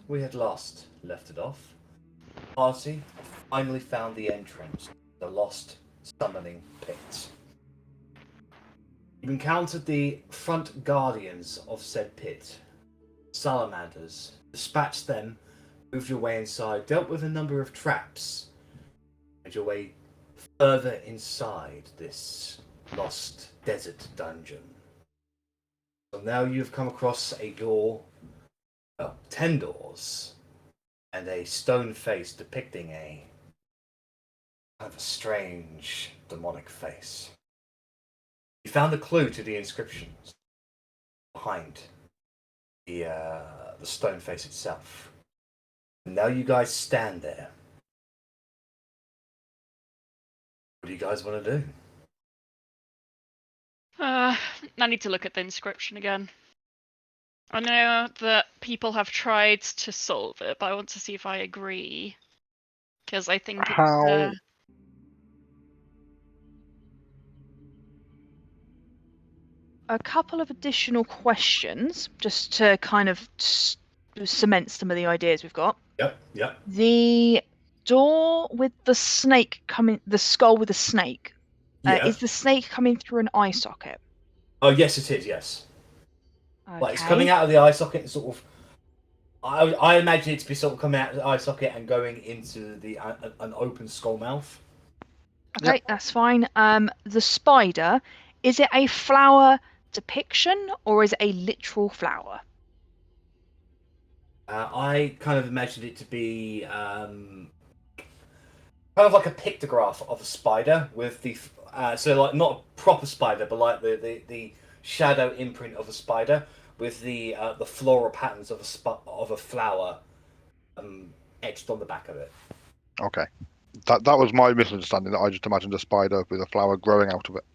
we had last left it off, the party finally found the entrance to the lost summoning pit. You encountered the front guardians of said pit, salamanders, dispatched them, moved your way inside, dealt with a number of traps, made your way further inside this lost desert dungeon. So now you've come across a door, 10 doors, and a stone face depicting a kind of a strange demonic face. You found the clue to the inscriptions behind the stone face itself. And now you guys stand there. What do you guys want to do? I need to look at the inscription again. I know that people have tried to solve it, but I want to see if I agree. Because I think How? A couple of additional questions, just to kind of cement some of the ideas we've got. Yep. The door with the snake coming, the skull with the snake. Yeah. Is the snake coming through an eye socket? Oh, yes, it is, yes. Okay. Like, it's coming out of the eye socket and sort of... I imagine it to be sort of coming out of the eye socket and going into the an open skull mouth. Okay, Yep. that's fine. The spider, is it a flower depiction or is it a literal flower? I kind of imagined it to be kind of like a pictograph of a spider with the so like not a proper spider, but like the shadow imprint of a spider with the floral patterns of a flower etched on the back of it. Okay. That was my misunderstanding. That I just imagined a spider with a flower growing out of it.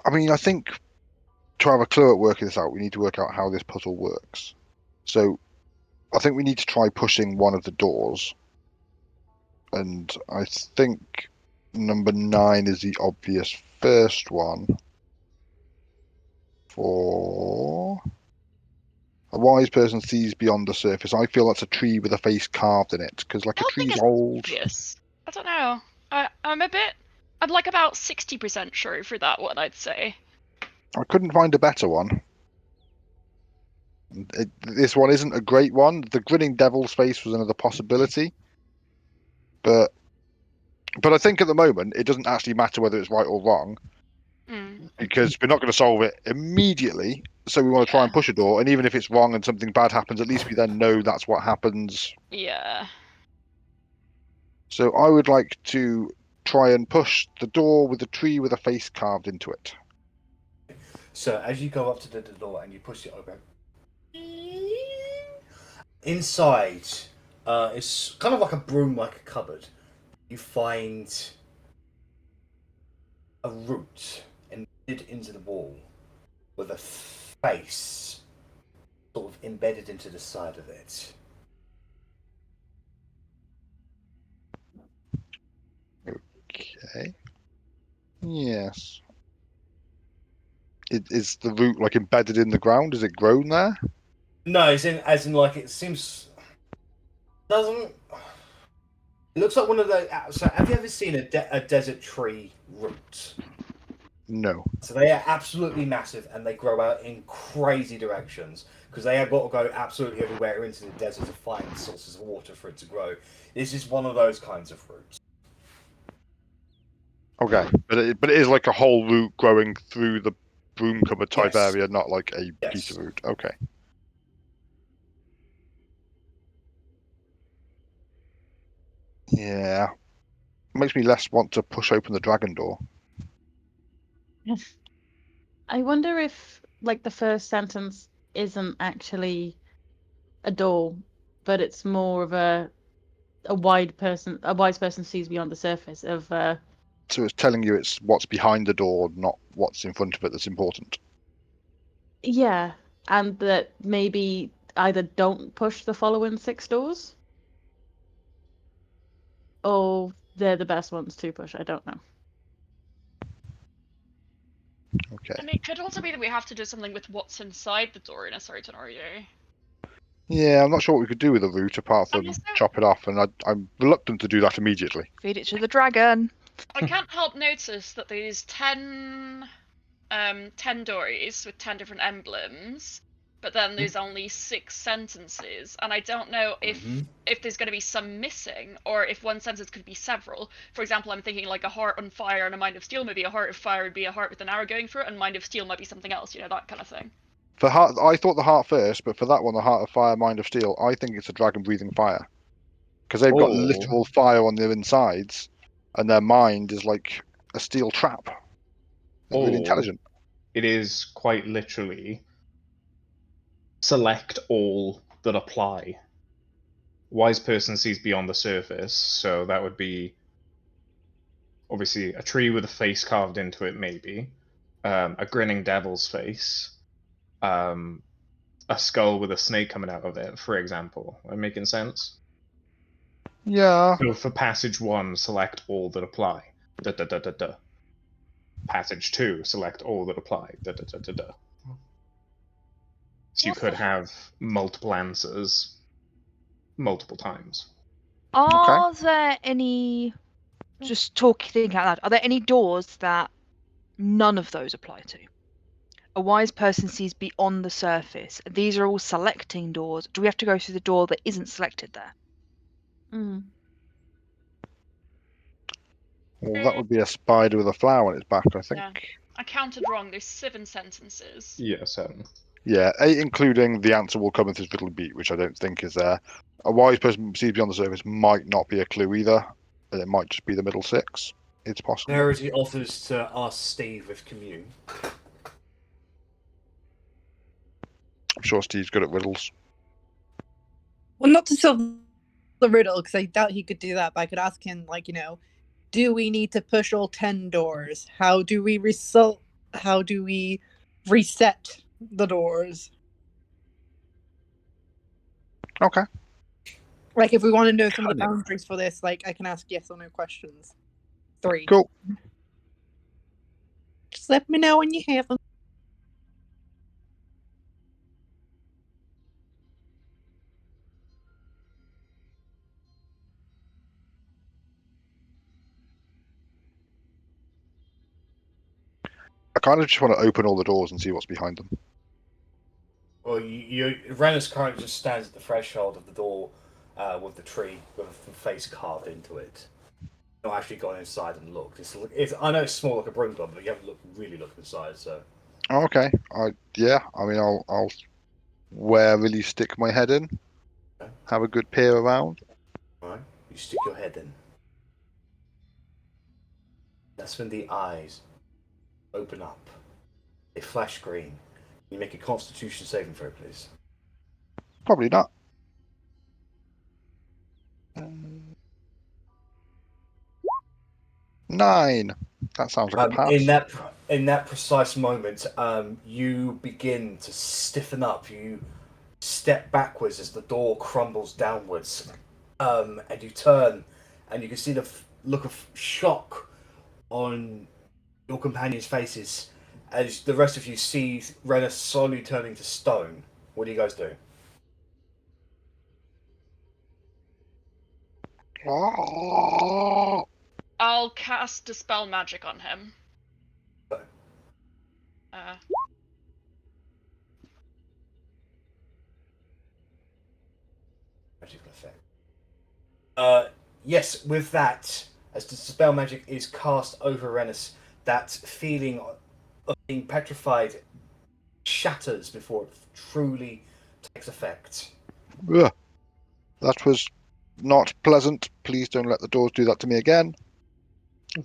I mean, I think to have a clue at working this out, we need to work out how this puzzle works. So, I think we need to try pushing one of the doors. And I think number 9 is the obvious first one. For a wise person sees beyond the surface. I feel that's a tree with a face carved in it, because like I a don't think tree's it's old. obvious. I don't know. I'm like about 60% sure for that one, I'd say. I couldn't find a better one. This one isn't a great one. The grinning devil's face was another possibility, but I think at the moment it doesn't actually matter whether it's right or wrong, because we're not going to solve it immediately. So we want to try and push a door, and even if it's wrong and something bad happens, at least we then know that's what happens. Yeah. So I would like to try and push the door with the tree with a face carved into it. So as you go up to the door and you push it open, inside it's kind of like a broom-like cupboard. You find a root embedded into the wall with a face sort of embedded into the side of it. Okay. Yes. Is the root like embedded in the ground? Is it grown there? No, as in like it seems doesn't. It looks like one of those. So have you ever seen a desert tree root? No. So they are absolutely massive and they grow out in crazy directions because they have got to go absolutely everywhere into the desert to find sources of water for it to grow. This is one of those kinds of roots. Okay, but it is like a whole root growing through the broom cupboard type Yes. area, not like a Yes. piece of root. Okay. Yeah. Makes me less want to push open the dragon door. I wonder if, like, the first sentence isn't actually a door, but it's more of a wise person sees beyond the surface of. So it's telling you it's what's behind the door, not what's in front of it that's important. Yeah, and that maybe either don't push the following 6 doors, or they're the best ones to push. I don't know. Okay. And it could also be that we have to do something with what's inside the door in a certain order. Yeah, I'm not sure what we could do with the root apart And from is there- chop it off, and I'm reluctant to do that immediately. Feed it to the dragon. I can't help notice that there's 10 dories with 10 different emblems, but then there's only 6 sentences, and I don't know if there's going to be some missing, or if one sentence could be several. For example, I'm thinking like a heart on fire and a mind of steel. Maybe a heart of fire would be a heart with an arrow going through it, and mind of steel might be something else, that kind of thing. For heart, I thought the heart first, but for that one, the heart of fire, mind of steel, I think it's a dragon breathing fire. Because they've got literal fire on their insides, and their mind is like a steel trap. They're really intelligent. It is quite literally select all that apply. Wise person sees beyond the surface, so that would be obviously a tree with a face carved into it, maybe. A grinning devil's face. A skull with a snake coming out of it, for example. Am I making sense? Yeah. So for passage 1, select all that apply. Da da da da da. Passage 2, select all that apply. Da da da da da. So you could have multiple answers multiple times. Are there any, just thinking out loud, are there any doors that none of those apply to? A wise person sees beyond the surface. These are all selecting doors. Do we have to go through the door that isn't selected there? Well, that would be a spider with a flower on its back, I think. Yeah. I counted wrong. There's 7 sentences. Yeah, 7. Yeah, 8 including the answer will come with his fiddle beat, which I don't think is there. A wise person sees beyond the surface might not be a clue either. And it might just be the middle 6. It's possible. Verity offers to ask Steve if commune. I'm sure Steve's good at riddles. Well, not to solve the riddle, because I doubt he could do that, but I could ask him, do we need to push all 10 doors? How do we reset the doors? Okay. If we want to know some of the boundaries for this, I can ask yes or no questions. 3. Cool. Just let me know when you have them. I kind of just want to open all the doors and see what's behind them. Well, Rennas currently just stands at the threshold of the door with the tree with a face carved into it. Not actually gone inside and looked. I know it's small like a broom closet, but you haven't really looked inside. So. Oh, okay. I'll warily stick my head in. Okay. Have a good peer around. All right. You stick your head in. That's when the eyes open up. They flash green. You make a Constitution saving throw, please. Probably not. 9. That sounds like a pass. In that precise moment, you begin to stiffen up. You step backwards as the door crumbles downwards, and you turn, and you can see the look of shock on your companions' faces as the rest of you see Rennas slowly turning to stone. What do you guys do? I'll cast Dispel Magic on him. Okay. Magical effect. Yes, with that, as the Dispel Magic is cast over Rennas, that feeling of being petrified shatters before it truly takes effect. Ugh. That was not pleasant. Please don't let the doors do that to me again.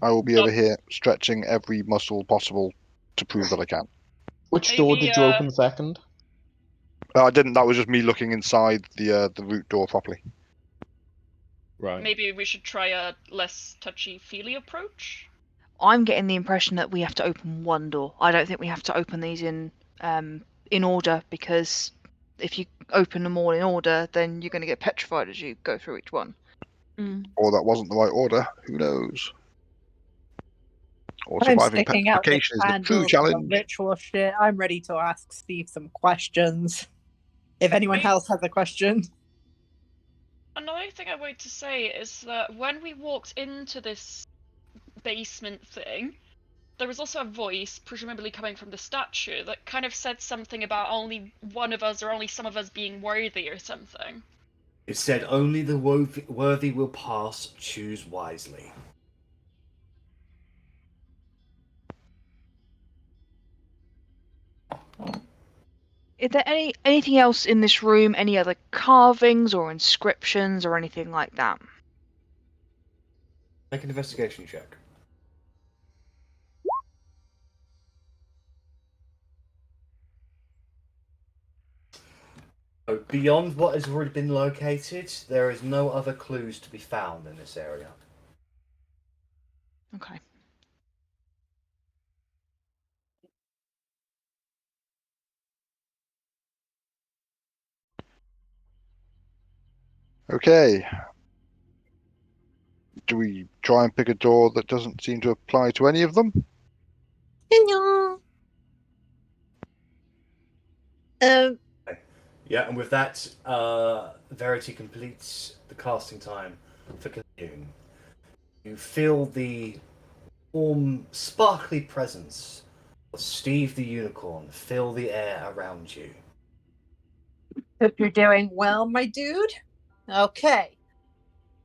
I will be over here stretching every muscle possible to prove that I can. Which door did you open second? I didn't. That was just me looking inside the root door properly. Right. Maybe we should try a less touchy-feely approach? I'm getting the impression that we have to open one door. I don't think we have to open these in order, because if you open them all in order, then you're going to get petrified as you go through each one. Or that wasn't the right order. Who knows? Or I'm surviving sticking out the petrification is the true candles and the challenge. ritual shit. I'm ready to ask Steve some questions. If anyone else has a question. Another thing I wanted to say is that when we walked into this basement thing, there was also a voice, presumably coming from the statue, that kind of said something about only one of us or only some of us being worthy or something. It said, "Only the worthy will pass. Choose wisely." Is there anything else in this room? Any other carvings or inscriptions or anything like that? Make an investigation check. So beyond what has already been located, there is no other clues to be found in this area. Okay. Okay. Do we try and pick a door that doesn't seem to apply to any of them? Yeah, and with that, Verity completes the casting time for continuing. You feel the warm, sparkly presence of Steve the Unicorn fill the air around you. Hope you're doing well, my dude. Okay.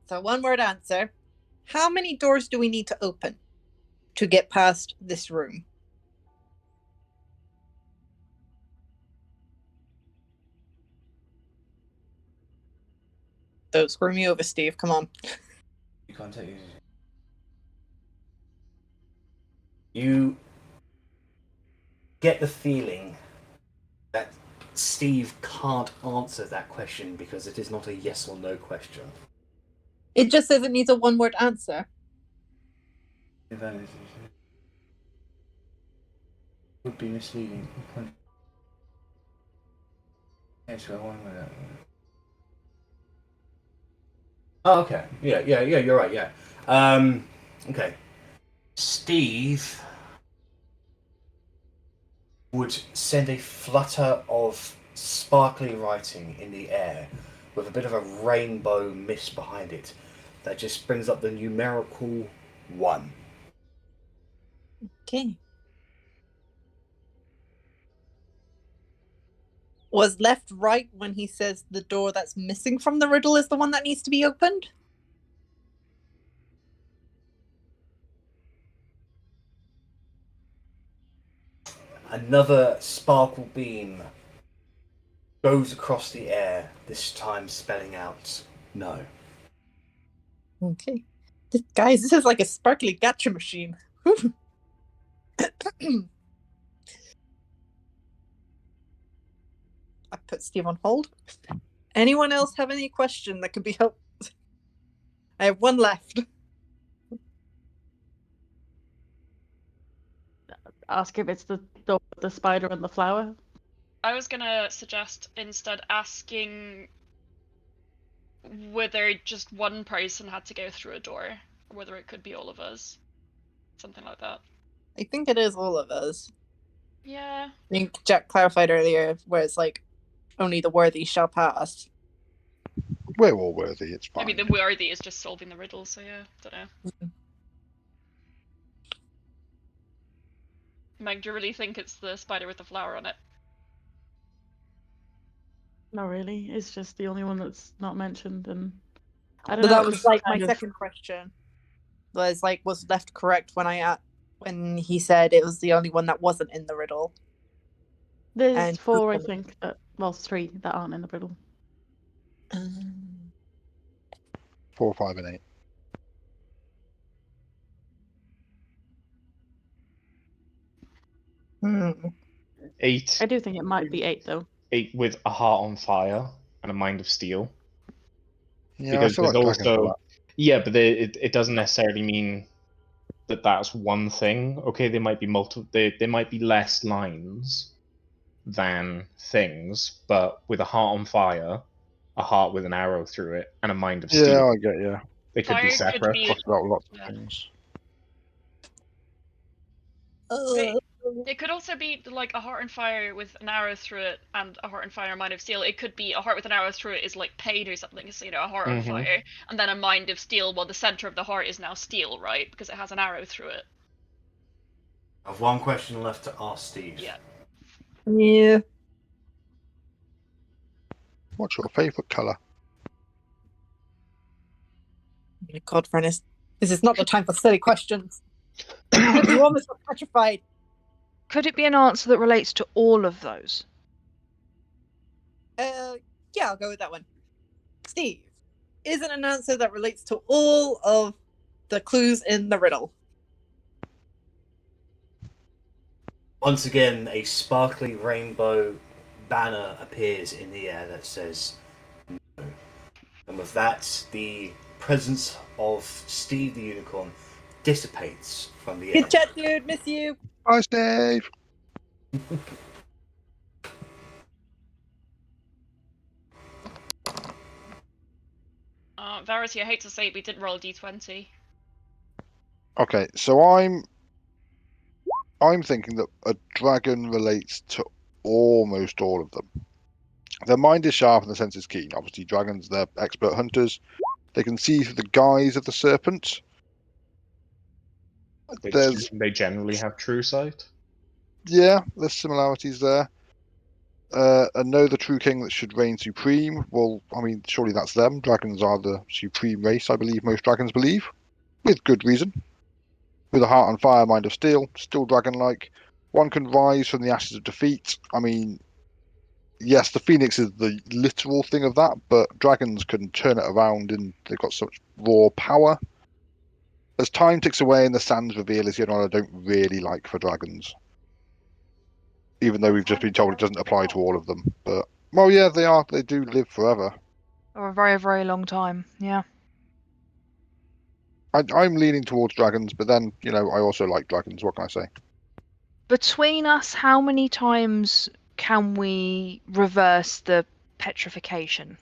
So one word answer. How many doors do we need to open to get past this room? Don't screw me over, Steve. Come on. You can't take it. You get the feeling that Steve can't answer that question because it is not a yes or no question. It just says it needs a one-word answer. Would be misleading. Oh, okay. Yeah, you're right, yeah. Okay. Steve would send a flutter of sparkly writing in the air with a bit of a rainbow mist behind it that just brings up the numerical 1. Okay. Was Lepht right when he says the door that's missing from the riddle is the one that needs to be opened? Another sparkle beam goes across the air, this time spelling out no. Okay. Guys, this is like a sparkly gacha machine. I put Steve on hold. Anyone else have any question that could be helped? I have one left. Ask if it's the door with the spider and the flower. I was gonna suggest instead asking whether just one person had to go through a door, or whether it could be all of us. Something like that. I think it is all of us. Yeah. I think Jack clarified earlier where it's like only the worthy shall pass. We're all worthy, it's fine. I mean, the worthy is just solving the riddle, so yeah, don't know. Meg, do you really think it's the spider with the flower on it? Not really. It's just the only one that's not mentioned, and I don't But know. that was like my kind of- second question. Was like, was Lepht correct when he said it was the only one that wasn't in the riddle? There's And 4, I think. Well, 3 that aren't in the riddle. 4, 5, and 8. Hmm. 8. I do think it might be 8 though. 8 with a heart on fire and a mind of steel. Yeah, Because I feel like there's Dragon's also Blood. yeah, but it doesn't necessarily mean that that's one thing. Okay, there might be multiple. There might be less lines than things, but with a heart on fire, a heart with an arrow through it, and a mind of steel, Yeah, I get you. they could be Fire could separate. be Talks about lots of Yeah. things. It could also be like a heart and fire with an arrow through it and a heart and fire, a mind of steel. It could be a heart with an arrow through it is like pain or something, so a heart on fire, and then a mind of steel. Well, the center of the heart is now steel, right? Because it has an arrow through it. I have one question left to ask Steve. Yeah. Yeah. What's your favourite colour? God, Rennas, this is not the time for silly questions. You almost got petrified. Could it be an answer that relates to all of those? Yeah, I'll go with that one. Steve, is it an answer that relates to all of the clues in the riddle? Once again, a sparkly rainbow banner appears in the air that says no. And with that, the presence of Steve the Unicorn dissipates from the air. Good chat, dude. Miss you. Bye, Steve. Verity, I hate to say it, we didn't roll a d20. Okay, so I'm thinking that a dragon relates to almost all of them. Their mind is sharp and the sense is keen. Obviously, dragons, they're expert hunters. They can see through the guise of the serpent. They generally have true sight. Yeah, there's similarities there. And know the true king that should reign supreme. Well, I mean, surely that's them. Dragons are the supreme race, I believe most dragons believe. With good reason. With a heart on fire, mind of steel, still dragon-like. One can rise from the ashes of defeat. I mean, yes, the phoenix is the literal thing of that, but dragons can turn it around and they've got such raw power. As time ticks away and the sands reveal is yet on, I don't really like for dragons. Even though we've just been told it doesn't apply to all of them. But, well, yeah, they do live forever. Or a very, very long time, yeah. I'm leaning towards dragons, but then, I also like dragons, what can I say? Between us, how many times can we reverse the petrification?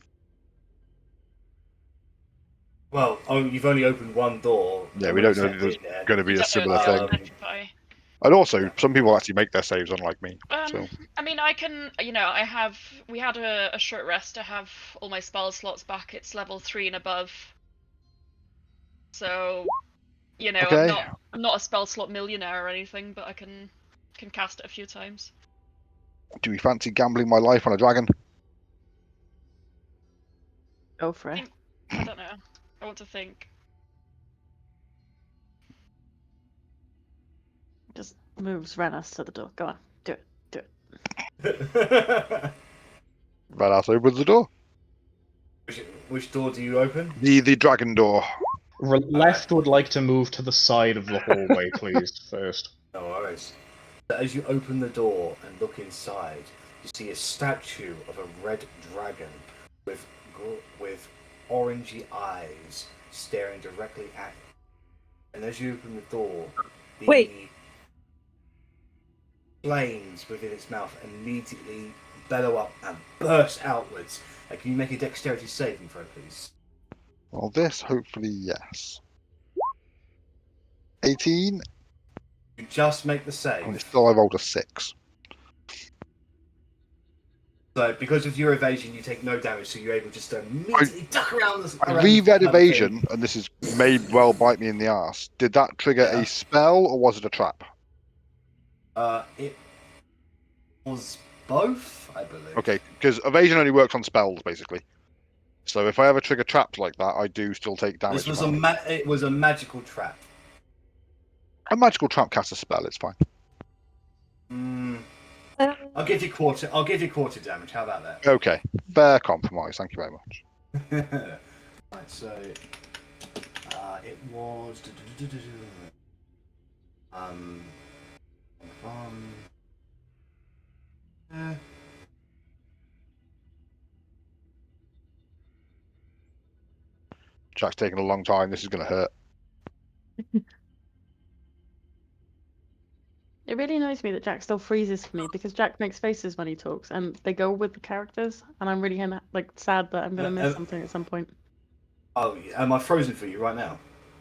Well, you've only opened one door. Yeah, we don't know if there's going to be a similar thing. And also, some people actually make their saves, unlike me. So. I mean, I can, we had a short rest to have all my spell slots back. It's level 3 and above. So, Okay. I'm not a spell slot millionaire or anything, but I can cast it a few times. Do we fancy gambling my life on a dragon? Go for it. I don't know. I want to think. Just moves Rennas to the door. Go on, do it. Rennas opens the door. Which door do you open? The dragon door. Lepht would like to move to the side of the hallway, please, first. No worries. As you open the door and look inside, you see a statue of a red dragon with orangey eyes staring directly at you. And as you open the door, the flames within its mouth immediately bellow up and burst outwards. Can you make a dexterity saving throw, please? Well, this, hopefully, yes. 18. You just make the save. And still I rolled a 6. So, because of your evasion, you take no damage, so you're able just to immediately duck around I reread evasion, and this may well bite me in the arse. Did that trigger a spell, or was it a trap? It was both, I believe. Okay, because evasion only works on spells, basically. So if I ever trigger traps like that, I do still take damage. This was it was a magical trap. A magical trap casts a spell. It's fine. I'll give you quarter damage. How about that? Okay, fair compromise. Thank you very much. Right, so it was Jack's taking a long time. This is going to hurt. It really annoys me that Jack still freezes for me because Jack makes faces when he talks and they go with the characters, and I'm really sad that I'm going to miss something at some point. Oh, am I frozen for you right now?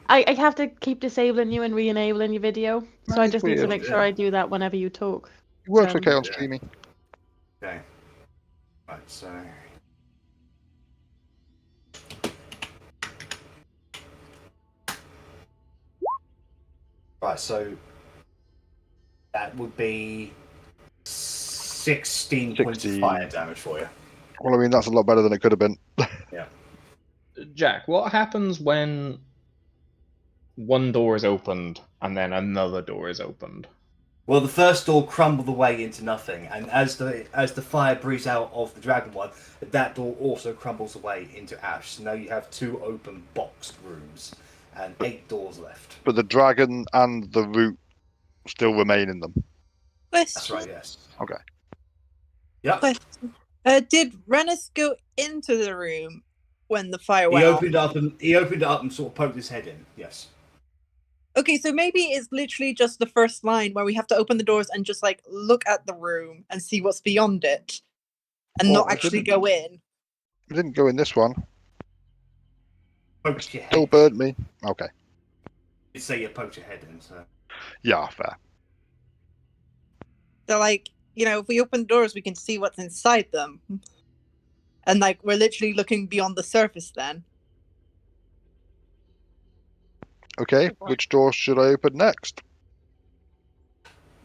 I have to keep disabling you and re-enabling your video, so I It's just need to weird. make sure I do that whenever you talk. It works okay on Yeah. streaming. Okay. Right, so. Right, so that would be 16 points of 16. fire damage for you. Well, I mean, that's a lot better than it could have been. Yeah. Jack, what happens when one door is opened and then another door is opened? Well, the first door crumbled away into nothing, and as the fire breathes out of the dragon one, that door also crumbles away into ash. So now you have 2 open boxed rooms and 8 doors left. But the dragon and the root still remain in them. That's right. Yes. Okay. Yep. Did Rennas go into the room when the fire He went off? opened it up and sort of poked his head in. Yes. Okay, so maybe it's literally just the first line where we have to open the doors and just like look at the room and see what's beyond it, and not I actually didn't. go in. I didn't go in this one. Poked your head. Still burnt me. Okay. You say you poked your head in. So. Yeah, fair. They're like, if we open the doors, we can see what's inside them, and like we're literally looking beyond the surface. Then. Okay, which door should I open next?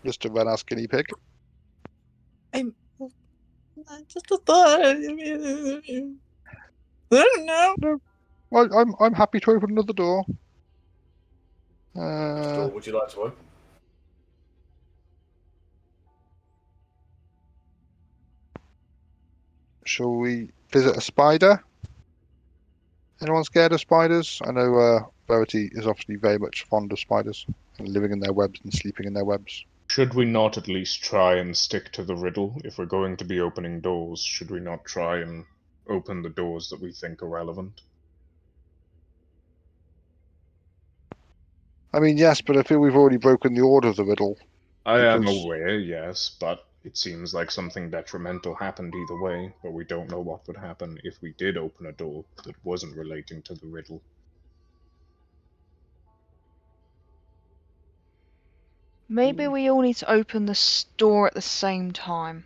Mr. Rennas guinea pig. Just a thought. I don't know. No, I'm happy to open another door. Which door would you like to open? Shall we visit a spider? Anyone scared of spiders? I know Verity is obviously very much fond of spiders and living in their webs and sleeping in their webs. Should we not at least try and stick to the riddle? If we're going to be opening doors, should we not try and open the doors that we think are relevant? I mean, yes, but I feel we've already broken the order of the riddle. I am Because- aware, yes, but it seems like something detrimental happened either way, but we don't know what would happen if we did open a door that wasn't relating to the riddle. Maybe we all need to open the door at the same time.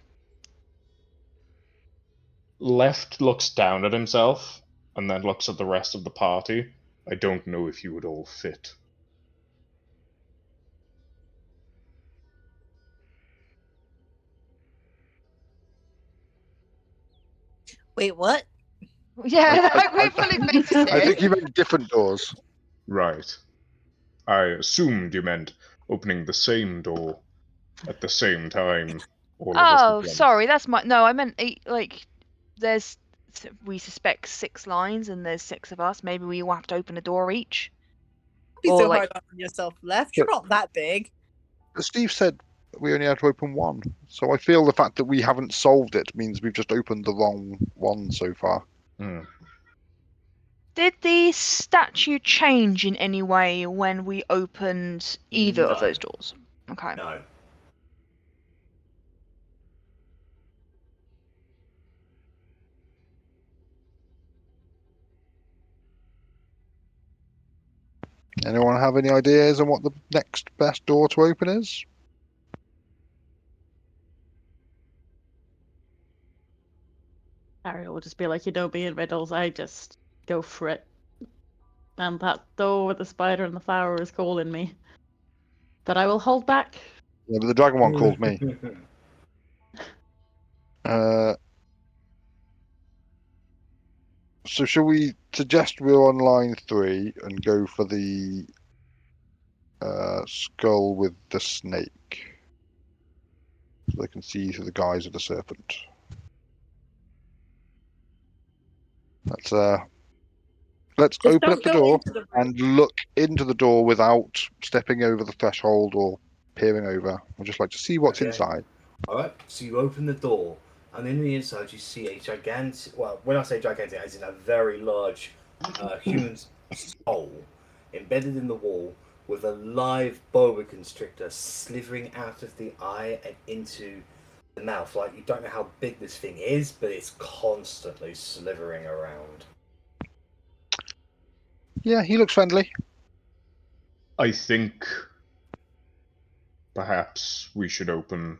Lepht looks down at himself, and then looks at the rest of the party. I don't know if you would all fit. Wait, what? Yeah, we're pulling faces I here. think you meant different doors. Right. I assumed you meant opening the same door at the same time. All of us at Oh, once. sorry, that's my. No, I meant like, we suspect 6 lines and there's 6 of us. Maybe we all have to open a door each. Don't be Or, so like- hard on yourself, Left. You're not that big. Steve said we only had to open one, so I feel the fact that we haven't solved it means we've just opened the wrong one so far. Did the statue change in any way when we opened either of No. those doors? Okay. No. Anyone have any ideas on what the next best door to open is? Arri will just be like, me in riddles, I just go for it. And that door with the spider and the flower is calling me. But I will hold back. Yeah, but the dragon one called me. So shall we suggest we're on line 3 and go for the skull with the snake? So they can see through the guise of the serpent. Let's Just open don't up the go door into the room. and look into the door without stepping over the threshold or peering over. I'd just like to see what's Okay. inside. Alright, so you open the door, and in the inside you see a gigantic, well, when I say gigantic, as in a very large human soul embedded in the wall with a live boa constrictor slithering out of the eye and into the mouth. Like, you don't know how big this thing is, but it's constantly slithering around. Yeah, he looks friendly. I think perhaps we should open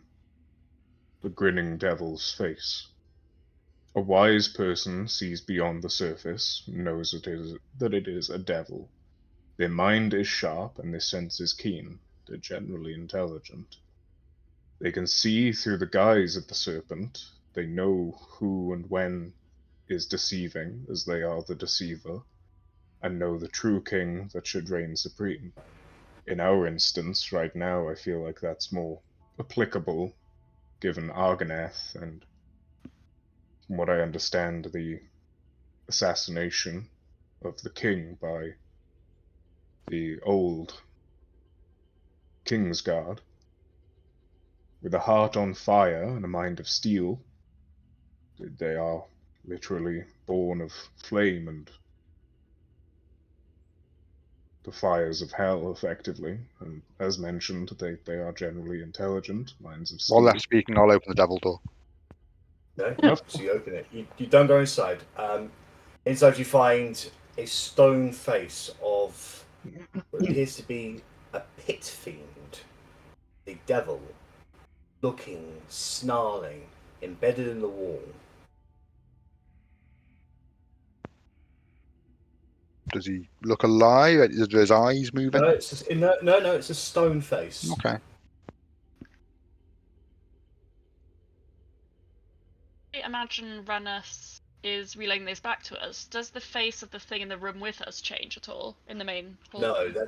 the grinning devil's face. A wise person sees beyond the surface, knows that it is a devil. Their mind is sharp and their sense is keen. They're generally intelligent. They can see through the guise of the serpent. They know who and when is deceiving, as they are the deceiver, and know the true king that should reign supreme. In our instance, right now, I feel like that's more applicable, given Argonath and, from what I understand, the assassination of the king by the old Kingsguard. With a heart on fire and a mind of steel, they are literally born of flame and the fires of hell, effectively. And as mentioned, they are generally intelligent, minds of steel. While Lepht's speaking, I'll open the devil door. Okay, Yep. so you open it. You don't go inside. Inside you find a stone face of what appears to be a pit fiend, a devil, looking, snarling, embedded in the wall. Does he look alive? Are his eyes moving? No, it's a stone face. Okay. I imagine Rennas is relaying this back to us. Does the face of the thing in the room with us change at all in the main hall?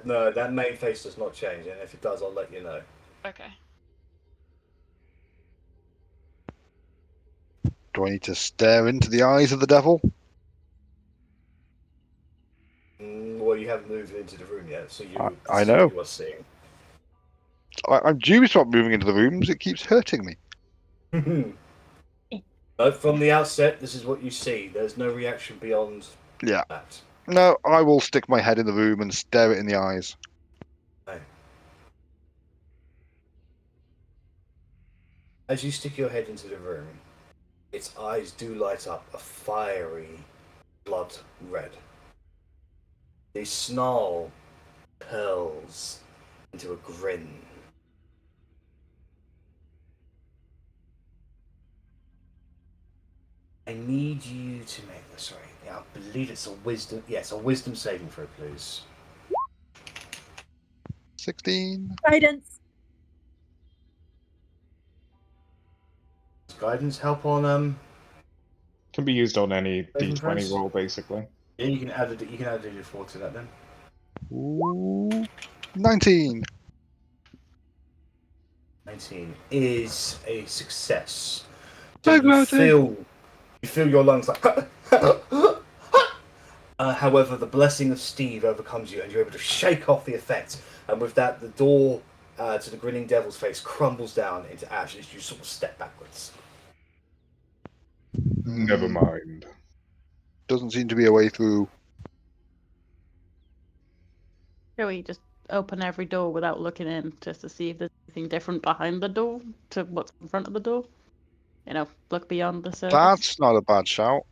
No, that main face does not change, and if it does, I'll let you know. Okay. Do I need to stare into the eyes of the devil? Well, you haven't moved into the room yet, so I know. You are seeing. I'm due to stop moving into the rooms. It keeps hurting me. But from the outset, this is what you see. There's no reaction beyond that. No, I will stick my head in the room and stare it in the eyes. Okay. As you stick your head into the room, its eyes do light up a fiery blood red. The snarl curls into a grin. I need you to make this. Sorry, I believe it's a wisdom. Yes, a wisdom saving throw, please. 16. Guidance. Does guidance help on Can be used on any Saving d20 throws? roll, basically. Yeah, you can add a d4 to that then. Ooh, 19. 19 is a success. So you feel your lungs like. However, the blessing of Steve overcomes you, and you're able to shake off the effect. And with that, the door to the grinning devil's face crumbles down into ash as you sort of step backwards. Never mind. Doesn't seem to be a way through. Shall we just open every door without looking in, just to see if there's anything different behind the door to what's in front of the door? You know, look beyond the surface. That's not a bad shout.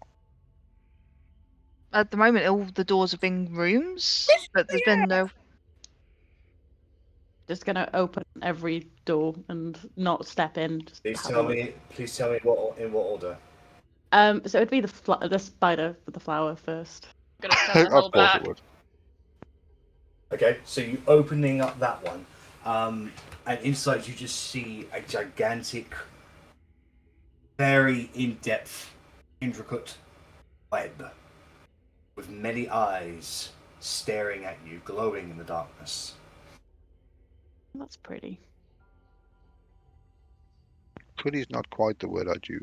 At the moment, all the doors have been rooms, but there's been no. Just gonna open every door and not step in. Just Please have a tell look. me in what order. So it'd be the spider with the flower first. I'm gonna send the Of whole course back. it would. Okay, so you opening up that one, and inside you just see a gigantic, very in-depth, intricate web with many eyes staring at you, glowing in the darkness. That's pretty. Pretty's not quite the word I'd use.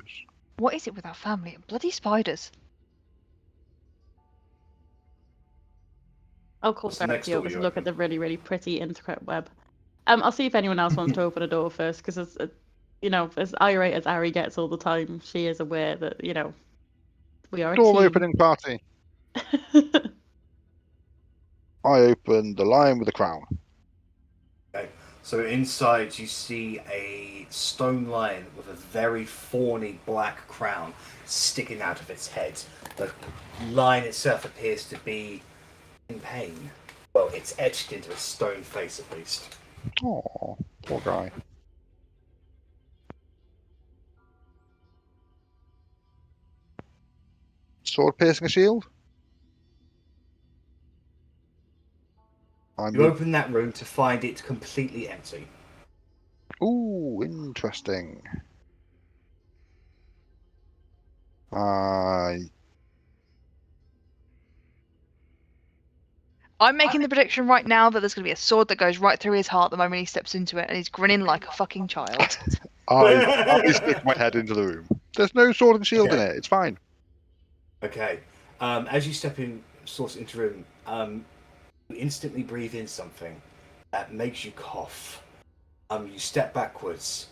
What is it with our family and bloody spiders? I'll call What's the next Verity over door to you look at the really, really pretty intricate web. I'll see if anyone else wants to open a door first, because as as irate as Arri gets all the time, she is aware that we are a Door team. opening party. I opened the lion with the crown. Okay, so inside you see a stone lion with a very thorny black crown sticking out of its head. The lion itself appears to be in pain. Well, it's etched into a stone face at least. Oh, poor guy. Sword piercing a shield? You open that room to find it completely empty. Ooh, interesting. I'm making the prediction right now that there's going to be a sword that goes right through his heart the moment he steps into it, and he's grinning like a fucking child. I stick my head into the room. There's no sword and shield in Okay. it. It's fine. Okay. As you step into the room, you instantly breathe in something that makes you cough. You step backwards.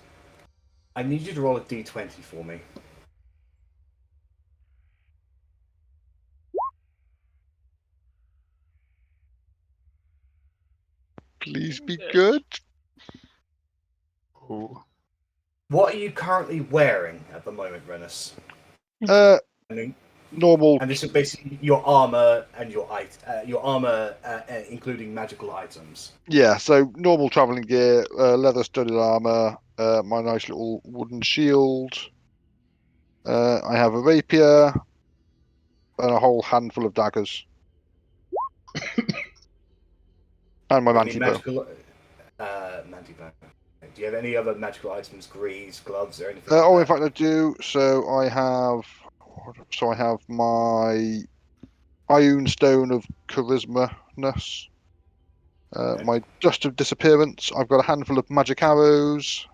I need you to roll a d20 for me. Please be good. Ooh. What are you currently wearing at the moment, Rennas? Normal. And this is basically your armor and your armor, including magical items. Yeah, so normal traveling gear, leather studded armor, my nice little wooden shield. I have a rapier and a whole handful of daggers. And my manti bow. Magical, manti bow. Do you have any other magical items, greaves, gloves, or anything? In fact, I do. So I have my Iron Stone of Charisma-ness. Okay. My Dust of Disappearance. I've got a handful of magic arrows.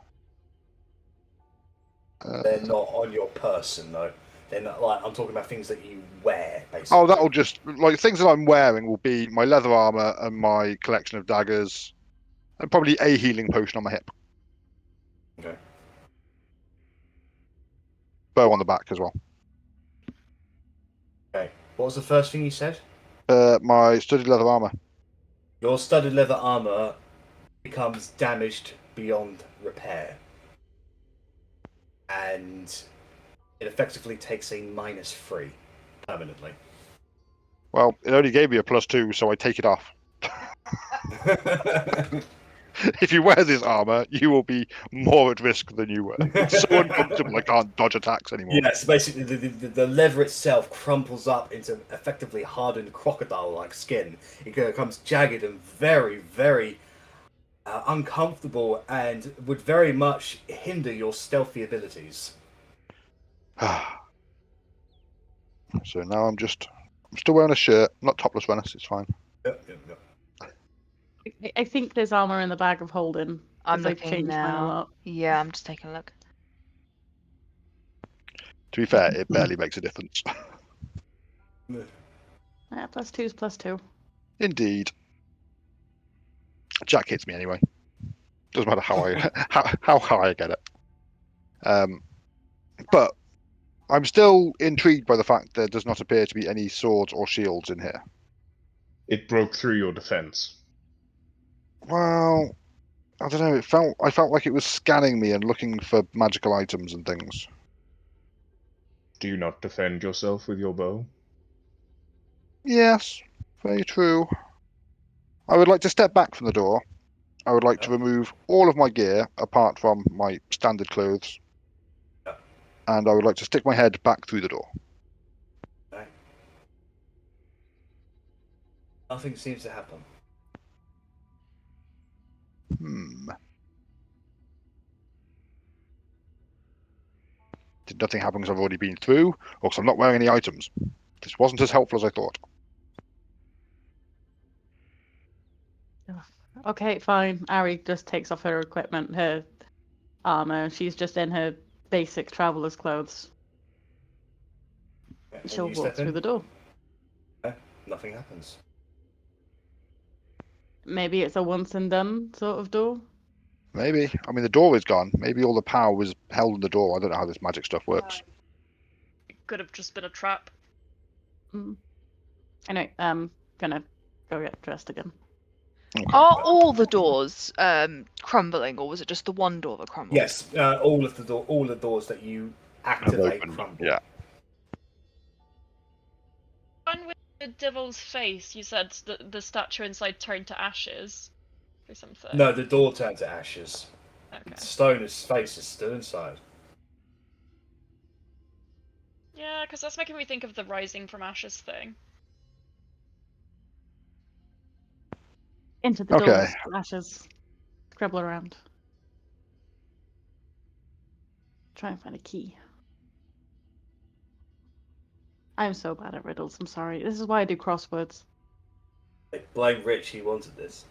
They're not on your person, though. They're not like I'm talking about things that you wear, basically. Oh, that'll just like things that I'm wearing will be my leather armor and my collection of daggers, and probably a healing potion on my hip. Okay. Bow on the back as well. Okay. What was the first thing you said? My studded leather armor. Your studded leather armor becomes damaged beyond repair. And it effectively takes a -3 permanently. Well, it only gave me a +2, so I take it off. If you wear this armor, you will be more at risk than you were. It's so uncomfortable I can't dodge attacks anymore. Yes, basically the leather itself crumples up into effectively hardened crocodile-like skin. It becomes jagged and very, very uncomfortable and would very much hinder your stealthy abilities. So now I'm still wearing a shirt, not topless Rennas, it's fine. Yep. I think there's armor in the bag of holding. I'm They've looking changed mine a now. lot. Yeah, I'm just taking a look. To be fair, it barely makes a difference. +2 is +2. Indeed. Jack hits me anyway. Doesn't matter how high I get it. But I'm still intrigued by the fact there does not appear to be any swords or shields in here. It broke through your defense. Well, I don't know. I felt like it was scanning me and looking for magical items and things. Do you not defend yourself with your bow? Yes, very true. I would like to step back from the door. I would like to remove all of my gear apart from my standard clothes. And I would like to stick my head back through the door. Right. Nothing seems to happen. Did nothing happen because I've already been through, or because I'm not wearing any items? This wasn't as helpful as I thought. Okay, fine. Arri just takes off her equipment, her armor. She's just in her basic traveler's clothes. And She'll you walk step through in. the door. Nothing happens. Maybe it's a once and done sort of door. Maybe. I mean, the door is gone. Maybe all the power was held in the door. I don't know how this magic stuff works. It could have just been a trap. Anyway, gonna go get dressed again. Okay. Are all the doors crumbling, or was it just the one door that crumbled? Yes, all the doors that you activate Opened, crumble. yeah. One with the devil's face, you said that the statue inside turned to ashes or something. No, the door turned to ashes. Okay. Stoner's face is still inside. Yeah, because that's making me think of the rising from ashes thing. Into the doors, ashes, scrabble around. Try and find a key. I'm so bad at riddles, I'm sorry. This is why I do crosswords. Blame Rich, he wanted this.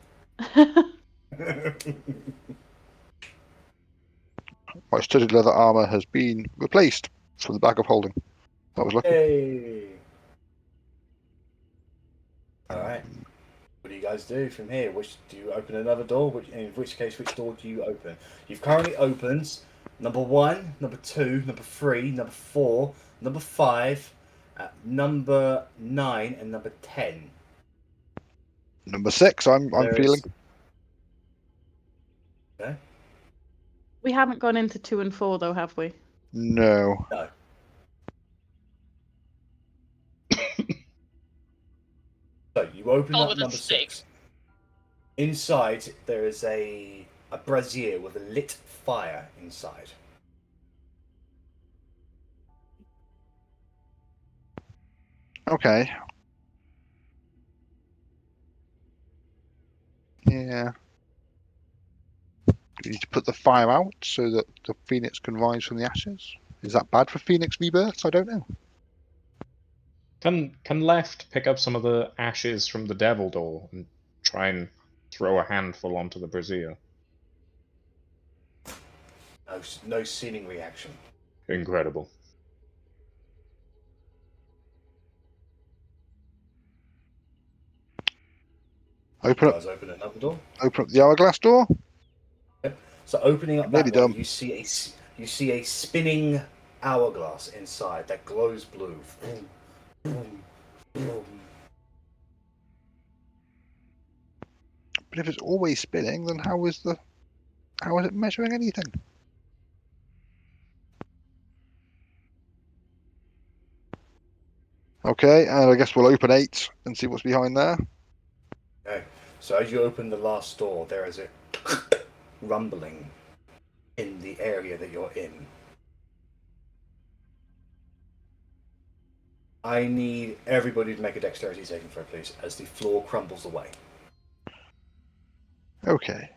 My studded leather armor has been replaced from the bag of holding. That was lucky. Hey. Alright. What do you guys do from here? Do you open another door? In which case, which door do you open? You've currently opened number 1, number 2, number 3, number 4, number 5, number 9, and number 10. Number 6, I'm feeling. Okay. We haven't gone into 2 and 4 though, have we? No. No. So you open up number 6. Inside there is a brazier with a lit fire inside. Okay. Yeah. You need to put the fire out so that the phoenix can rise from the ashes. Is that bad for phoenix rebirths? I don't know. Can Lepht pick up some of the ashes from the devil door and try and throw a handful onto the brazier? No seeming reaction. Incredible. Open up. Guys, open another door. Open up the hourglass door. Yep. So opening up Nearly that one, done. you see a spinning hourglass inside that glows blue. Boom, boom, boom. But if it's always spinning, then how is it measuring anything? Okay, and I guess we'll open 8 and see what's behind there. Okay. So as you open the last door, there is a rumbling in the area that you're in. I need everybody to make a dexterity saving throw, please, as the floor crumbles away. Okay.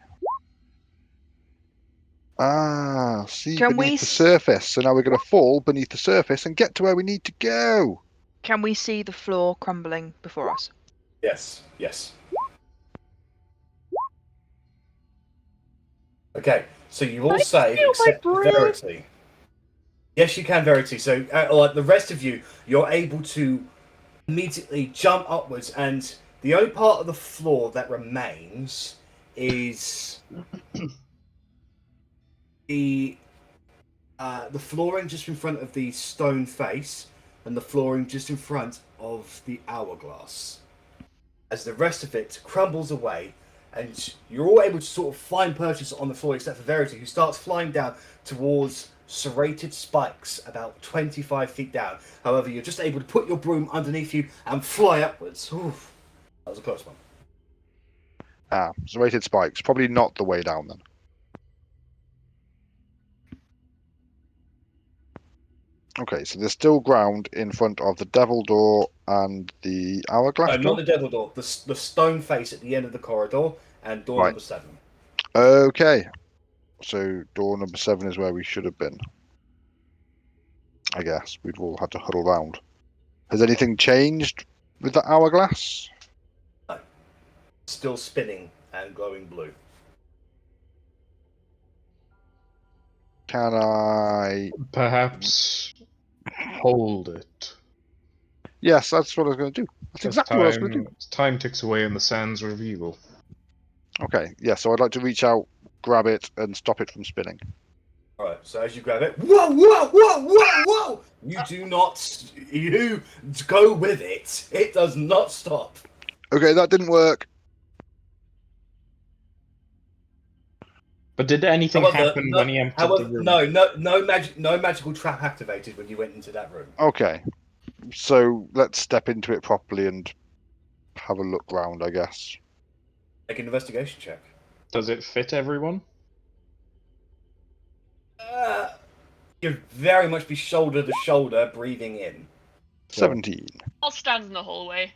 See Can beneath we the surface. So now we're going to fall beneath the surface and get to where we need to go. Can we see the floor crumbling before us? Yes, yes. Okay, so you all save except Verity. Yes, you can, Verity. So, like the rest of you, you're able to immediately jump upwards, and the only part of the floor that remains is the flooring just in front of the stone face, and the flooring just in front of the hourglass. As the rest of it crumbles away, and you're all able to sort of find purchase on the floor, except for Verity, who starts flying down towards serrated spikes about 25 feet down. However, you're just able to put your broom underneath you and fly upwards. Oof. That was a close one. Serrated spikes. Probably not the way down then. Okay, so there's still ground in front of the devil door and the hourglass No, door? not the devil door. The stone face at the end of the corridor and door number 7. Okay. So door number 7 is where we should have been. I guess we'd all had to huddle round. Has anything changed with the hourglass? No. Still spinning and glowing blue. Can I... Perhaps hold it. Yes, that's what I was going to do. That's exactly what I was going to do. Time ticks away in the sands of evil. Okay, yeah, so I'd like to reach out, grab it, and stop it from spinning. Alright, so as you grab it, whoa, whoa, whoa, whoa, whoa! You go with it. It does not stop. Okay, that didn't work. But did anything happen when he entered the room? No magical trap activated when you went into that room. Okay. So let's step into it properly and have a look round, I guess. Make an investigation check. Does it fit everyone? You'd very much be shoulder to shoulder, breathing in. 17. I'll stand in the hallway.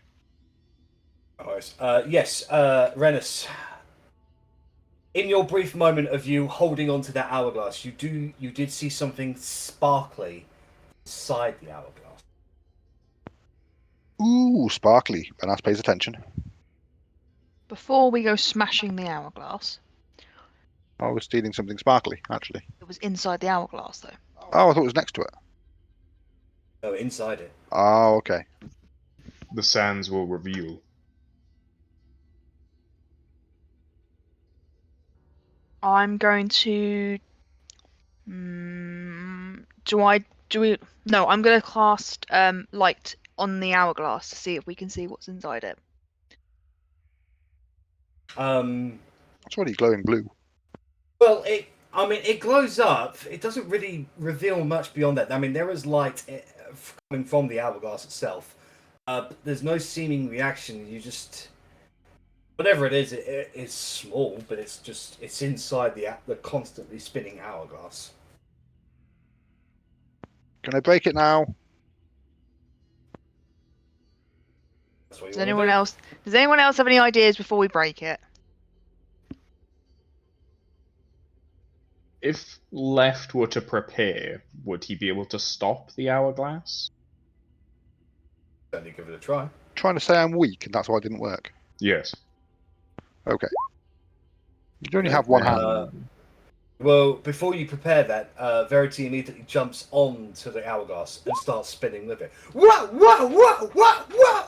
Alright. Yes, Rennas. In your brief moment of you holding onto that hourglass, you did see something sparkly inside the hourglass. Ooh, sparkly. Rennas pays attention. Before we go smashing the hourglass, I was stealing something sparkly, actually. it was inside the hourglass, though. Oh, I thought it was next to it. No, inside it. Oh, okay. The sands will reveal. I'm going to. No, I'm going to cast light on the hourglass to see if we can see what's inside it. It's already glowing blue. Well, it glows up. It doesn't really reveal much beyond that. I mean, there is light coming from the hourglass itself. But there's no seeming reaction. You just, whatever it is small, but it's inside the constantly spinning hourglass. Can I break it now? That's what you Does wanna anyone do? else? Does anyone else have any ideas before we break it? If Lepht were to prepare, would he be able to stop the hourglass? Certainly give it a try. Trying to say I'm weak, and that's why it didn't work. Yes. Okay. You only Okay, have one hand. Well, before you prepare that, Verity immediately jumps onto the hourglass and starts spinning with it. Whoa, whoa, whoa, whoa, whoa!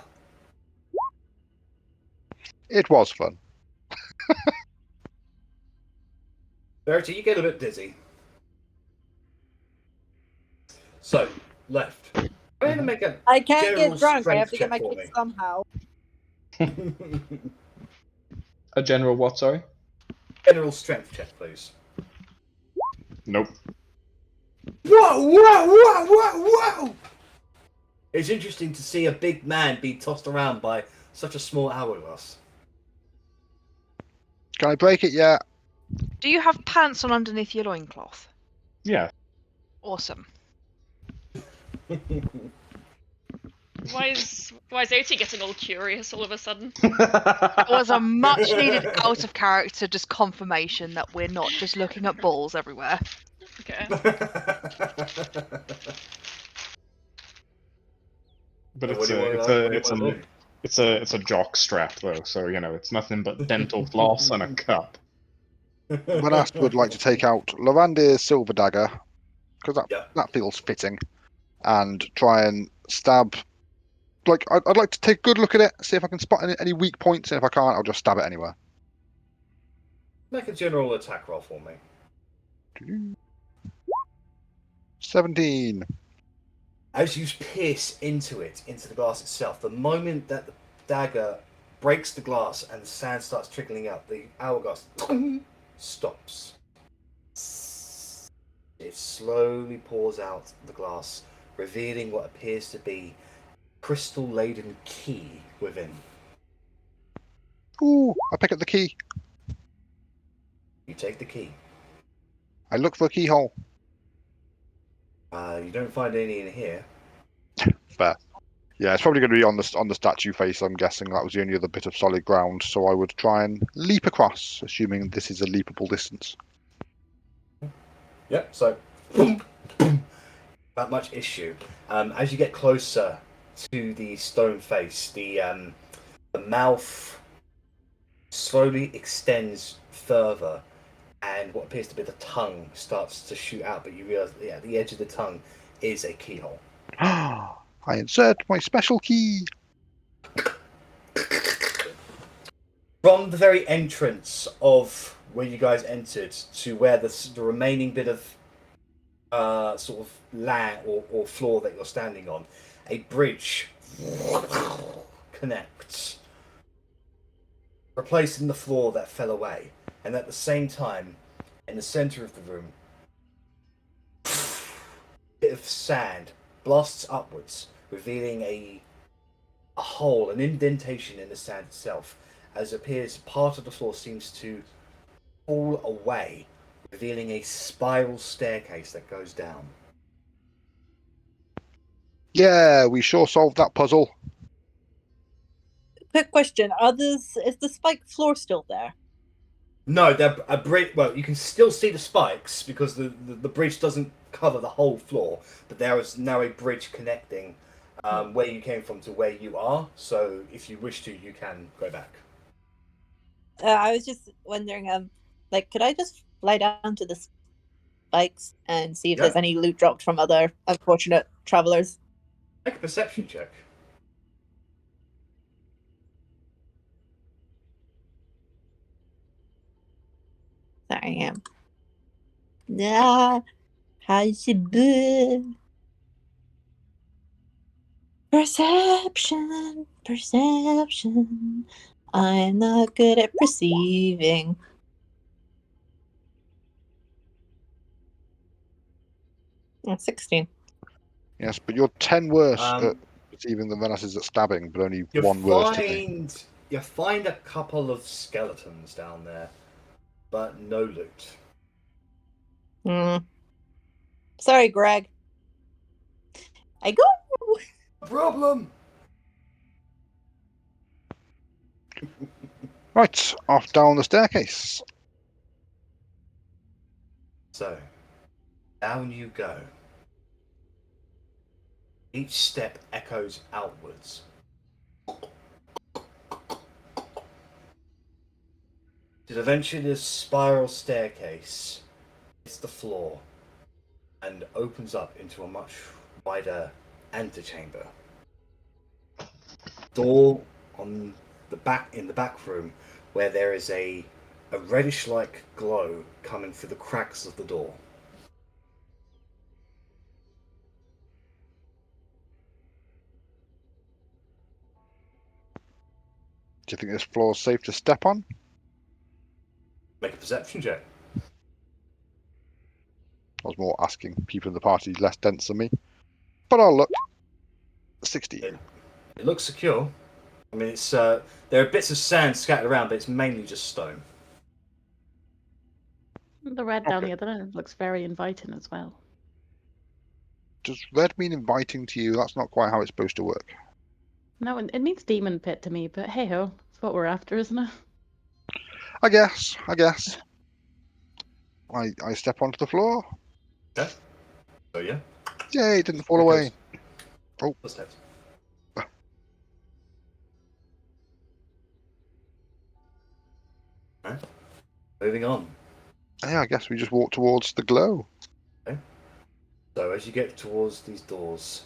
It was fun. Verity, you get a bit dizzy. So, Lepht. I'm going to make a I can't general get drunk. I have strength to get my check for kick somehow. A general what, sorry? General strength check, please. Nope. Whoa, whoa, whoa, whoa, whoa! It's interesting to see a big man be tossed around by such a small hourglass. Can I break it yet? Do you have pants on underneath your loincloth? Yeah. Awesome. Why is Otti getting all curious all of a sudden? It was a much needed out of character just confirmation that we're not just looking at balls everywhere. Okay. But What do you want? it's a jock strap though, so it's nothing but dental floss and a cup. Rennas would like to take out Lavandir's silver dagger, because Yeah. that feels fitting, and try and stab. Like, I'd like to take a good look at it, see if I can spot any weak points, and if I can't, I'll just stab it anywhere. Make a general attack roll for me. 17. As you pierce into the glass itself, the moment that the dagger breaks the glass and the sand starts trickling out, the hourglass stops. It slowly pours out the glass, revealing what appears to be a crystal-laden key within. Ooh, I pick up the key. You take the key. I look for a keyhole. You don't find any in here. Fair. Yeah, it's probably going to be on the statue face, I'm guessing. That was the only other bit of solid ground, so I would try and leap across, assuming this is a leapable distance. Yep, so boom, boom, that much issue. As you get closer to the stone face, the mouth slowly extends further, and what appears to be the tongue starts to shoot out, but you realise that at the edge of the tongue is a keyhole. I insert my special key. From the very entrance of where you guys entered to where the remaining bit of sort of land or floor that you're standing on, a bridge connects, replacing the floor that fell away. And at the same time, in the center of the room, a bit of sand blasts upwards, revealing a hole, an indentation in the sand itself, as it appears part of the floor seems to fall away, revealing a spiral staircase that goes down. Yeah, we sure solved that puzzle. Quick question: is the spiked floor still there? No, they're a bridge. Well, you can still see the spikes because the bridge doesn't cover the whole floor, but there is now a bridge connecting where you came from to where you are. So, if you wish to, you can go back. I was just wondering, could I just fly down to the spikes and see if there's any loot dropped from other unfortunate travelers? Make a perception check. Sorry, I am. Possible. Perception. I'm not good at perceiving. Oh, 16. Yes, but you're 10 worse at perceiving than Rennas is at stabbing, but only one worse today. You find a couple of skeletons down there, but no loot. Sorry, Greg. I go. No problem. Right, off down the staircase. So, down you go. Each step echoes outwards. Till eventually this spiral staircase hits the floor and opens up into a much wider antechamber. Door on the back in the back room where there is a reddish-like glow coming through the cracks of the door. Do you think this floor's safe to step on? Make a perception check. I was more asking people in the party less dense than me. But I'll look. 16. It looks secure. I mean, it's there are bits of sand scattered around, but it's mainly just stone. The red down the other end looks very inviting as well. Does red mean inviting to you? That's not quite how it's supposed to work. No, it means demon pit to me, but hey ho, it's what we're after, isn't it? I guess. I step onto the floor. Okay. So yeah. Yay, it didn't fall away. Oh. Steps. Right. Moving on. Yeah, I guess we just walk towards the glow. Okay. So as you get towards these doors,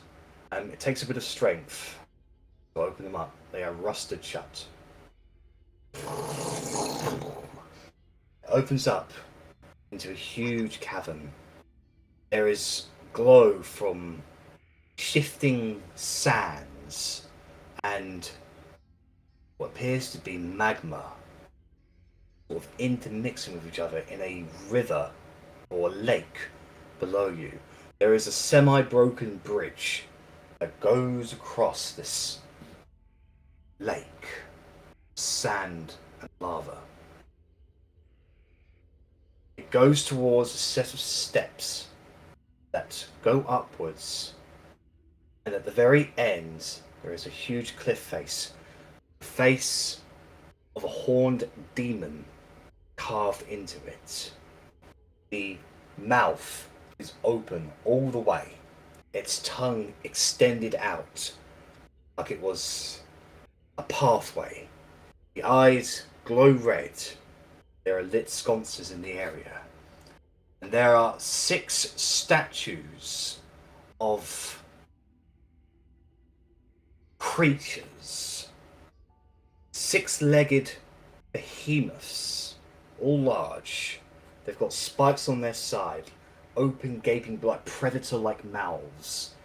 it takes a bit of strength to open them up. They are rusted shut. It opens up into a huge cavern. There is glow from shifting sands and what appears to be magma sort of intermixing with each other in a river or lake below you. There is a semi-broken bridge that goes across this lake, sand and lava. It goes towards a set of steps that go upwards, and at the very end there is a huge cliff face, the face of a horned demon carved into it. The mouth is open all the way, its tongue extended out like it was a pathway. The eyes glow red. There are lit sconces in the area. And there are 6 statues of creatures. 6-legged behemoths, all large. They've got spikes on their side, open, gaping, like predator-like mouths,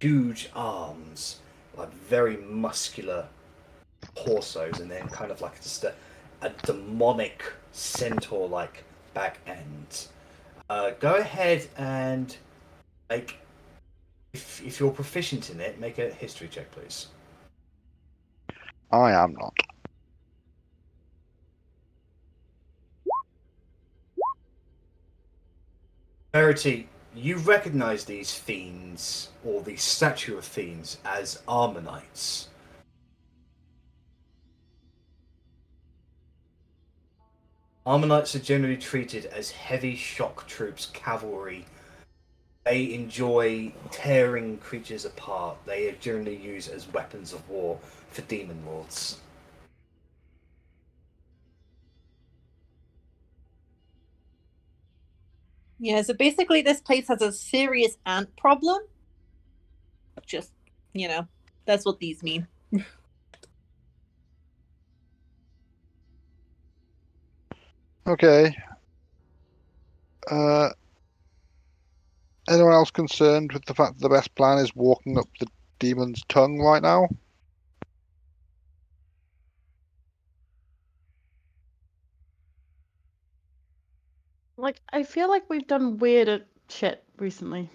huge arms, like very muscular torsos, and then kind of like just a demonic centaur-like back end. Go ahead and make If you're proficient in it, make a history check, please. I am not. Verity, you recognize these fiends, or the statue of fiends, as Ammonites. Ammonites are generally treated as heavy shock troops, cavalry. They enjoy tearing creatures apart. They are generally used as weapons of war for demon lords. Yeah, so basically this place has a serious ant problem. Just, that's what these mean. Okay. Anyone else concerned with the fact that the best plan is walking up the demon's tongue right now? Like, I feel like we've done weirder shit recently.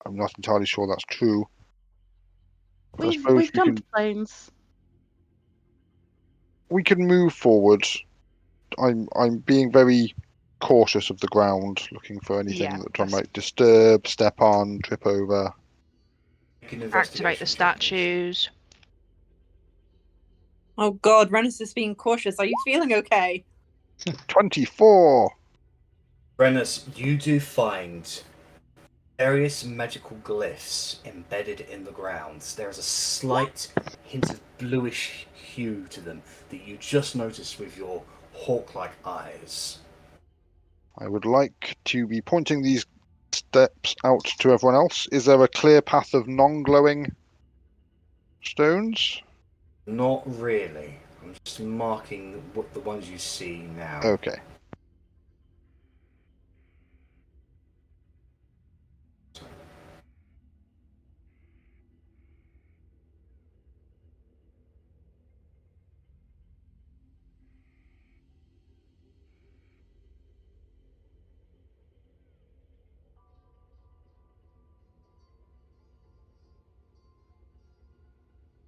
I'm not entirely sure that's true. I We've suppose jumped planes. we can move forward. I'm being very cautious of the ground, looking for anything Yeah, that I might disturb, step on, trip over. Make an activate the investigation check, please. statues. Oh god, Rennas is being cautious. Are you feeling okay? 24! Rennas, you do find various magical glyphs embedded in the ground. There is a slight hint of bluish hue to them that you just notice with your hawk-like eyes. I would like to be pointing these steps out to everyone else. Is there a clear path of non-glowing stones? Not really. I'm just marking what the ones you see now. Okay.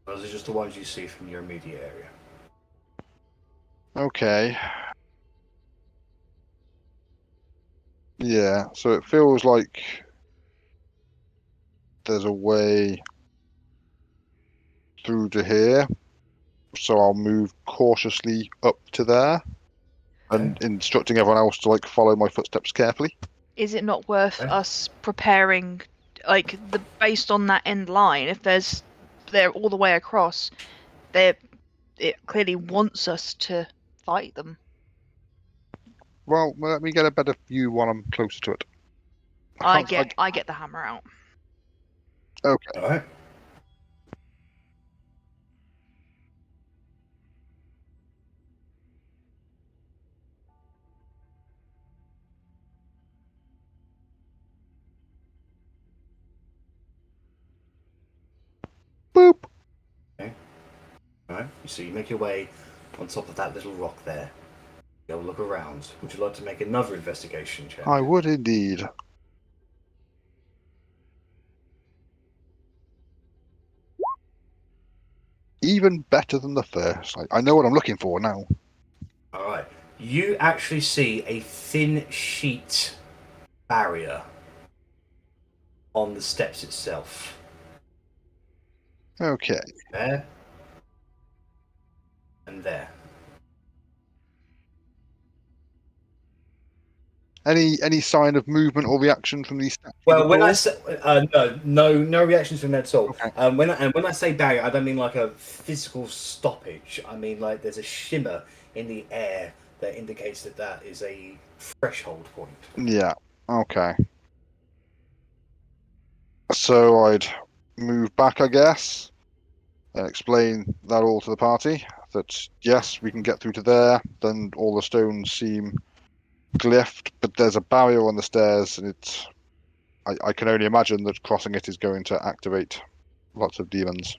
Those are just the ones you see from your immediate area. Okay. Yeah, so it feels like there's a way through to here. So I'll move cautiously up to there and instructing everyone else to follow my footsteps carefully. Is it not worth us preparing, based on that end line? If they're all the way across, it clearly wants us to fight them. Well, let me get a better view while I'm closer to it. I get the hammer out. Okay. All right. Boop. Okay. All right. So you make your way on top of that little rock there. Go look around. Would you like to make another investigation check? I would indeed. Even better than the first. I know what I'm looking for now. All right. You actually see a thin sheet barrier on the steps itself. Okay. There. And there. Any sign of movement or reaction from these statues? Well, when I say no reactions from that at all. Okay. When I say barrier, I don't mean like a physical stoppage. I mean like there's a shimmer in the air that indicates that is a threshold point. Yeah. Okay. So I'd move back, I guess, and explain that all to the party. That yes, we can get through to there. Then all the stones seem glyphed, but there's a barrier on the stairs, and I can only imagine that crossing it is going to activate lots of demons.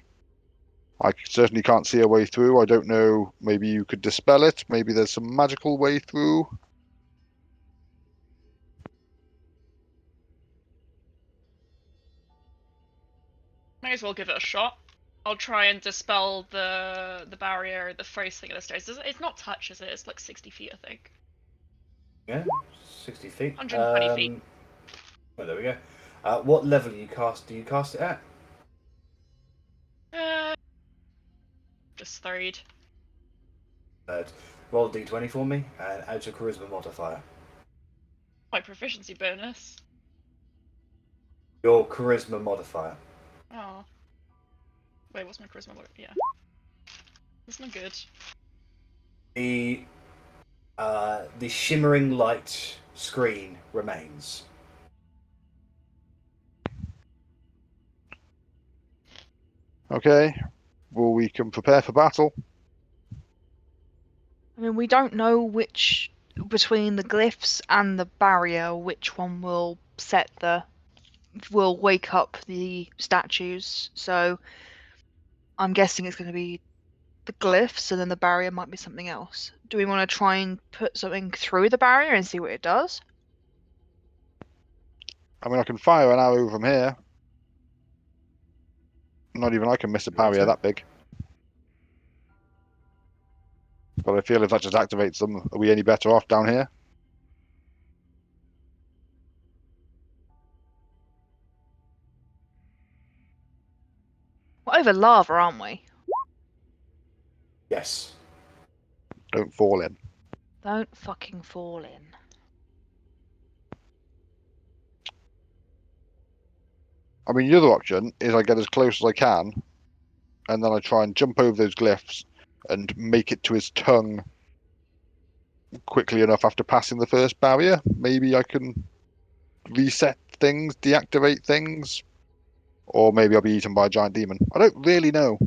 I certainly can't see a way through. I don't know. Maybe you could dispel it. Maybe there's some magical way through. May as well give it a shot. I'll try and dispel the barrier, the first thing at the stairs. It's not touch, is it? It's like 60 feet, I think. Yeah, 60 feet. 120 feet. Well, there we go. What level do you cast it at? Just third. Roll a d20 for me and add your charisma modifier. My proficiency bonus. Your charisma modifier. Oh. Wait, what's my charisma? Yeah. That's not good. The shimmering light screen remains. Okay. Well, we can prepare for battle. I mean, we don't know which between the glyphs and the barrier, which one will wake up the statues. So I'm guessing it's going to be the glyphs, and then the barrier might be something else. Do we want to try and put something through the barrier and see what it does? I mean, I can fire an arrow from here. Not even I can miss a barrier that big. But I feel if that just activates them, are we any better off down here? We're over lava, aren't we? Yes. Don't fall in. Don't fucking fall in. I mean, the other option is I get as close as I can, and then I try and jump over those glyphs and make it to his tongue quickly enough after passing the first barrier. Maybe I can reset things, deactivate things, or maybe I'll be eaten by a giant demon. I don't really know.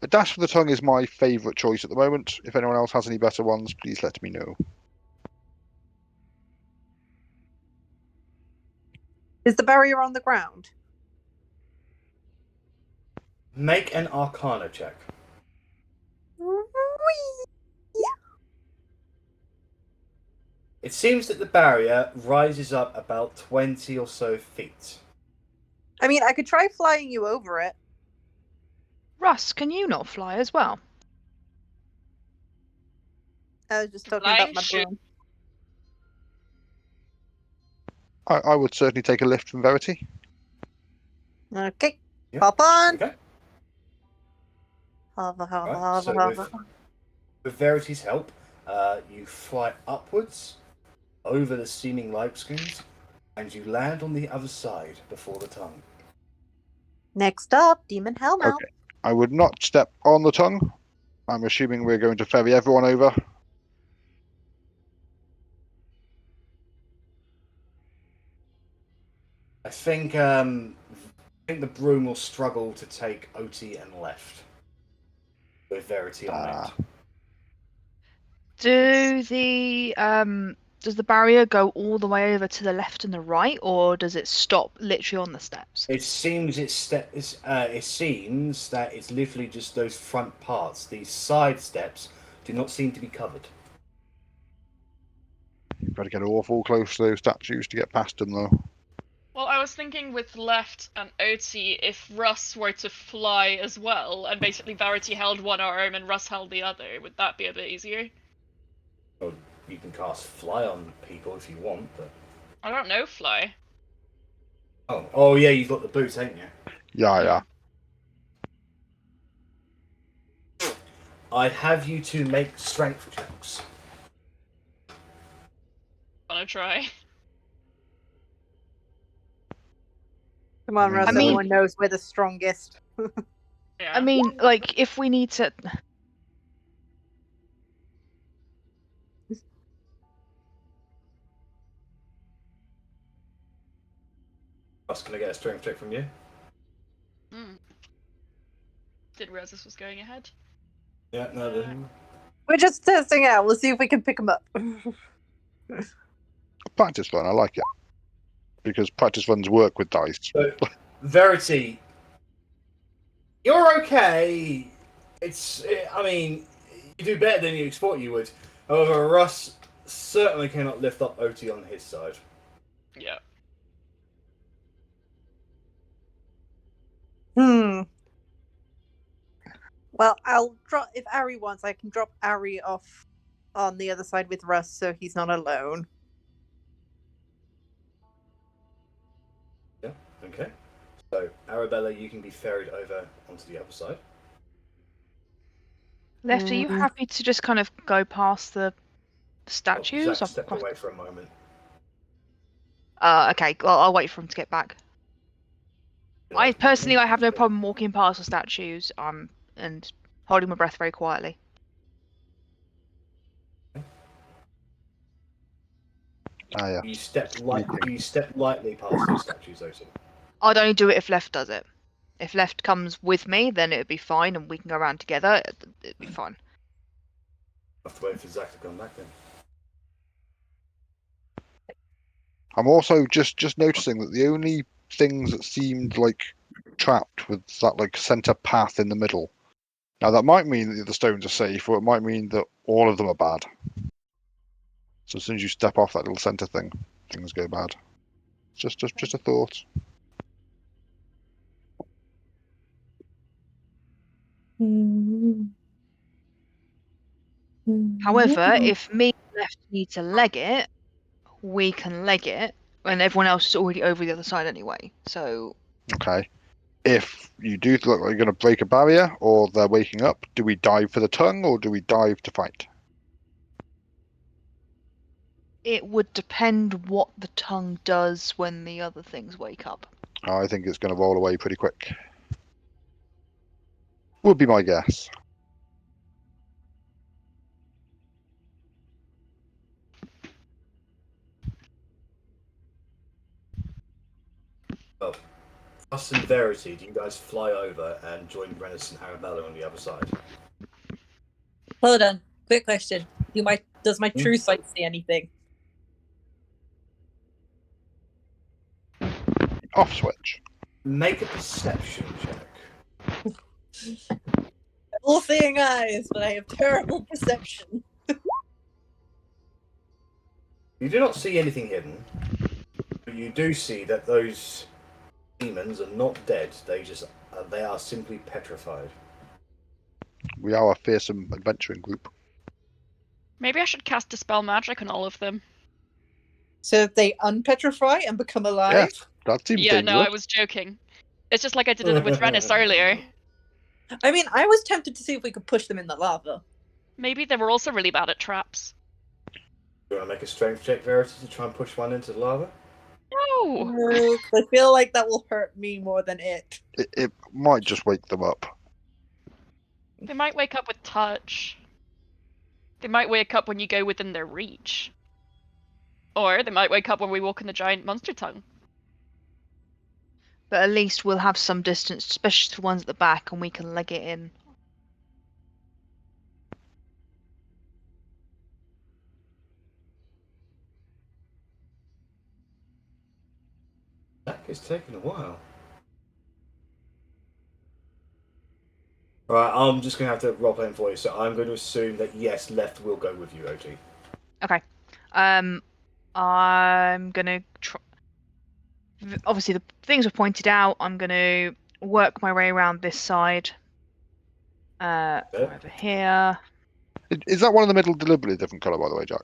A dash for the tongue is my favourite choice at the moment. If anyone else has any better ones, please let me know. Is the barrier on the ground? Make an Arcana check. It seems that the barrier rises up about 20 or so feet. I mean, I could try flying you over it. Russ, can you not fly as well? I was just talking Flying about my should- broom. I would certainly take a lift from Verity. Okay, Yep. pop on. Okay. Hover, hover, Right, hover, so hover. with Verity's help, you fly upwards over the seeming light screens, and you land on the other side before the tongue. Next up, Demon Hellmouth. Okay. I would not step on the tongue. I'm assuming we're going to ferry everyone over. I think the broom will struggle to take Otti and Lepht with Verity on it. Does the barrier go all the way over to the left and the right, or does it stop literally on the steps? It seems it seems that it's literally just those front parts. These side steps do not seem to be covered. You've got to get awful close to those statues to get past them, though. Well, I was thinking with Lepht and Otti, if Russ were to fly as well, and basically Verity held one arm and Russ held the other, would that be a bit easier? Well, you can cast fly on people if you want, but I don't know fly. oh yeah, you've got the boots, haven't you? Yeah. I have you to make strength checks. Wanna try? Come on, Russ. I mean- Everyone knows we're the strongest. Yeah. I mean, like, if we need to... Can I get a strength check from you? Didn't realize this was going ahead. Yeah, no. We're just testing out. We'll see if we can pick them up. Practice run, I like it. Because practice runs work with dice. So, Verity, you're okay. I mean, you do better than you thought you would. However, Russ certainly cannot lift up Otti on his side. Yeah. Well, I'll drop if Arri wants. I can drop Arri off on the other side with Russ, so he's not alone. Yeah. Okay. So, Arrabella, you can be ferried over onto the other side. Lepht, are you happy to just kind of go past the statues? Zach stepped away for a moment. Okay. Well, I'll wait for him to get back. I personally, I have no problem walking past the statues, and holding my breath very quietly. Yeah. You step lightly past those statues, Otti. I'd only do it if Lepht does it. If Lepht comes with me, then it'd be fine, and we can go around together. It'd be fine. I'll have to wait for Zach to come back then. I'm also just noticing that the only things that seemed like trapped was that like center path in the middle. Now that might mean that the stones are safe, or it might mean that all of them are bad. So as soon as you step off that little center thing, things go bad. Just a thought. However, if me and Lepht need to leg it, we can leg it, and everyone else is already over the other side anyway. So Okay. If you do look like you're going to break a barrier, or they're waking up, do we dive for the tongue, or do we dive to fight? it would depend what the tongue does when the other things wake up. I think it's going to roll away pretty quick. Would be my guess. Well, us and Verity, do you guys fly over and join Rennas and Arrabella on the other side? Hold on. Quick question. Does my true sight see anything? Off switch. Make a perception check. All-seeing eyes, but I have terrible perception. You do not see anything hidden, but you do see that those demons are not dead. They are simply petrified. We are a fearsome adventuring group. Maybe I should cast Dispel Magic on all of them. So if they unpetrify and become alive? That seems Yeah, dangerous. no, I was joking. It's just like I did it with Rennas earlier. I mean, I was tempted to see if we could push them in the lava. Maybe they were also really bad at traps. You want to make a strength check, Verity, to try and push one into the lava? No! No, 'cause I feel like that will hurt me more than it. It might just wake them up. They might wake up with touch. They might wake up when you go within their reach. Or they might wake up when we walk in the giant monster tongue. But at least we'll have some distance, especially to the ones at the back, and we can leg it in. That is taking a while. Alright, I'm just going to have to roleplay him for you, so I'm going to assume that yes, Lepht will go with you, Otti. Okay. I'm gonna try. Obviously, the things were pointed out. I'm gonna work my way around this side. Over here. Is that one in the middle deliberately a different colour, by the way, Jack?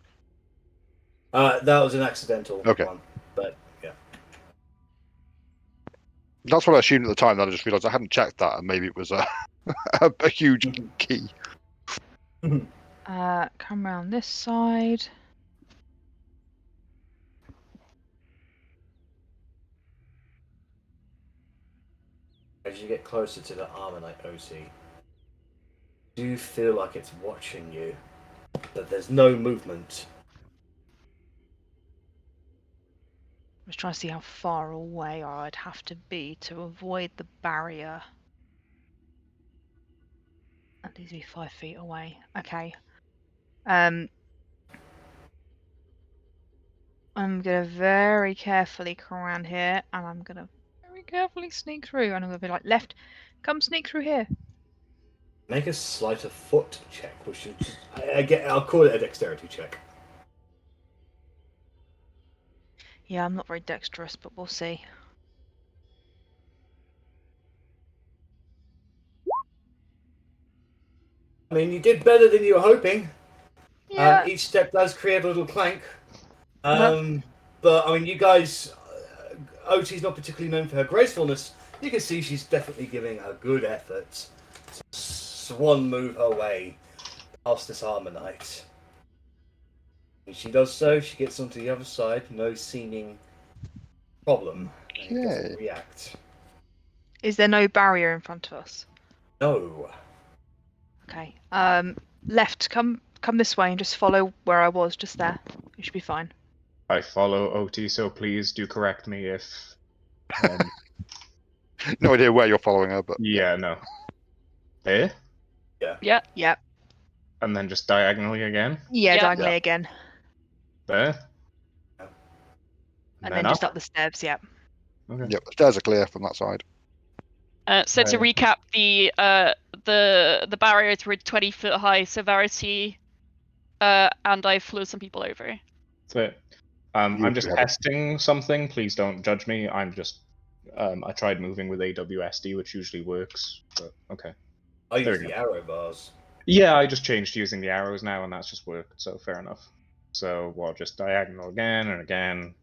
That was an accidental one, but yeah. That's what I assumed at the time, then I just realised I hadn't checked that, and maybe it was a huge key. Come around this side. As you get closer to the Armonite OC, do you feel like it's watching you? That there's no movement? I was trying to see how far away I'd have to be to avoid the barrier. That needs to be 5 feet away. Okay. I'm gonna very carefully come around here, and I'm gonna very carefully sneak through, and I'm gonna be like, Lepht, come sneak through here. Make a sleight of foot check, which is, I'll call it a dexterity check. Yeah, I'm not very dexterous, but we'll see. I mean, you did better than you were hoping. Yeah. Each step does create a little clank. But, I mean, you guys... Otti's not particularly known for her gracefulness. You can see she's definitely giving a good effort to swan move her way past this Ammonite. When she does so, she gets onto the other side, no seeming problem. And it doesn't react. Is there no barrier in front of us? No. Okay. Left. Come this way and just follow where I was, just there. You should be fine. I follow Otti, so please do correct me if. No idea where you're following her, but Yeah, no. There? Yeah. Yeah. And then just diagonally again? Yeah, Yeah. diagonally again. There? And then just up the stairs, yeah. Okay. Yep, the stairs are clear from that side. So to recap, the barriers were 20 foot high, so Verity, and I flew some people over. That's it. I'm just testing something. Please don't judge me. I'm just. I tried moving with AWSD, which usually works. But okay. I use the arrow bars. Yeah, I just changed to using the arrows now, and that's just worked. So fair enough. So we'll just diagonal again and again,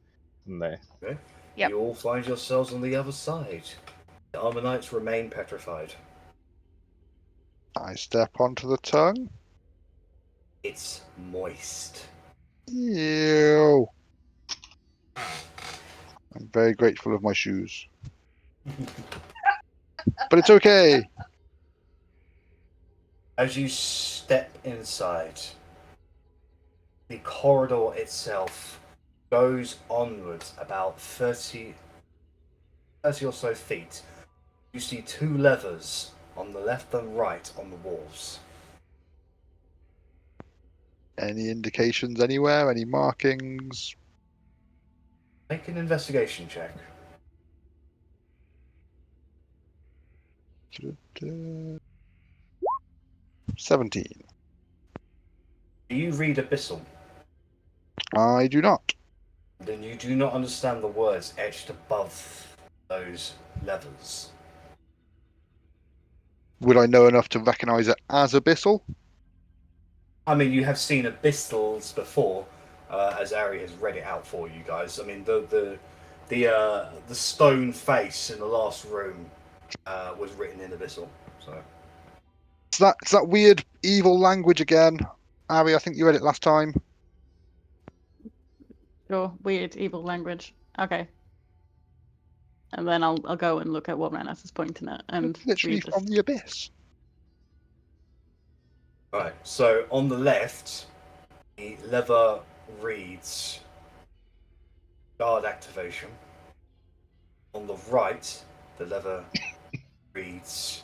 and there. Okay. Yep. You all find yourselves on the other side. The Ammonites remain petrified. I step onto the tongue. It's moist. Ew. I'm very grateful of my shoes. But it's okay. As you step inside, the corridor itself goes onwards about 30 or so feet. You see two levers on the left and right on the walls. Any indications anywhere? Any markings? Make an investigation check. 17. Do you read Abyssal? I do not. Then you do not understand the words etched above those levers. Would I know enough to recognise it as Abyssal? I mean, you have seen Abyssals before, as Arri has read it out for you guys. I mean, the stone face in the last room was written in Abyssal. So It's that weird evil language again. Arri, I think you read it last time. Sure, weird evil language. Okay. And then I'll go and look at what Rennas is pointing at and It's literally read this. from the abyss. right. So on the left, the lever reads guard activation. On the right, the lever reads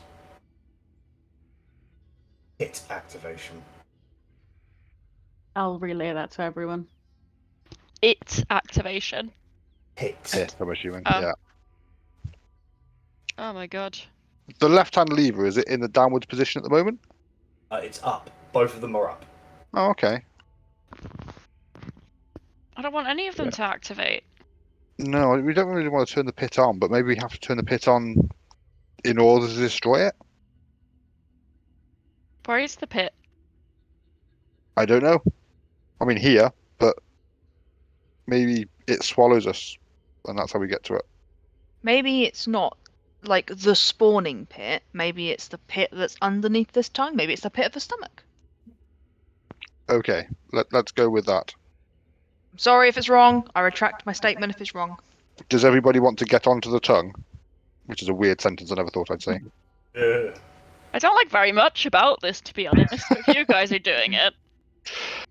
hit activation. I'll relay that to everyone. It activation. Hit. Yes, I'm assuming. Oh. Yeah. Oh my god. The left-hand lever, is it in the downwards position at the moment? It's up. Both of them are up. Oh, okay. I don't want any of them Yeah. to activate. No, we don't really want to turn the pit on, but maybe we have to turn the pit on in order to destroy it? Where is the pit? I don't know. I mean, here, but maybe it swallows us, and that's how we get to it. Maybe it's not like the spawning pit. Maybe it's the pit that's underneath this tongue. Maybe it's the pit of the stomach. Okay, let's go with that. I'm sorry if it's wrong. I retract my statement if it's wrong. Does everybody want to get onto the tongue? Which is a weird sentence I never thought I'd say. Yeah. I don't like very much about this, to be honest. If you guys are doing it,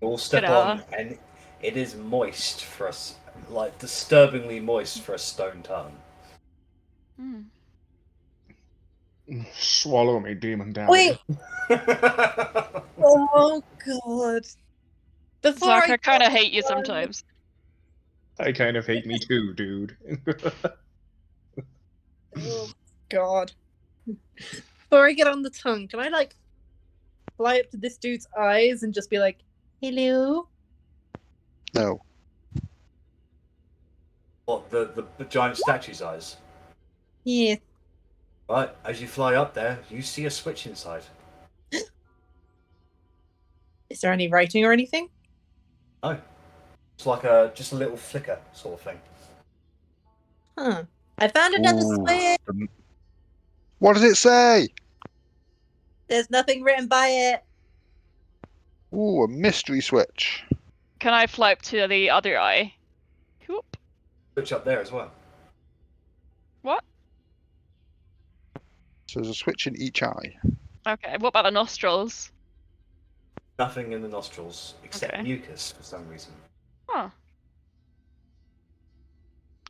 All step Ta-da. on, and it is moist for us, like disturbingly moist for a stone tongue. Swallow me, demon down. Wait. Oh god. Before Zach, I kind go of hate you on- sometimes. I kind of hate me too, dude. Oh god. Before I get on the tongue, can I fly up to this dude's eyes and just be like, "Hello"? No. What, the giant statue's eyes? Yeah. Right, as you fly up there, you see a switch inside. Is there any writing or anything? No. It's like just a little flicker sort of thing. Huh. I found another Ooh. switch. What does it say? There's nothing written by it. Ooh, a mystery switch. Can I fly up to the other eye? Whoop. Switch up there as well. What? So there's a switch in each eye. Okay, what about the nostrils? Nothing in the nostrils except Okay. mucus for some reason. Huh.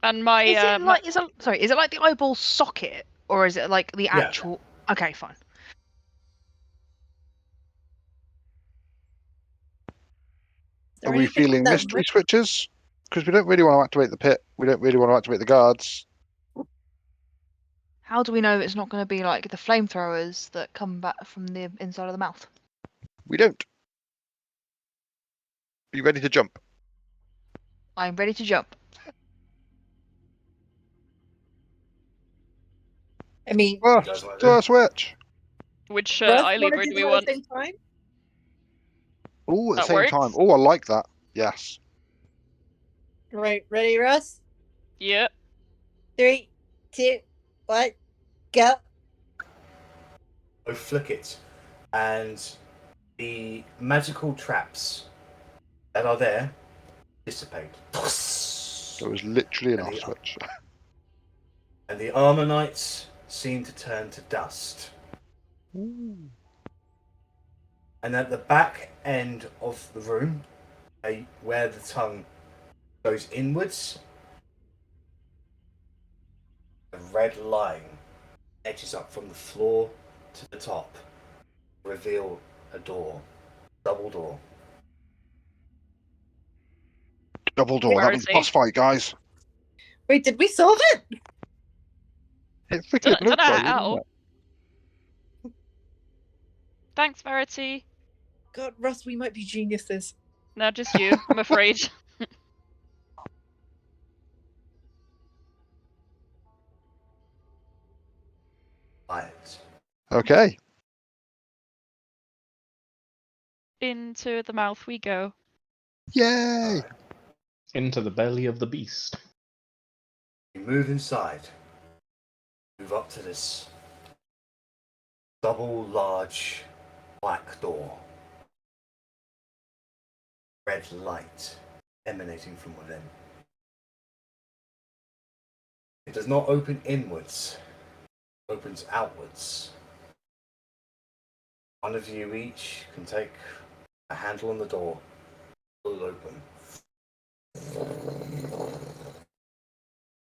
And my Is it like is it like the eyeball socket or is it like the Yeah. actual? Okay, fine. Is there Are we anything on feeling that mystery switches? Because we don't really want to activate the pit. We don't really want to activate the guards. How do we know it's not going to be like the flamethrowers that come back from the inside of the mouth? We don't. Are you ready to jump? I'm ready to jump. I mean, Oh, You guys wanna to do? a switch. which Russ, eye wanna lever do do we them want? at the same time? Oh, at the That same time. works. Oh, I like that. Yes. Right, ready, Russ? Yeah. 3, 2, 1, go. Oh, flick it. And the magical traps that are there dissipate. There was literally an And off the- switch. And the armor knights seem to turn to dust. Ooh. And at the back end of the room, where the tongue goes inwards, a red line edges up from the floor to the top, reveal a door, double door. Double door. That means Verity. boss fight, guys. Wait, did we solve it? It freaking Don't know looked like it, how. didn't it? Thanks, Verity. God, Russ, we might be geniuses. No, just you. I'm afraid. Right. Okay. Into the mouth we go. Yay! Into the belly of the beast. You move inside. Move up to this double large black door. Red light emanating from within. It does not open inwards, it opens outwards. One of you each can take a handle on the door, pull it open.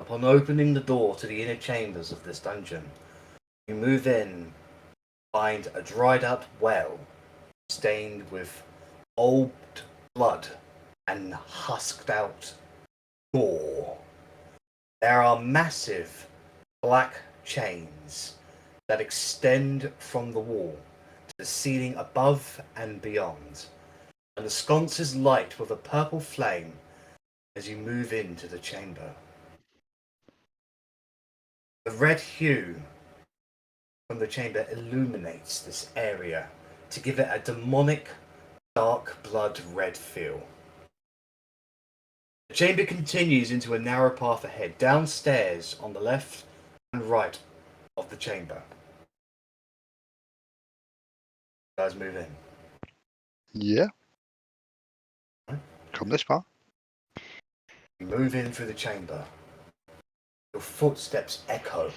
Upon opening the door to the inner chambers of this dungeon, you move in, find a dried up well stained with old blood and husked out gore. There are massive black chains that extend from the wall to the ceiling above and beyond, and the sconces light with a purple flame as you move into the chamber. The red hue from the chamber illuminates this area to give it a demonic, dark blood red feel. The chamber continues into a narrow path ahead, downstairs on the left and right of the chamber. You guys move in. Yeah. Come this far. You move in through the chamber. Your footsteps echo.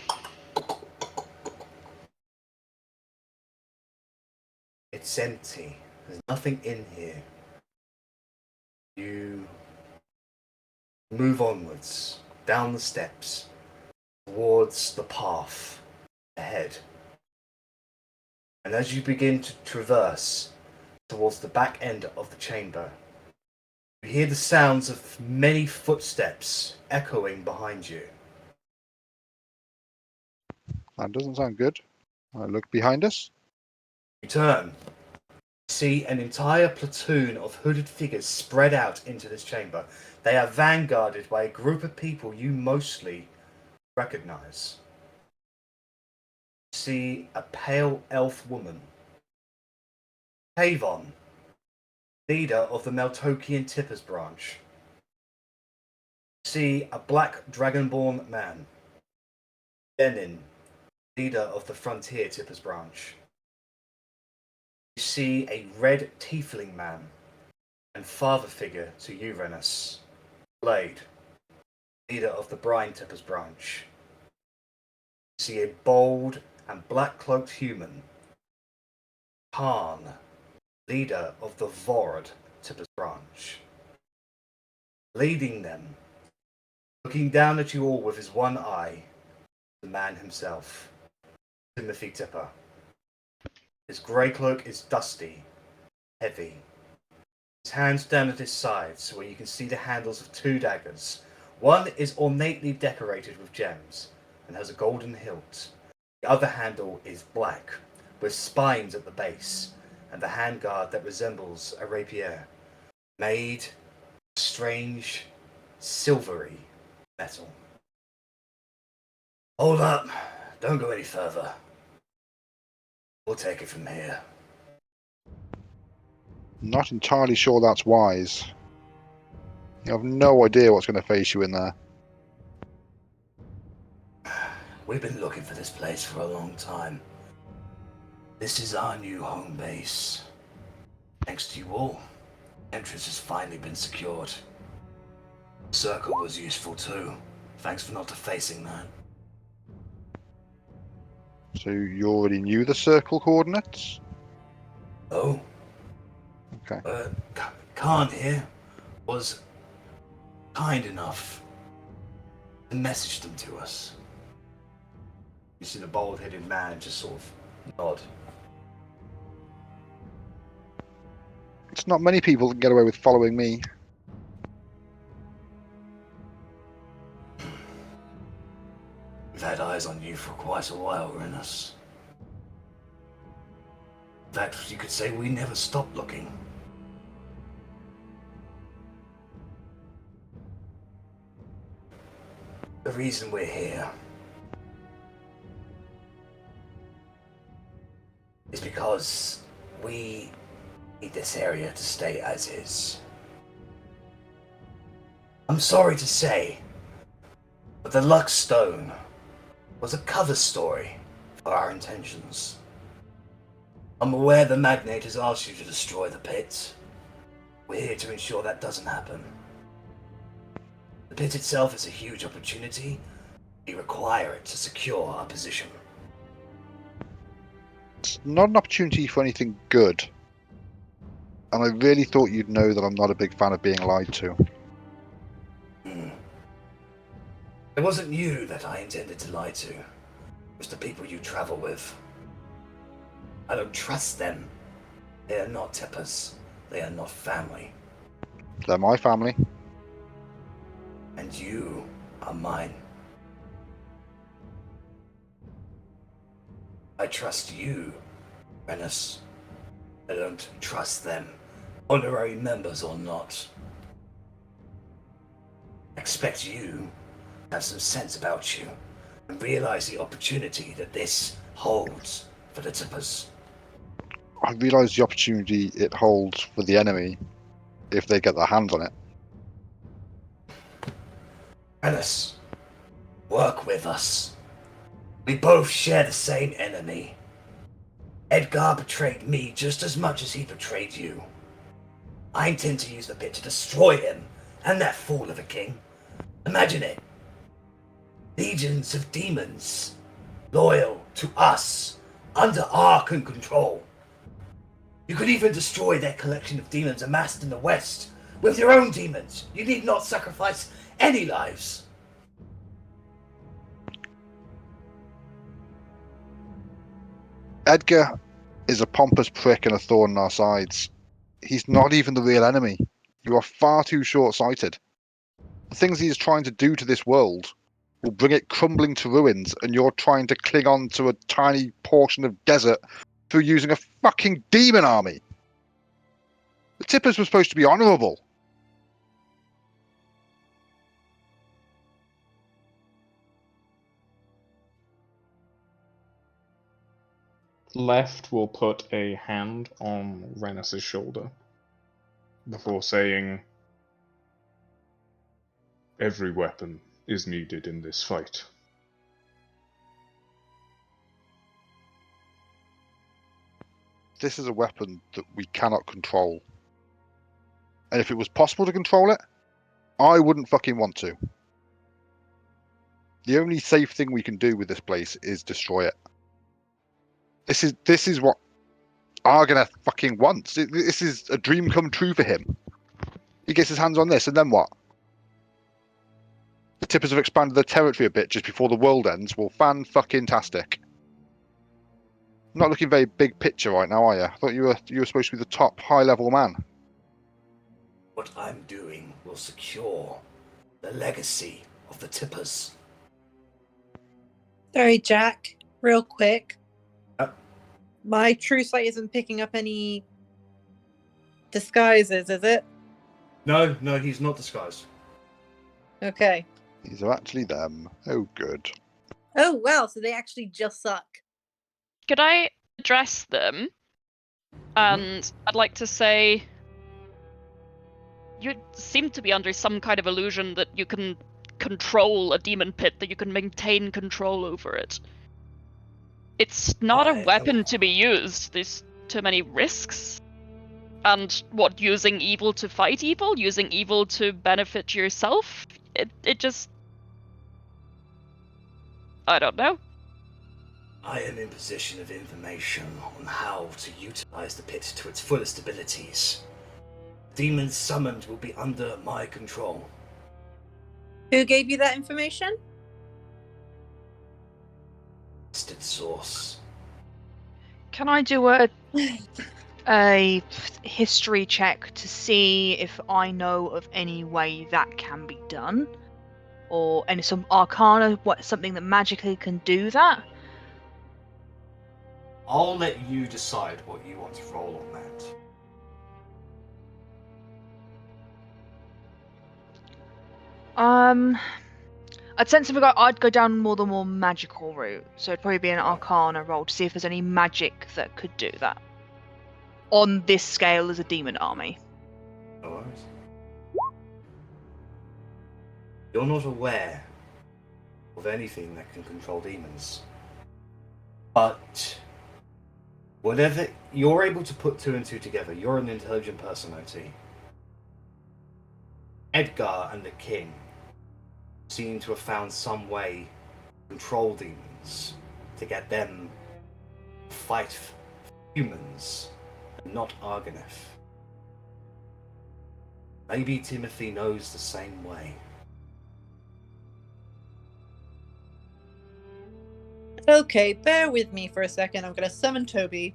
It's empty. There's nothing in here. You move onwards, down the steps, towards the path ahead. And as you begin to traverse towards the back end of the chamber, you hear the sounds of many footsteps echoing behind you. That doesn't sound good. I look behind us. You turn. See an entire platoon of hooded figures spread out into this chamber. They are vanguarded by a group of people you mostly recognize. See a pale elf woman. Tavon, leader of the Meltokian Tippers branch. See a black dragonborn man. Denin, leader of the Frontier Tippers branch. You see a red tiefling man and father figure to you, Rennas. Blade, leader of the Brine Tippers branch. You see a bold and black-cloaked human. Khan, leader of the Vord Tippers branch. Leading them, looking down at you all with his one eye, the man himself, Timothy Tipper. His grey cloak is dusty, heavy. His hands down at his sides, where you can see the handles of 2 daggers. One is ornately decorated with gems and has a golden hilt. The other handle is black, with spines at the base, and the handguard that resembles a rapier, made of strange, silvery metal. Hold up, don't go any further. We'll take it from here. Not entirely sure that's wise. You have no idea what's going to face you in there. We've been looking for this place for a long time. This is our new home base. Thanks to you all, entrance has finally been secured. Circle was useful too. Thanks for not defacing that. So you already knew the circle coordinates? Oh? Okay. Khan here was kind enough to message them to us. You see the bald-headed man just sort of nod. It's not many people that can get away with following me. We've had eyes on you for quite a while, Rennas. In fact, you could say we never stopped looking. The reason we're here is because we need this area to stay as is. I'm sorry to say, but the Luck Stone was a cover story for our intentions. I'm aware the Magnate has asked you to destroy the pit. We're here to ensure that doesn't happen. The pit itself is a huge opportunity. We require it to secure our position. It's not an opportunity for anything good. And I really thought you'd know that I'm not a big fan of being lied to. It wasn't you that I intended to lie to. It was the people you travel with. I don't trust them. They are not Tippers. They are not family. They're my family. And you are mine. I trust you, Rennas. I don't trust them, honorary members or not. I expect you to have some sense about you and realize the opportunity that this holds for the Tippers. I realise the opportunity it holds for the enemy if they get their hands on it. Rennas, work with us. We both share the same enemy. Edgar betrayed me just as much as he betrayed you. I intend to use the pit to destroy him and that fool of a king. Imagine it. Legions of demons, loyal to us, under our control. You could even destroy their collection of demons amassed in the West with your own demons. You need not sacrifice any lives. Edgar is a pompous prick and a thorn in our sides. He's not even the real enemy. You are far too short-sighted. The things he is trying to do to this world will bring it crumbling to ruins, and you're trying to cling on to a tiny portion of desert through using a fucking demon army. The tippers were supposed to be honourable. Lepht will put a hand on Rennas' shoulder before saying, "Every weapon is needed in this fight." This is a weapon that we cannot control. And if it was possible to control it, I wouldn't fucking want to. The only safe thing we can do with this place is destroy it. This is what Argoneth fucking wants. This is a dream come true for him. He gets his hands on this, and then what? The tippers have expanded their territory a bit just before the world ends. Well, fan-fucking-tastic. Not looking very big picture right now, are you? I thought you were supposed to be the top high-level man. What I'm doing will secure the legacy of the tippers. Sorry, Jack. Real quick. Uh. My true sight isn't picking up any disguises, is it? No, he's not disguised. Okay. These are actually them. Oh, good. Oh, wow. So they actually just suck. Could I address them? And I'd like to say, you seem to be under some kind of illusion that you can control a demon pit, that you can maintain control over it. It's not a weapon to be used. There's too many risks. And what, using evil to fight evil? Using evil to benefit yourself? It just... I don't know. I am in possession of information on how to utilize the pit to its fullest abilities. Demons summoned will be under my control. Who gave you that information? Trusted source. Can I do a history check to see if I know of any way that can be done? Or some arcana, something that magically can do that? I'll let you decide what you want to roll on that. I'd sense I'd go down more the more magical route, so it'd probably be an arcana roll to see if there's any magic that could do that on this scale as a demon army. No worries. You're not aware of anything that can control demons. But whatever you're able to put two and two together, you're an intelligent person, Otti. Edgar and the king seem to have found some way to control demons, to get them to fight humans, and not Argoneth. Maybe Timothy knows the same way. Okay, bear with me for a second. I'm going to summon Toby.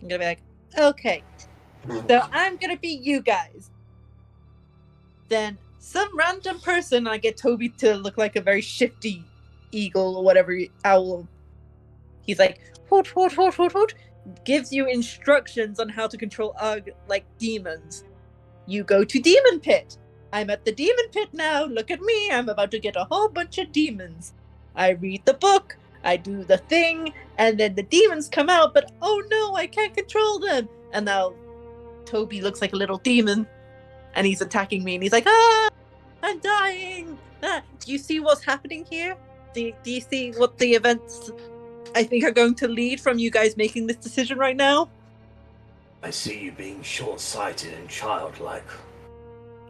I'm going to be like, okay, so I'm going to be you guys. Then some random person, I get Toby to look like a very shifty eagle or whatever, owl. He's like, hoot, hoot, hoot, hoot, hoot, gives you instructions on how to control demons. You go to Demon Pit. I'm at the Demon Pit now. Look at me. I'm about to get a whole bunch of demons. I read the book. I do the thing, and then the demons come out, but oh no, I can't control them. And now Toby looks like a little demon, and he's attacking me, and he's like, I'm dying. Do you see what's happening here? Do you see what the events I think are going to lead from you guys making this decision right now? I see you being short-sighted and childlike.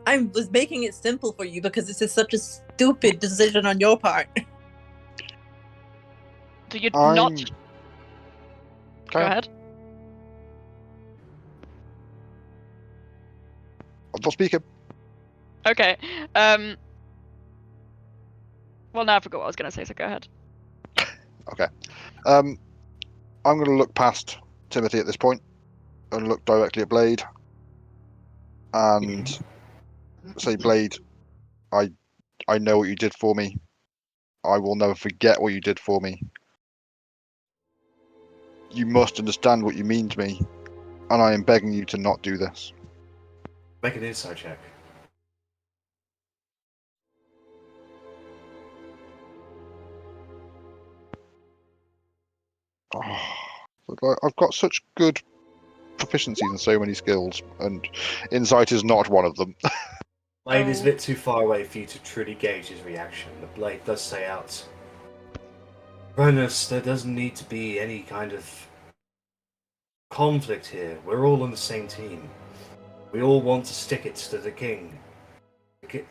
I was making it simple for you because this is such a stupid decision on your part. Do you not... Go Okay. ahead. I'm not speaking. Okay. Well, now I forgot what I was going to say, so go ahead. Okay. I'm going to look past Timothy at this point and look directly at Blade and say, Blade, I know what you did for me. I will never forget what you did for me. You must understand what you mean to me, and I am begging you to not do this. Make an insight check. I've got such good proficiencies in so many skills, and insight is not one of them. Blade is a bit too far away for you to truly gauge his reaction. The blade does say out, Rennas, there doesn't need to be any kind of conflict here. We're all on the same team. We all want to stick it to the king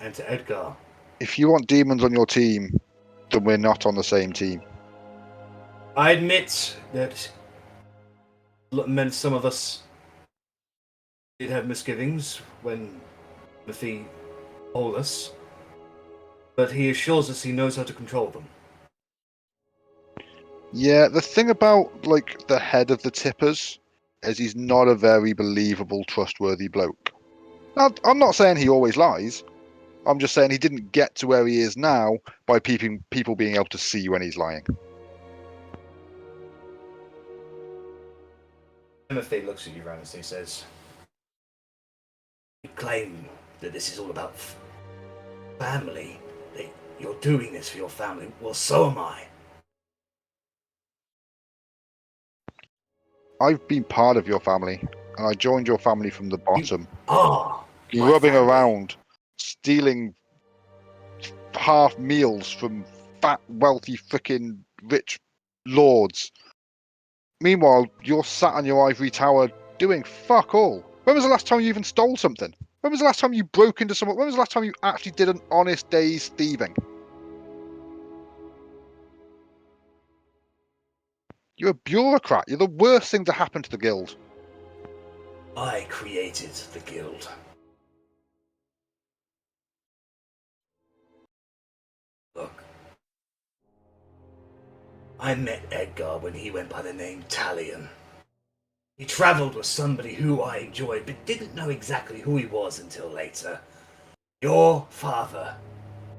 and to Edgar. If you want demons on your team, then we're not on the same team. I admit that some of us did have misgivings when Lepht told us, but he assures us he knows how to control them. Yeah, the thing about like the head of the Tippers is he's not a very believable, trustworthy bloke. Now, I'm not saying he always lies. I'm just saying he didn't get to where he is now by people being able to see when he's lying. Timothy looks at you, Rennas, and he says, "You claim that this is all about family. That you're doing this for your family. Well, so am I. I've been part of your family, and I joined your family from the bottom. family. Rubbing around, stealing half meals from fat, wealthy, frickin' rich lords. Meanwhile, you're sat on your ivory tower doing fuck all. When was the last time you even stole something? When was the last time you broke into someone? When was the last time you actually did an honest day's thieving? You're a bureaucrat. You're the worst thing to happen to the guild. I created the guild. Look, I met Edgar when he went by the name Talion. He travelled with somebody who I enjoyed, but didn't know exactly who he was until later. Your father,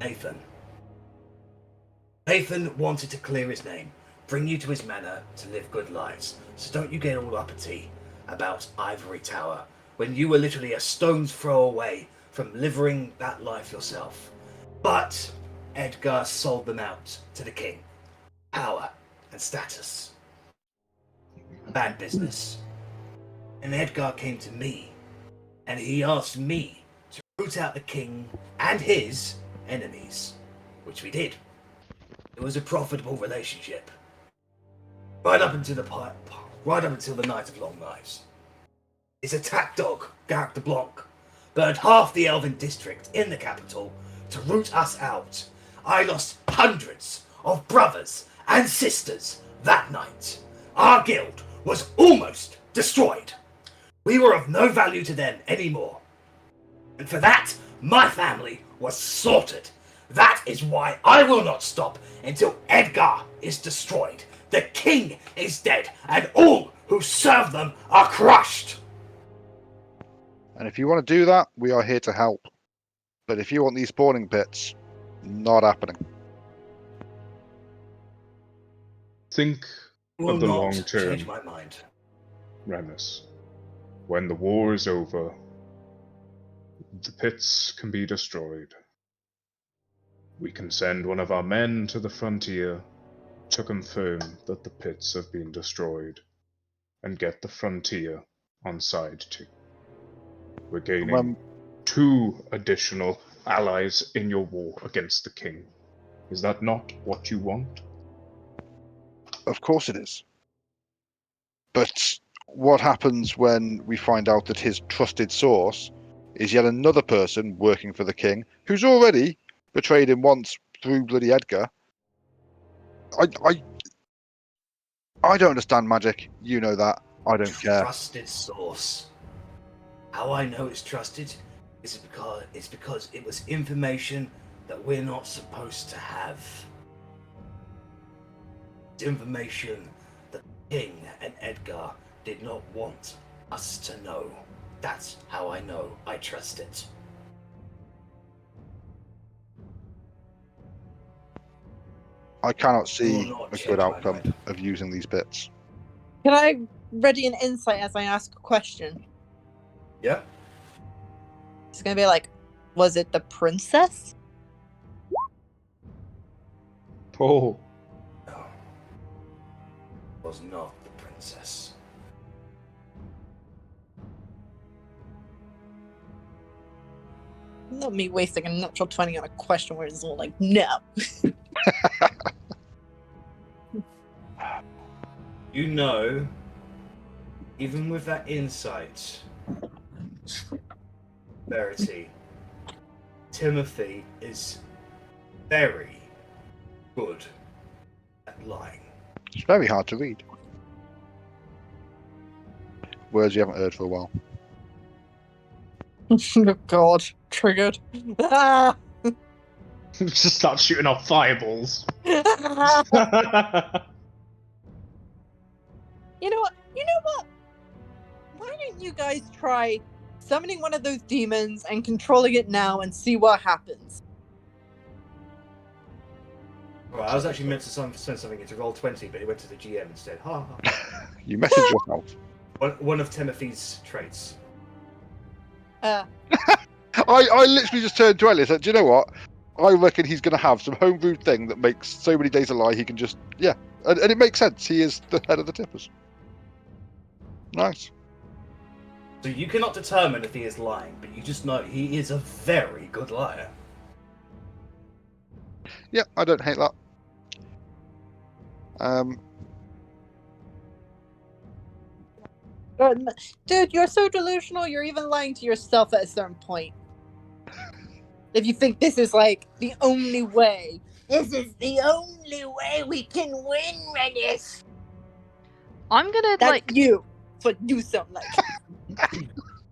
Nathan. Nathan wanted to clear his name, bring you to his manor to live good lives. So don't you get all uppity about Ivory Tower when you were literally a stone's throw away from living that life yourself. But Edgar sold them out to the king. Power and status. Bad business. And Edgar came to me, and he asked me to root out the king and his enemies, which we did. It was a profitable relationship, right up until the night of long knives. His attack dog, Garrick de Blanc, burned half the Elven district in the capital to root us out. I lost hundreds of brothers and sisters that night. Our guild was almost destroyed. We were of no value to them anymore. And for that, my family was slaughtered. That is why I will not stop until Edgar is destroyed. The king is dead, and all who serve them are crushed. And if you want to do that, we are here to help. But if you want these spawning pits, not happening. Think Will of the not long term, change my mind. Rennas. When the war is over, the pits can be destroyed. We can send one of our men to the frontier to confirm that the pits have been destroyed and get the frontier on side 2. We're gaining 2 additional allies in your war against the king. Is that not what you want? Of course it is. But what happens when we find out that his trusted source is yet another person working for the king who's already betrayed him once through bloody Edgar? I don't understand magic. You know that. I don't care. Trusted source. How I know it's trusted is because it was information that we're not supposed to have. It's information that the king and Edgar did not want us to know. That's how I know I trust it. I cannot see Will not a change good my outcome mind. of using these bits. Can I ready an insight as I ask a question? Yeah? He's gonna be like, was it the princess? Oh. No. It was not the princess. Not me wasting a natural 20 on a question where it's all like, no. You know, even with that insight, Verity, Timothy is very good at lying. It's very hard to read. Words you haven't heard for a while. Oh God, triggered. Ah! Just start shooting off fireballs. You know what? Why don't you guys try summoning one of those demons and controlling it now and see what happens? Right, I was actually meant to send something into roll 20, but it went to the GM instead. Ha ha. You message yourself. One of Timothy's traits. I literally just turned to Ellie and said, do you know what? I reckon he's going to have some homebrewed thing that makes so many days a lie he can just, yeah. And it makes sense. He is the head of the Tippers. Nice. So you cannot determine if he is lying, but you just know he is a very good liar. Yeah, I don't hate that. Dude, you're so delusional, you're even lying to yourself at a certain point. If you think this is like the only way. This is the only way we can win, Rennas. I'm gonna That's you. So do something like.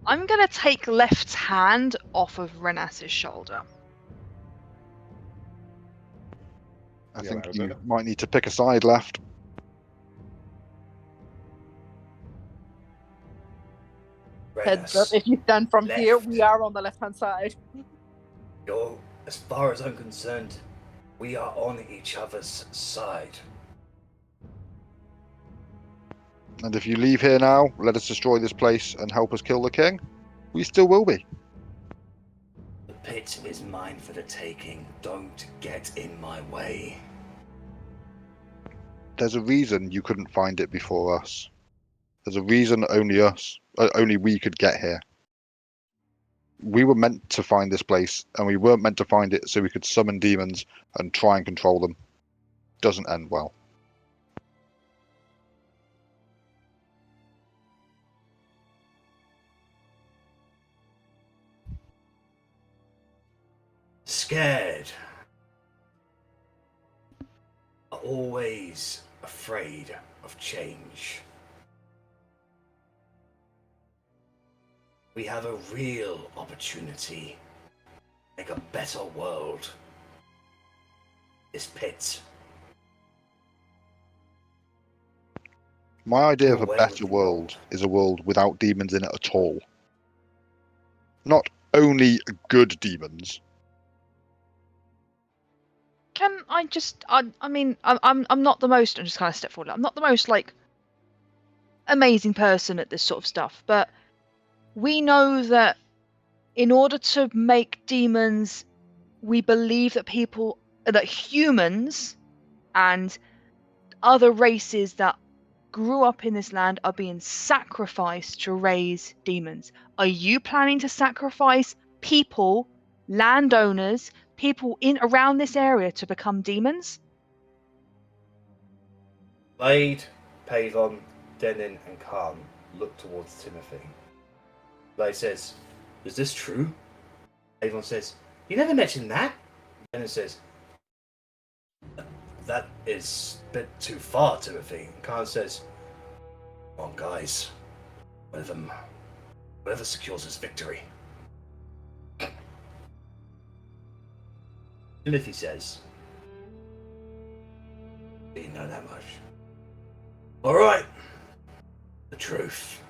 I'm gonna take Left's hand off of Renas's shoulder. I Yeah, think that was you it. might need to pick a side left. Heads up, if you stand from Left. here, we are on the left-hand side. You're, as far as I'm concerned, we are on each other's side. And if you leave here now, let us destroy this place and help us kill the king, we still will be. The pit is mine for the taking. Don't get in my way. There's a reason you couldn't find it before us. There's a reason only we could get here. We were meant to find this place, and we weren't meant to find it so we could summon demons and try and control them. Doesn't end well. Scared. Are always afraid of change. We have a real opportunity to make a better world. This pit. My idea of a Away better with the world old. is a world without demons in it at all. Not only good demons. Can I just? I mean, I'm not the most. I'm just kind of step forward. I'm not the most like amazing person at this sort of stuff, but we know that in order to make demons, we believe that humans and other races that grew up in this land are being sacrificed to raise demons. Are you planning to sacrifice people, landowners, people in around this area to become demons? Blade, Pavon, Denin, and Khan look towards Timothy. Blade says, "Is this true?" Pavon says, "You never mentioned that." Denin says, "That is a bit too far, Timothy." Khan says, "Come on, guys. Whatever secures us victory." Timothy says, "Do you know that much?" All right. The truth.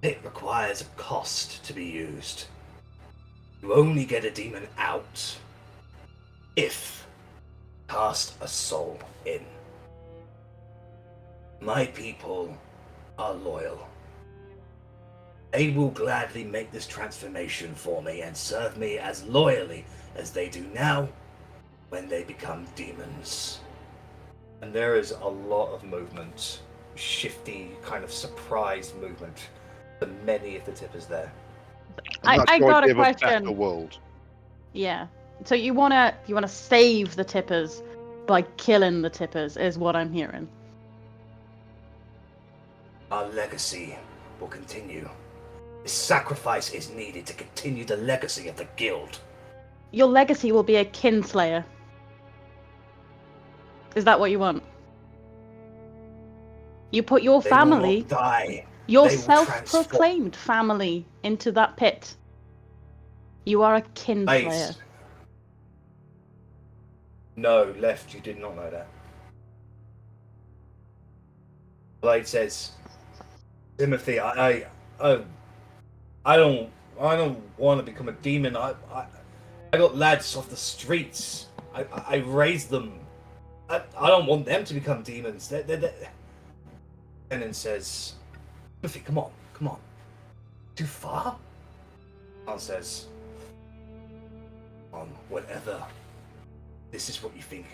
It requires a cost to be used. You only get a demon out if you cast a soul in. My people are loyal. they will gladly make this transformation for me and serve me as loyally as they do now when they become demons. And there is a lot of movement, shifty, kind of surprised movement for many of the tippers there. And that's I your got idea a of better question. world. Yeah. So you wanna save the tippers by killing the tippers, is what I'm hearing. Our legacy will continue. This sacrifice is needed to continue the legacy of the guild. Your legacy will be a kinslayer. Is that what you want? You put your They will family, not die. your They will self-proclaimed family, into that pit. You are a kinslayer. No, Lepht, you did not know that. Blade says, Timothy, I don't want to become a demon. I got lads off the streets. I raised them. I don't want them to become demons. Brennan says, Timothy, come on. Too far? Khan says, whatever. This is what you think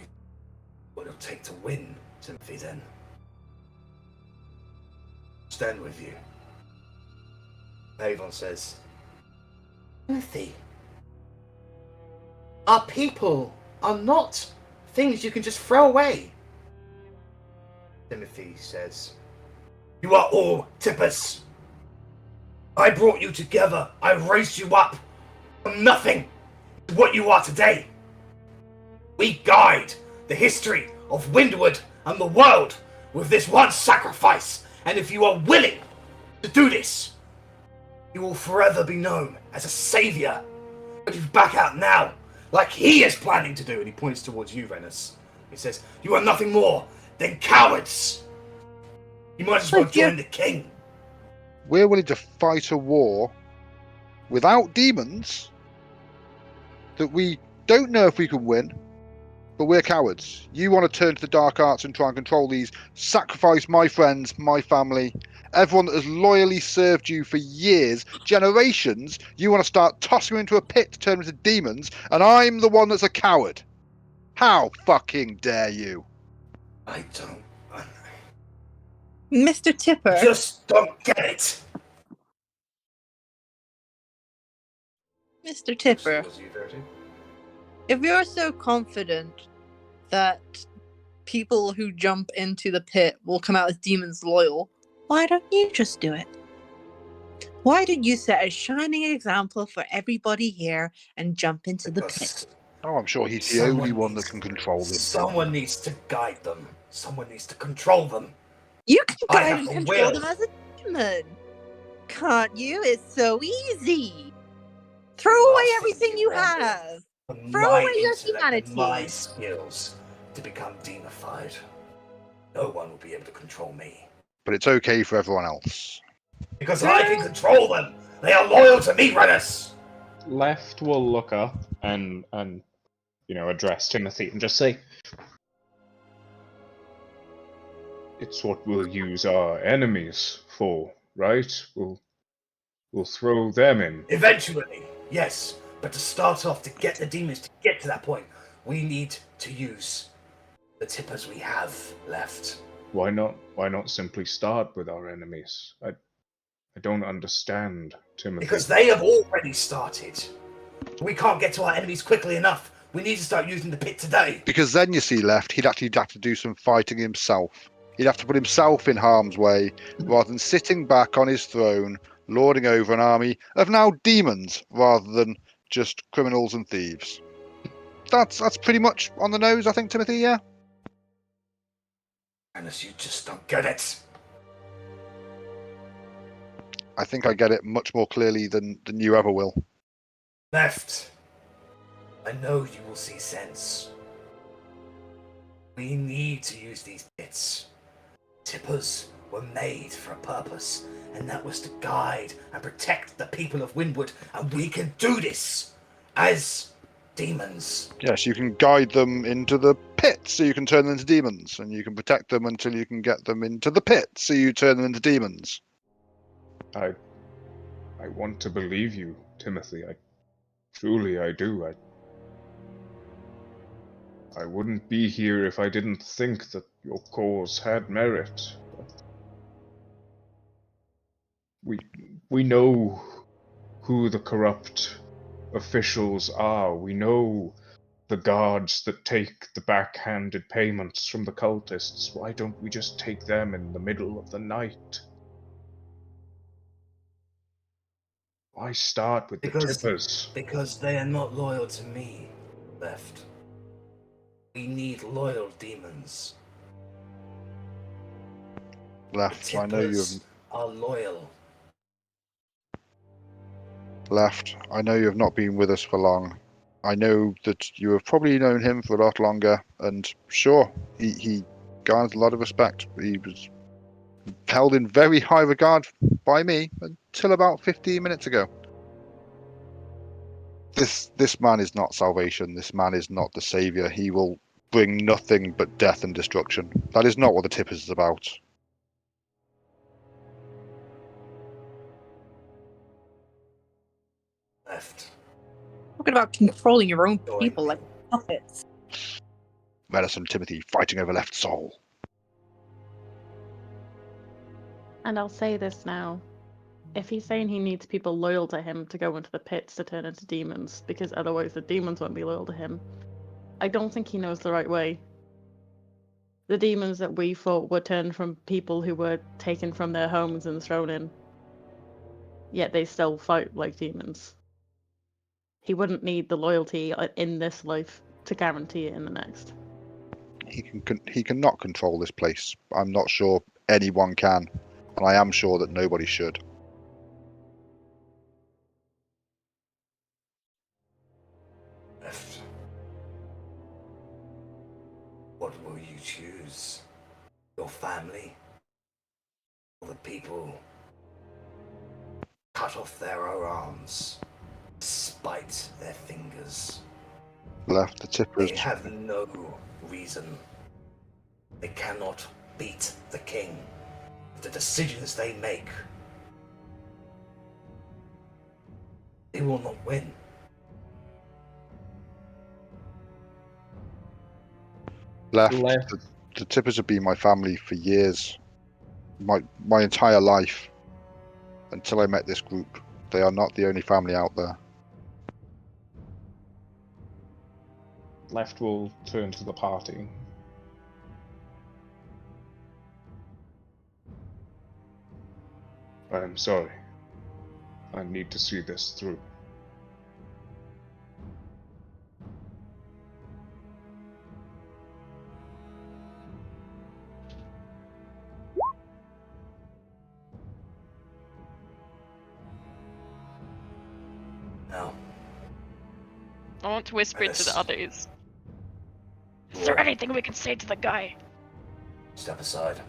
what it'll take to win, Timothy, then. Stand with you. Avon says, Timothy, our people are not things you can just throw away. Timothy says, you are all tippers. I brought you together. I raised you up from nothing to what you are today. We guide the history of Windward and the world with this one sacrifice. And if you are willing to do this, you will forever be known as a savior. But if you back out now, like he is planning to do, and he points towards you, Rennas. He says, you are nothing more than cowards. You might as well join the king. We're willing to fight a war without demons that we don't know if we can win, but we're cowards. You want to turn to the dark arts and try and control these, sacrifice my friends, my family, everyone that has loyally served you for years, generations. You want to start tossing them into a pit to turn them into demons, and I'm the one that's a coward. How fucking dare you? I don't. Mr. Tipper. Just don't get it. Mr. Tipper, if you're so confident that people who jump into the pit will come out as demons loyal, why don't you just do it? Why don't you set a shining example for everybody here and jump into the pit? Oh, I'm sure he's the only one that can control them. Someone needs to guide them. Someone needs to control them. You can guide and control them as a demon. Can't you? It's so easy. Throw away everything you have. Throw away your humanity. My skills to become demonified. No one will be able to control me. But it's okay for everyone else. Because I can control them. They are loyal to me, Rennas. Lepht will look up and address Timothy and just say, it's what we'll use our enemies for, right? We'll throw them in. Eventually, yes. But to start off, to get the demons to get to that point, we need to use the tippers we have left. Why not simply start with our enemies? I don't understand, Timothy. Because they have already started. We can't get to our enemies quickly enough. We need to start using the pit today. Because then, you see, Lepht, he'd actually have to do some fighting himself. He'd have to put himself in harm's way, rather than sitting back on his throne, lording over an army of now demons, rather than just criminals and thieves. That's pretty much on the nose, I think, Timothy, yeah? Unless you just don't get it. I think I get it much more clearly than you ever will. Lepht, I know you will see sense. We need to use these pits. Tippers were made for a purpose, and that was to guide and protect the people of Windward, and we can do this as demons. Yes, you can guide them into the pit, so you can turn them into demons, and you can protect them until you can get them into the pit, so you turn them into demons. I want to believe you, Timothy. Truly I do. I wouldn't be here if I didn't think that your cause had merit. We know who the corrupt officials are. We know the guards that take the backhanded payments from the cultists. Why don't we just take them in the middle of the night? Why start with the tippers? Because they are not loyal to me, Lepht. We need loyal demons. Lepht, I know Tippers are loyal. Lepht, I know you have not been with us for long. I know that you have probably known him for a lot longer, and sure, he garnered a lot of respect. He was held in very high regard by me until about 15 minutes ago. This man is not salvation. This man is not the savior. He will bring nothing but death and destruction. That is not what the Tippers is about. Lepht. Talking about controlling your own people like puppets. Rennas and Timothy fighting over Left's soul. And I'll say this now. If he's saying he needs people loyal to him to go into the pits to turn into demons, because otherwise the demons won't be loyal to him, I don't think he knows the right way. The demons that we fought were turned from people who were taken from their homes and thrown in. Yet they still fight like demons. He wouldn't need the loyalty in this life to guarantee it in the next. He cannot control this place. I'm not sure anyone can, and I am sure that nobody should. Lepht. What will you choose? Your family? Or the people cut off their arms, spite their fingers? Lepht, the Tippers. They have no reason. They cannot beat the king. The decisions they make, they will not win. Lepht, the Tippers have been my family for years. My entire life. Until I met this group. They are not the only family out there. Lepht will turn to the party. I am sorry. I need to see this through. Now, I want to whisper to Yes. the others. Is there anything we can say to the guy? step aside.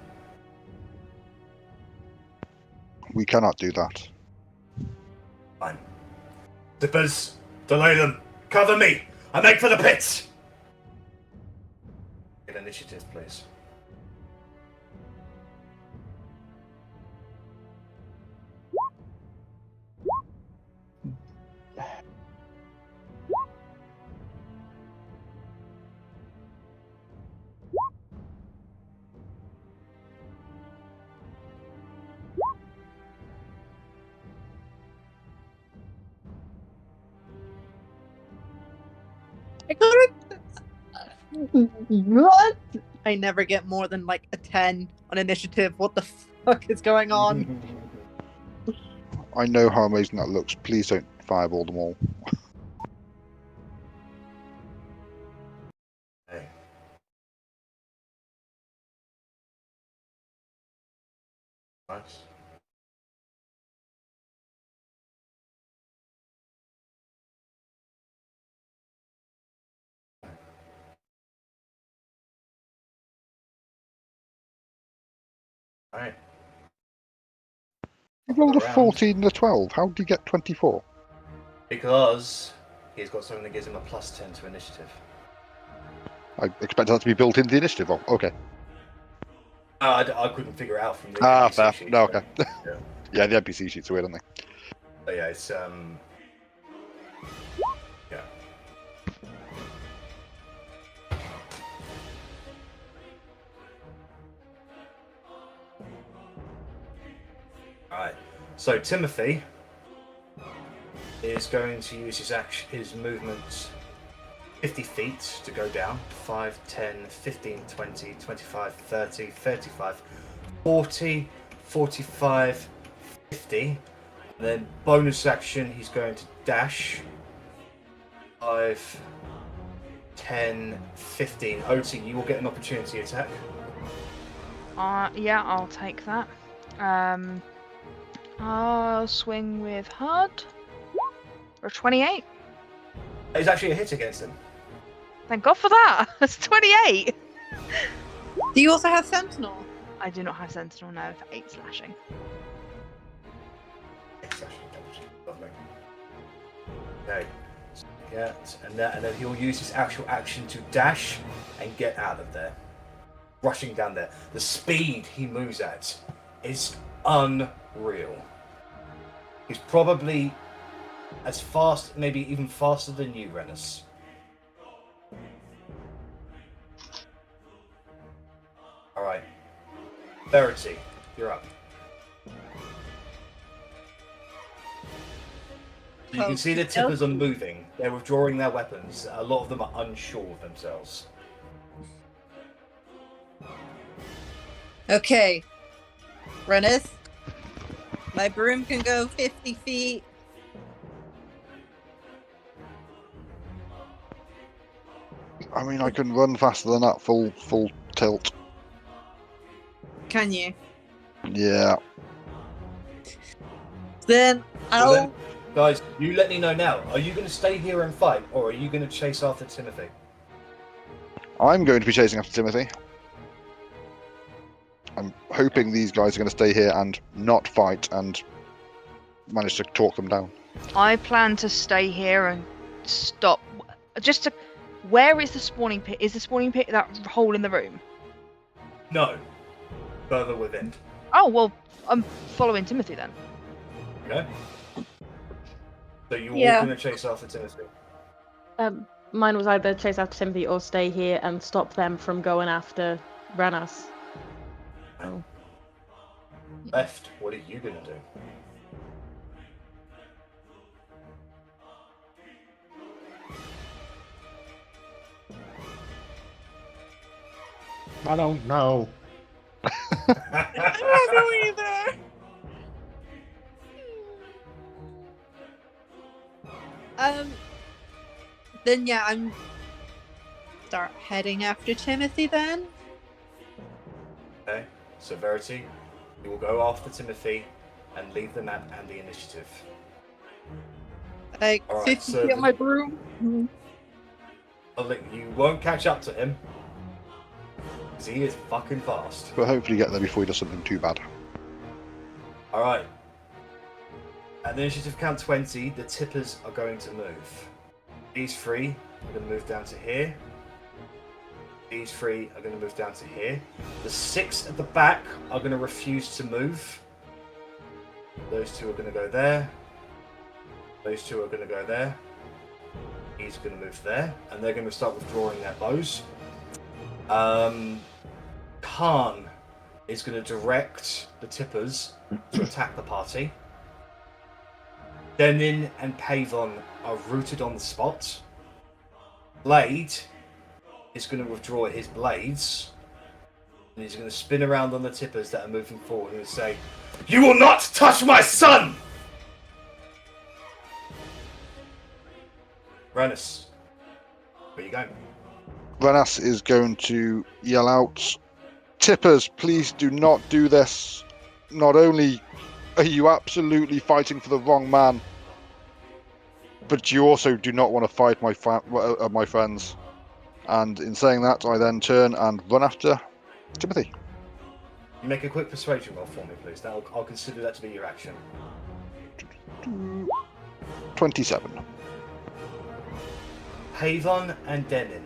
We cannot do that. Fine. Tippers, delay them. Cover me. I make for the pits. Get initiative, please. What? I never get more than like a 10 on initiative. What the fuck is going on? I know how amazing that looks. Please don't fireball them all. Hey. Nice. Alright. He rolled a Around. 14 and a 12. How did he get 24? Because he's got something that gives him a +10 to initiative. I expect that to be built into the initiative roll. Okay. I couldn't figure it out from the Ah, NPC fair. sheet, No, so, okay. yeah. Yeah, the NPC sheets are weird, aren't they? But yeah, it's yeah. Alright. So Timothy is going to use his movement 50 feet to go down. 5, 10, 15, 20, 25, 30, 35, 40, 45, 50. And then bonus action, he's going to dash. 5, 10, 15. Otti, you will get an opportunity attack. Yeah, I'll take that. I'll swing with HUD for 28. It's actually a hit against him. Thank God for that. That's 28. Do you also have Sentinel? I do not have Sentinel now for 8 slashing. Lovely. Okay. Yeah, and then he'll use his actual action to dash and get out of there. Rushing down there. The speed he moves at is unreal. He's probably as fast, maybe even faster than you, Rennas. Alright. Verity, you're up. You can see the tippers are moving. They're withdrawing their weapons. A lot of them are unsure of themselves. Okay. Rennas, my broom can go 50 feet. I mean, I can run faster than that full tilt. Can you? Yeah. Then I'll... Guys, you let me know now. Are you going to stay here and fight, or are you going to chase after Timothy? I'm going to be chasing after Timothy. I'm hoping these guys are going to stay here and not fight and manage to talk them down. I plan to stay here and stop. Where is the spawning pit? Is the spawning pit that hole in the room? No. Further within. Oh, well, I'm following Timothy then. Okay. So you're all going to chase after Timothy? Mine was either chase after Timothy or stay here and stop them from going after Rennas. Oh. Lepht, what are you going to do? I don't know. I don't know either. Then yeah, I'm start heading after Timothy then. Okay, so Verity, you will go after Timothy and leave the map and the initiative. Like All right, 50 so feet on my broom. You won't catch up to him because he is fucking fast. But hopefully get there before he does something too bad. Alright. At the initiative count 20, the tippers are going to move. These 3 are going to move down to here. These 3 are going to move down to here. The 6 at the back are going to refuse to move. Those 2 are going to go there. Those 2 are going to go there. He's going to move there. And they're going to start withdrawing their bows. Khan is going to direct the tippers to attack the party. Denin and Pavon are rooted on the spot. Blade is going to withdraw his blades. And he's going to spin around on the tippers that are moving forward and say, "You will not touch my son!" Rennas, where are you going? Rennas is going to yell out, "Tippers, please do not do this. Not only are you absolutely fighting for the wrong man, but you also do not want to fight my friends." And in saying that, I then turn and run after Timothy. You make a quick persuasion roll for me, please. I'll consider that to be your action. 27. Pavon and Denin,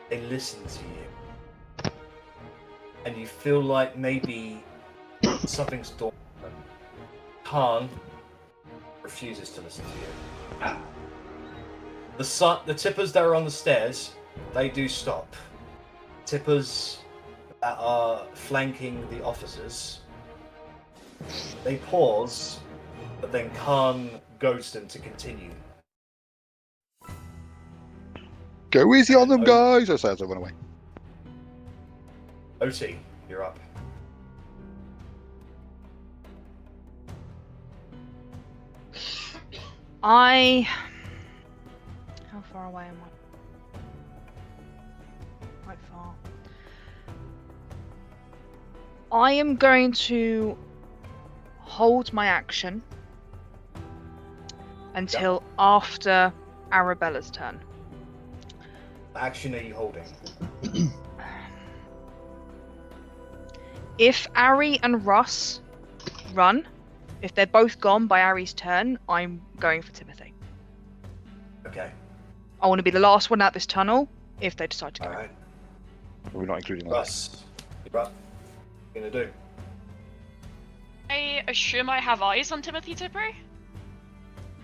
they listen to you. And you feel like maybe something's dawned on them. Khan refuses to listen to you. The tippers that are on the stairs, they do stop. Tippers that are flanking the officers, they pause, but then Khan goads them to continue. Go easy on them, And guys! I say as I run away. Otti, you're up. How far away am I? Quite far. I am going to hold my action until after Arrabella's turn. What action are you holding? If Arri and Russ run, if they're both gone by Arri's turn, I'm going for Timothy. Okay. I want to be the last one out this tunnel if they decide to go. Alright. We're not including that. Russ, you're up. What are you gonna do? I assume I have eyes on Timothy Tipper?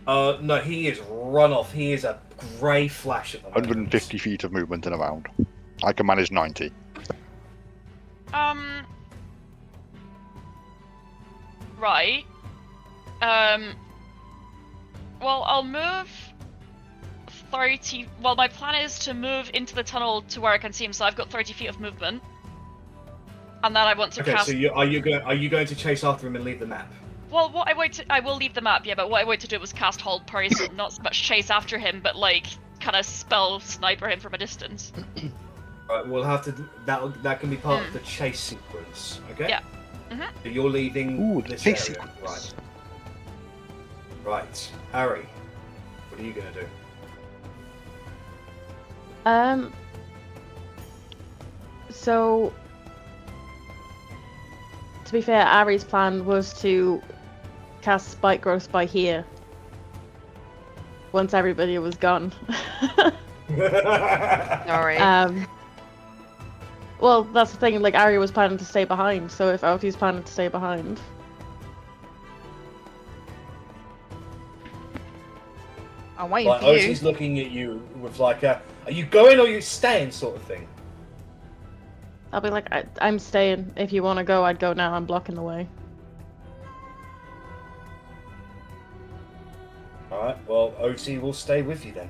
No, he is run off. He is a grey flash at the moment. 150 feet of movement in a round. I can manage 90. Right. Well, I'll move 30... Well, my plan is to move into the tunnel to where I can see him, so I've got 30 feet of movement. And then I want to Okay, cast... so are you going to chase after him and leave the map? Well, what I will leave the map, yeah, but what I want to do was cast Hold Person, not so much chase after him, but like, kind of spell sniper him from a distance. Alright, we'll have to... That can be part of the chase sequence, okay? Yeah. So you're leaving Ooh, the this chase area. sequence. Right. Arri, what are you going to do? So, to be fair, Arri's plan was to cast Spike Growth by here. Once everybody was gone. Sorry. Well, that's the thing, like, Arri was planning to stay behind, so if Otti's planning to stay behind... I'm waiting Like, for you. Otti's looking at you with like a, are you going or are you staying sort of thing? I'll be like, I'm staying. If you want to go, I'd go now. I'm blocking the way. Alright, well, Otti will stay with you then.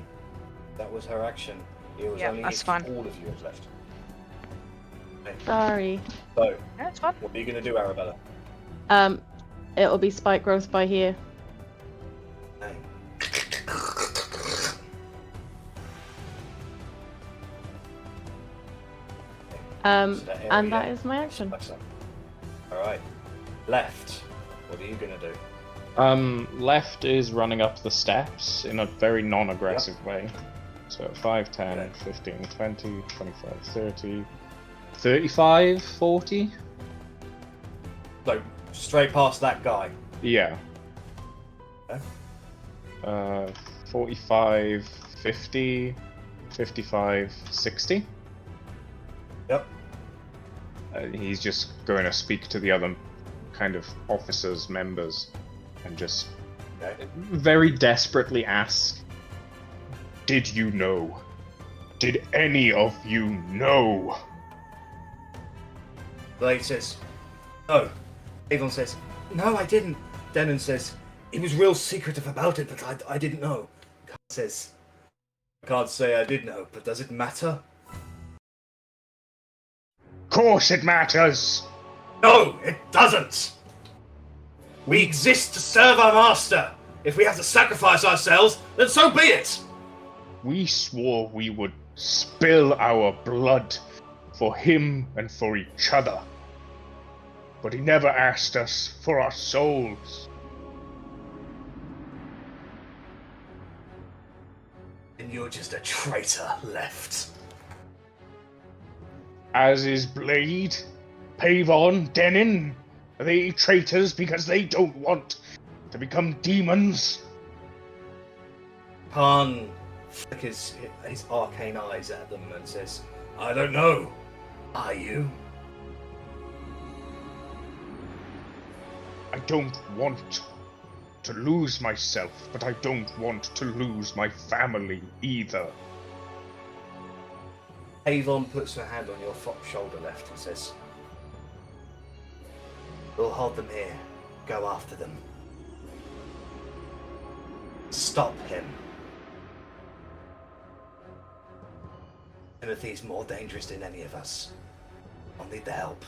That was her action. It was Yeah, only that's if fine. all of you have left. Okay. Sorry. So, Yeah, it's fine. what are you going to do, Arrabella? It'll be Spike Growth by here. Okay. So that And area- that is my action. Alright. Left. What are you going to do? Lepht is running up the steps in a very non-aggressive way. So 5, 10, Okay. 15, 20, 25, 30, 35, 40? So, straight past that guy. Yeah. Okay. 45, 50, 55, 60. Yep. He's just going to speak to the other kind of officers, members, and just Okay. very desperately ask, did you know? Did any of you know? Blade says, no. Avon says, no, I didn't. Denon says, he was real secretive about it, but I didn't know. Khan says, I can't say I did know, but does it matter? Course it matters! No, it doesn't! We exist to serve our master. If we have to sacrifice ourselves, then so be it! We swore we would spill our blood for him and for each other. But he never asked us for our souls. And you're just a traitor left. As is Blade, Pavon, Denon. Are they traitors because they don't want to become demons? Khan flickers his arcane eyes at them and says, I don't know. Are you? I don't want to lose myself, but I don't want to lose my family either. Avon puts her hand on your shoulder left and says, "We'll hold them here. Go after them. Stop him. Timothy's more dangerous than any of us. I'll need the help."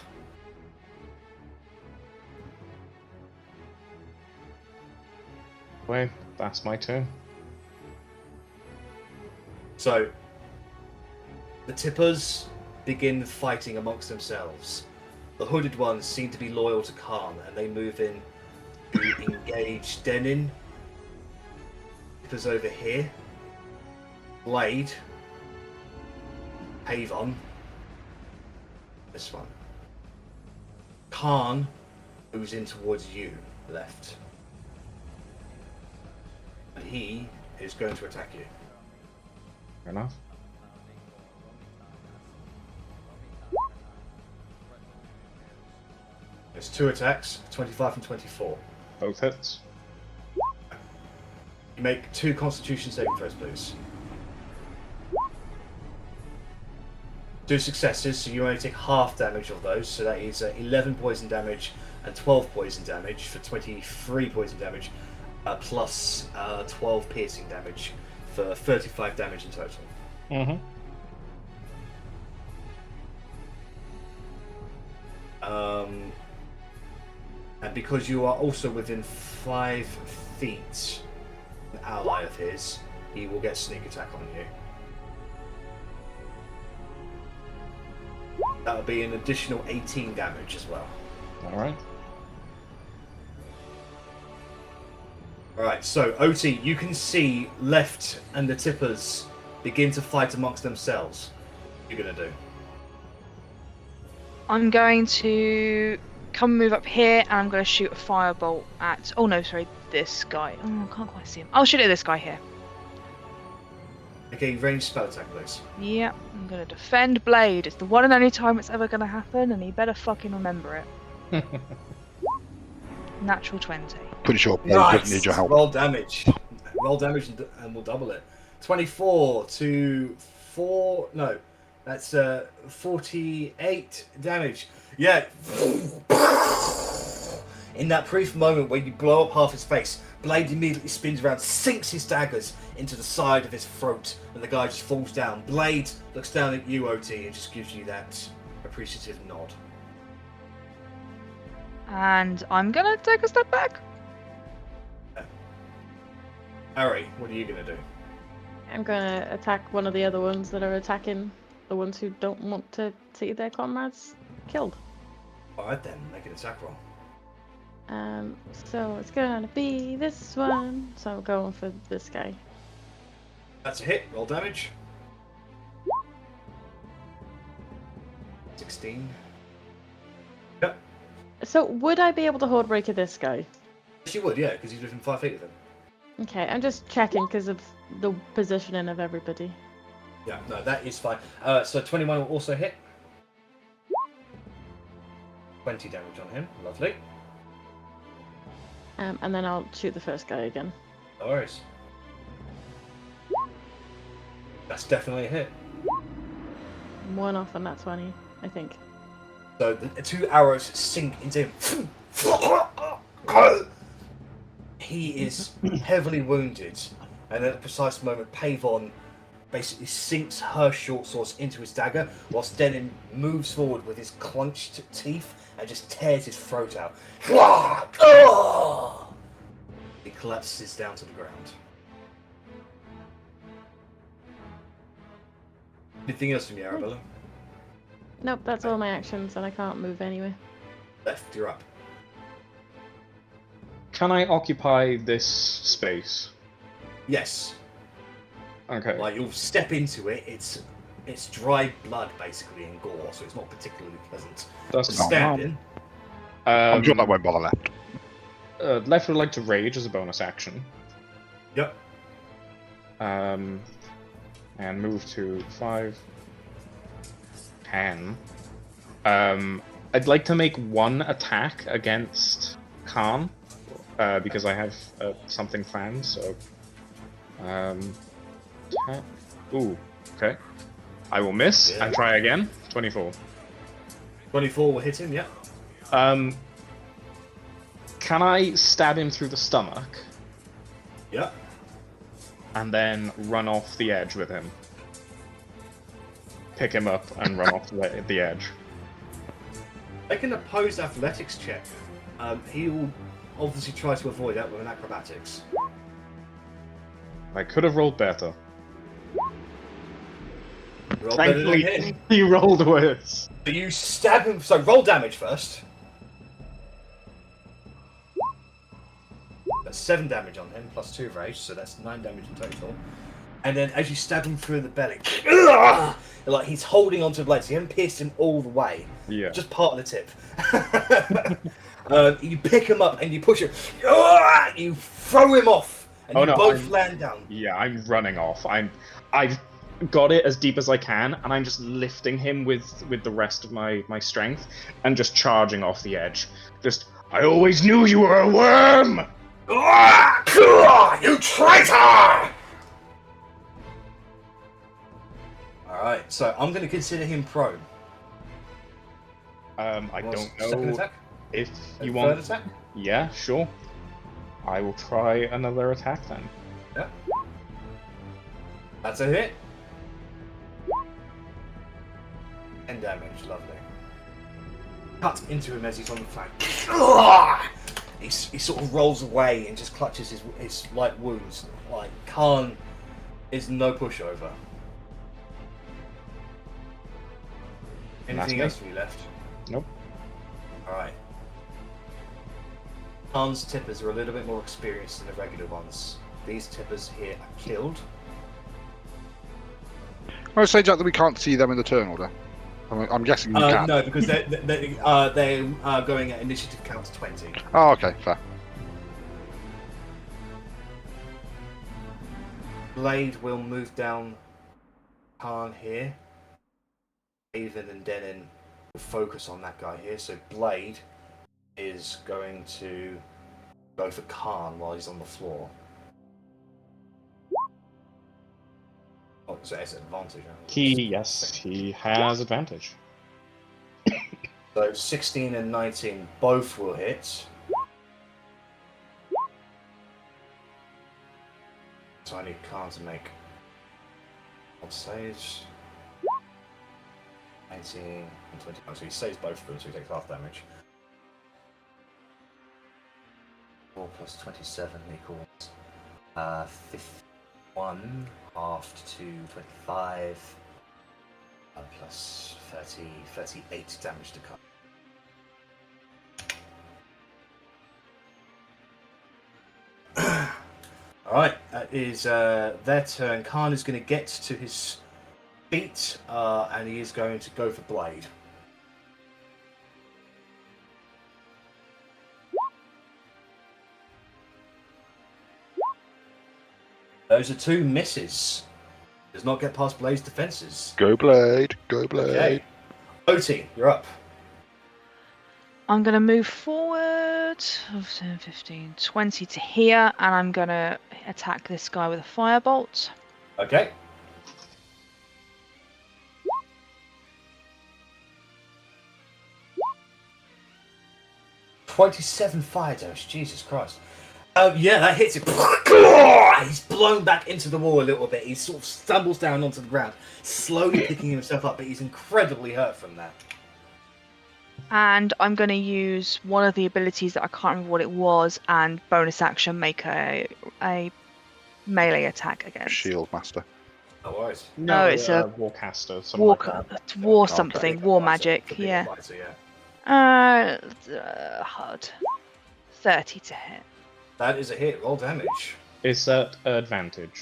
Wait, that's my turn. So, the Tippers begin fighting amongst themselves. The hooded ones seem to be loyal to Khan, and they move in to engage Denin. Tippers over here. Blade. Avon. This one. Khan moves in towards you, left. And he is going to attack you. Fair enough. There's 2 attacks, 25 and 24. Both hits. You make 2 Constitution saving throws, please. 2 successes, so you only take half damage of those, so that is 11 poison damage and 12 poison damage for 23 poison damage, plus 12 piercing damage for 35 damage in total. Mm-hmm. And because you are also within 5 feet, an ally of his, he will get sneak attack on you. That will be an additional 18 damage as well. Alright. Alright, so Otti, you can see Lepht and the Tippers begin to fight amongst themselves. What are you going to do? I'm going to come move up here and I'm going to shoot a firebolt at... Oh no, sorry, this guy. Oh, I can't quite see him. I'll shoot at this guy here. Okay, ranged spell attack, please. Yep, I'm going to defend Blade. It's the one and only time it's ever going to happen, and he better fucking remember it. Natural 20. Pretty sure Blade doesn't need your help. Roll damage. Roll damage and we'll double it. 24 to 4... No, that's 48 damage. Yeah. In that brief moment where you blow up half his face, Blade immediately spins around, sinks his daggers into the side of his throat, and the guy just falls down. Blade looks down at you, Otti, and just gives you that appreciative nod. And I'm going to take a step back. Arri, what are you going to do? I'm gonna attack one of the other ones that are attacking the ones who don't want to see their comrades killed. Alright then, make an attack roll. So it's gonna be this one. So I'm going for this guy. That's a hit. Roll damage. 16. Yep. So would I be able to hold break at this guy? Yes, you would, yeah, because he's within 5 feet of him. Okay, I'm just checking because of the positioning of everybody. Yeah, no, that is fine. So 21 will also hit. 20 damage on him. Lovely. And then I'll shoot the first guy again. No worries. That's definitely a hit. One off on that 20, I think. So the 2 arrows sink into him. He is heavily wounded, and at the precise moment, Pavon basically sinks her short sword into his dagger, whilst Denin moves forward with his clenched teeth and just tears his throat out. He collapses down to the ground. Anything else from you, Arrabella? Nope, that's all my actions, and I can't move anyway. Left, you're up. Can I occupy this space? Yes. Okay. Like, you'll step into it, it's dry blood, basically, and gore, so it's not particularly pleasant. That's not Standing. I'm sure that won't bother Lepht. Lepht would like to rage as a bonus action. Yep. And move to 5, 10. I'd like to make one attack against Khan. because I have something planned. So, attack. Ooh, okay. I will miss and try again. 24. 24 will hit him. Yeah. Can I stab him through the stomach? Yeah. And then run off the edge with him? Pick him up and run off the edge. Make an opposed athletics check. He will obviously try to avoid that with an acrobatics. I could have rolled better. Roll better than him. Thankfully, he rolled worse. So you stab him. So roll damage first. That's 7 damage on him, plus 2 rage, so that's 9 damage in total. And then as you stab him through the belly, like he's holding onto the blade, so you haven't pierced him all the way. Yeah. Just part of the tip. You pick him up and you push him. You throw him off, and you both land down. Yeah, I'm running off. I've got it as deep as I can, and I'm just lifting him with the rest of my strength, and just charging off the edge. Just, I always knew you were a worm! You traitor! Alright, so I'm going to consider him prone. I don't Second know attack? if you Third want... attack? Yeah, sure. I will try another attack then. Yeah. That's a hit. 10 damage, lovely. Cut into him as he's on the flank. He sort of rolls away and just clutches his light wounds. Like, Khan is no pushover. Anything else from you left? Nope. Alright. Khan's tippers are a little bit more experienced than the regular ones. These tippers here are killed. I would say, Jack, that we can't see them in the turn order. I'm guessing you can. No, because they're going at initiative count to 20. Oh, okay, fair. Blade will move down Khan here. Haven and Denon will focus on that guy here. So Blade is going to go for Khan while he's on the floor. Oh, so it's an advantage. Yes, he has advantage. So 16 and 19 both will hit. So I need Khan to make on saves. 19 and 21. So he saves both of them, so he takes half damage. 4 plus 27 equals 51, halved to 25, plus 38 damage to cut. Alright, that is their turn. Khan is going to get to his feet, and he is going to go for Blade. Those are 2 misses. Does not get past Blade's defenses. Go Blade, go Blade. Okay. Otti, you're up. I'm going to move forward 10, 15, 20 to here, and I'm going to attack this guy with a firebolt. Okay. $27 fire damage, Jesus Christ. Yeah, that hits him. He's blown back into the wall a little bit. He sort of stumbles down onto the ground, slowly picking himself up, but he's incredibly hurt from that. And I'm going to use one of the abilities that I can't remember what it was, and bonus action make a melee attack against. Shield Master. No worries. No, it's a Warcaster. war something, war magic, yeah. Fighter, yeah. Hard. 30 to hit. That is a hit. Roll damage. Is that advantage?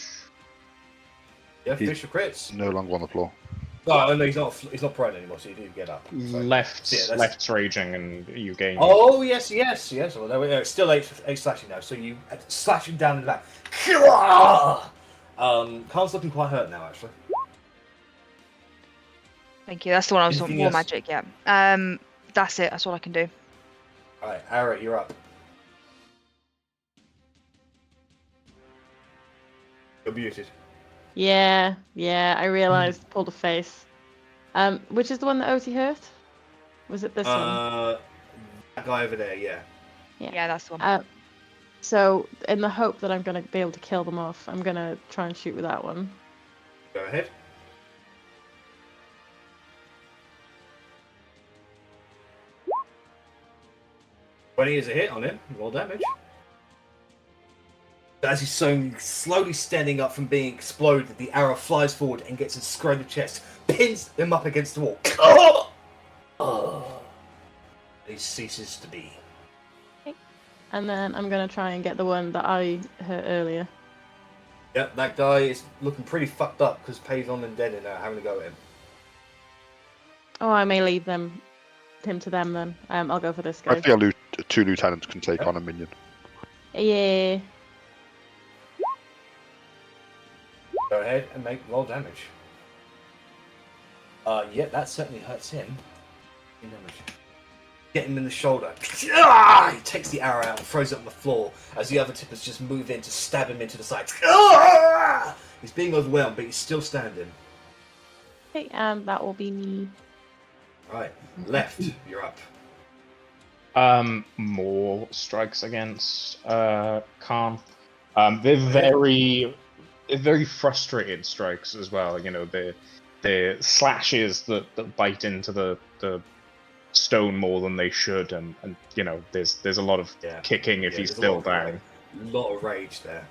Yeah, Fisher crits. No longer on the floor. No, he's not prone anymore, so you do get up. So, Left's raging, and you gain. Oh yes. Well, there we go. It's still 8 slashing now, so you slash him down in the back. Khan's looking quite hurt now, actually. Thank you. That's the one I was Anything on. War else? magic, yeah. That's it. That's all I can do. All right, Arri, you're up. You're muted. Yeah, I realised. Pulled a face. Which is the one that Otti hurt? Was it this one? That guy over there, yeah. Yeah, that's the one. So, in the hope that I'm going to be able to kill them off, I'm going to try and shoot with that one. Go ahead. When he is a hit on him, roll damage. As he's slowly standing up from being exploded, the arrow flies forward and gets him square in the chest, pins him up against the wall. He ceases to be. And then I'm going to try and get the one that I hurt earlier. Yep, that guy is looking pretty fucked up because Pavon and Dead are having a go at him. Oh, I may leave him to them then. I'll go for this guy. I feel 2 lieutenants can take on a minion. Yeah. Go ahead and roll damage. Yeah, that certainly hurts him. Damage. Get him in the shoulder. He takes the arrow out and throws it on the floor as the other tippers just move in to stab him into the side. He's being overwhelmed, but he's still standing. Okay, that will be me. Right, Lepht, you're up. More strikes against Khan. They're very frustrated strikes as well. You know, the slashes that bite into the stone more than they should, and you know, there's a lot of kicking if he's still down. A lot of rage there.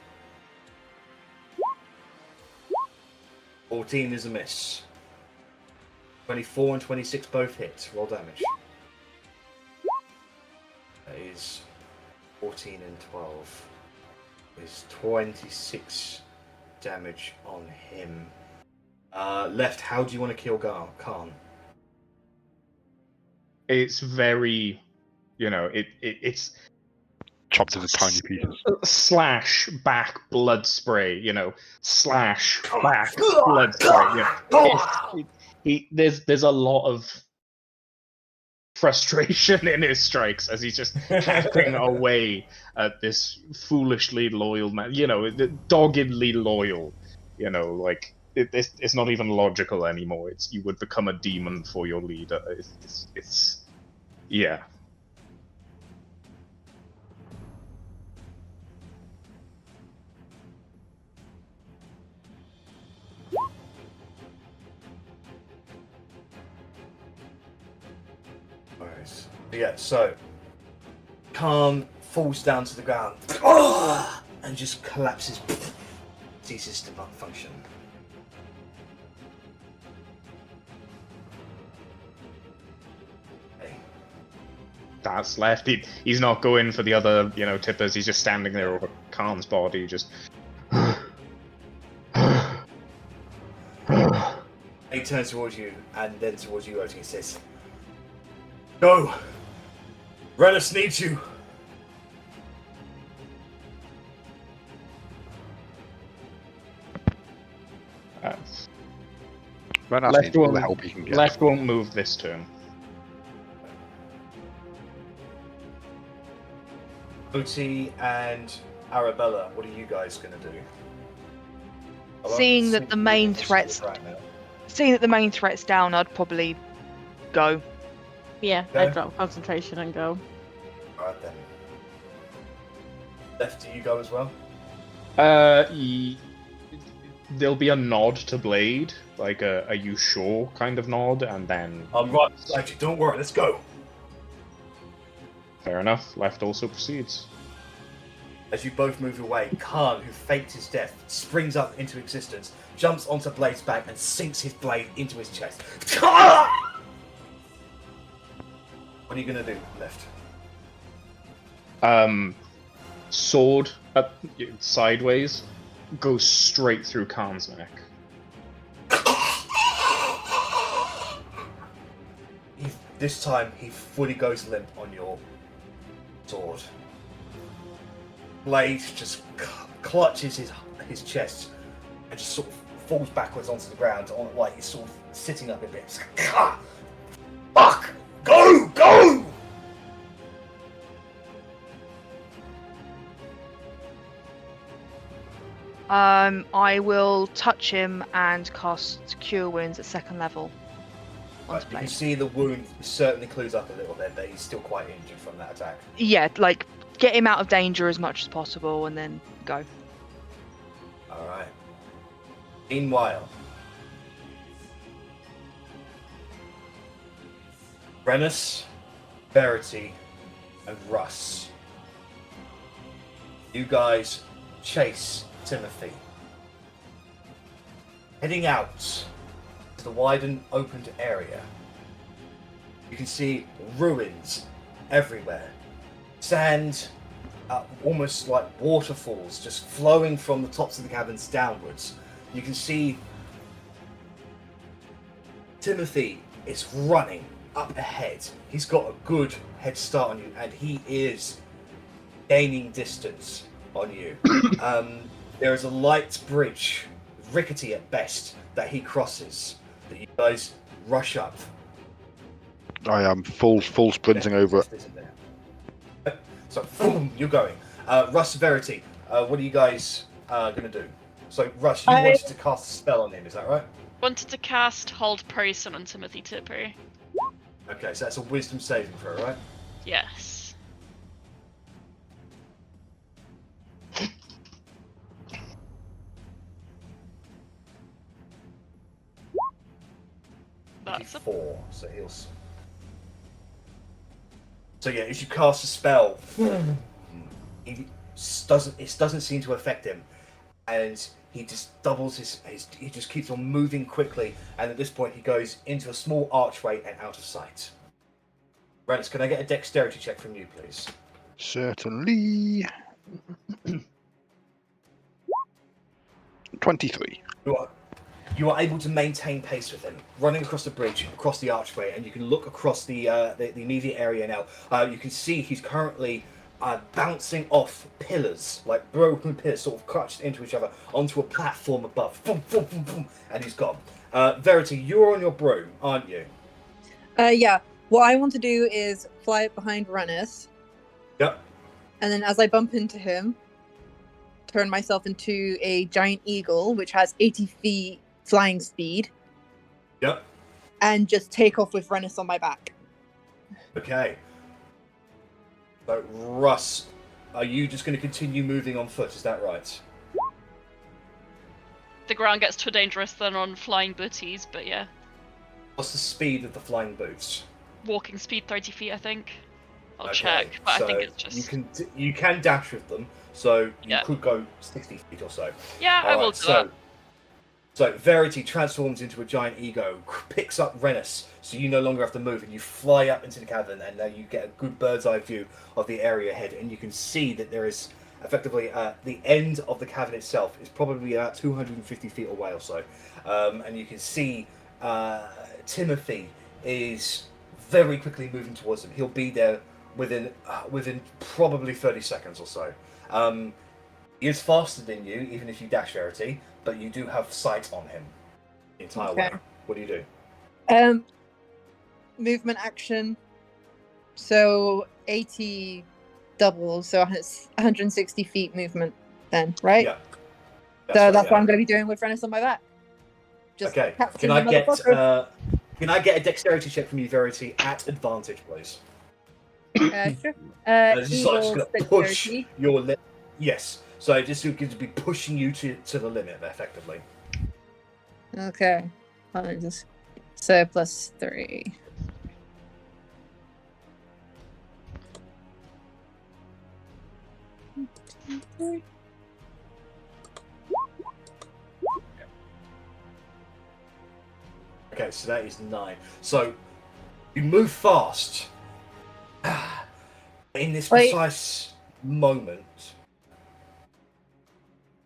14 is a miss. 24 and 26 both hit. Roll damage. That is 14 and 12. Is 26 damage on him. Lepht, how do you want to kill Khan? It's very, you know, it's chopped into tiny pieces. Slash back blood spray, you know, slash back blood spray. You know. There's a lot of frustration in his strikes as he's just hacking away at this foolishly loyal man. You know, doggedly loyal. You know, like it's not even logical anymore. It's you would become a demon for your leader. It's yeah. Nice. Yeah, so Khan falls down to the ground and just collapses, ceases to function. That's Lepht. He's not going for the other, you know, tippers. He's just standing there over Khan's body, just. He turns towards you and then towards you, Otti, and says, "Go! Rennas needs you!" Rennas needs all the help he can get. Lepht won't move this turn. Otti and Arrabella, what are you guys going to do? Seeing that the main threat's down, I'd probably go. Yeah, Okay. I'd drop concentration and go. Alright then. Lepht, do you go as well? There'll be a nod to Blade, like a "Are you sure?" kind of nod, and then. I'm right beside you, don't worry, let's go! Fair enough. Lepht also proceeds. As you both move away, Khan, who faked his death, springs up into existence, jumps onto Blade's back, and sinks his blade into his chest. What are you going to do, Lepht? Sword up sideways, goes straight through Khan's neck. This time, he fully goes limp on your sword. Blade just clutches his chest and just sort of falls backwards onto the ground, like he's sort of sitting up a bit. Fuck! Go! Go! I will touch him and cast Cure Wounds at 2nd level Right, onto you can Blade. see the wound certainly clues up a little bit, but he's still quite injured from that attack. Yeah, like get him out of danger as much as possible, and then go. All right. Meanwhile, Rennas, Verity, and Russ. You guys chase Timothy. Heading out to the wide and opened area, you can see ruins everywhere. Sand, almost like waterfalls, just flowing from the tops of the caverns downwards. You can see Timothy is running up ahead. He's got a good head start on you, and he is gaining distance on you. There is a light bridge, rickety at best, that he crosses, that you guys rush up. I am full sprinting over it. So, boom, you're going. Russ, Verity, what are you guys going to do? So, Russ, you wanted to cast a spell on him, is that right? Wanted to cast Hold Person on Timothy Tipper. Okay, so that's a wisdom saving throw, right? Yes. That's a 4, so he'll... So yeah, as you cast a spell, it doesn't seem to affect him, and he just doubles he just keeps on moving quickly, and at this point he goes into a small archway and out of sight. Rennas, can I get a dexterity check from you, please? Certainly. 23. You are able to maintain pace with him, running across the bridge, across the archway, and you can look across the immediate area now. You can see he's currently bouncing off pillars, like broken pillars, sort of clutched into each other, onto a platform above. Boom, boom, boom, boom, and he's gone. Verity, you're on your broom, aren't you? Yeah. What I want to do is fly up behind Rennas. Yep. And then as I bump into him, turn myself into a giant eagle, which has 80 feet flying speed. Yep. And just take off with Rennas on my back. Okay. So, Russ, are you just going to continue moving on foot? Is that right? The ground gets too dangerous than on flying booties, but yeah. What's the speed of the flying boots? Walking speed 30 feet, I think. I'll Okay, check, but so I think it's just... you can dash with them, so you Yeah. could go 60 feet or so. Yeah, I will do that. So Verity transforms into a giant ego, picks up Rennas, so you no longer have to move, and you fly up into the cavern, and now you get a good bird's eye view of the area ahead, and you can see that there is effectively the end of the cavern itself is probably about 250 feet away or so, and you can see Timothy is very quickly moving towards him. He'll be there within probably 30 seconds or so. He is faster than you, even if you dash, Verity, but you do have sight on him the entire way. What do you do? Movement action. So 80 doubles, so it's 160 feet movement then, right? Yeah. That's what I'm going to be doing with Rennas on my back. Just okay. Can I get a dexterity check from you, Verity, at advantage, please? Sure. This is just Eagle's going to push dexterity. your limit. Yes. So this is going to be pushing you to the limit, effectively. Okay. So plus 3. Okay, so that is 9. So you move fast. In this precise moment.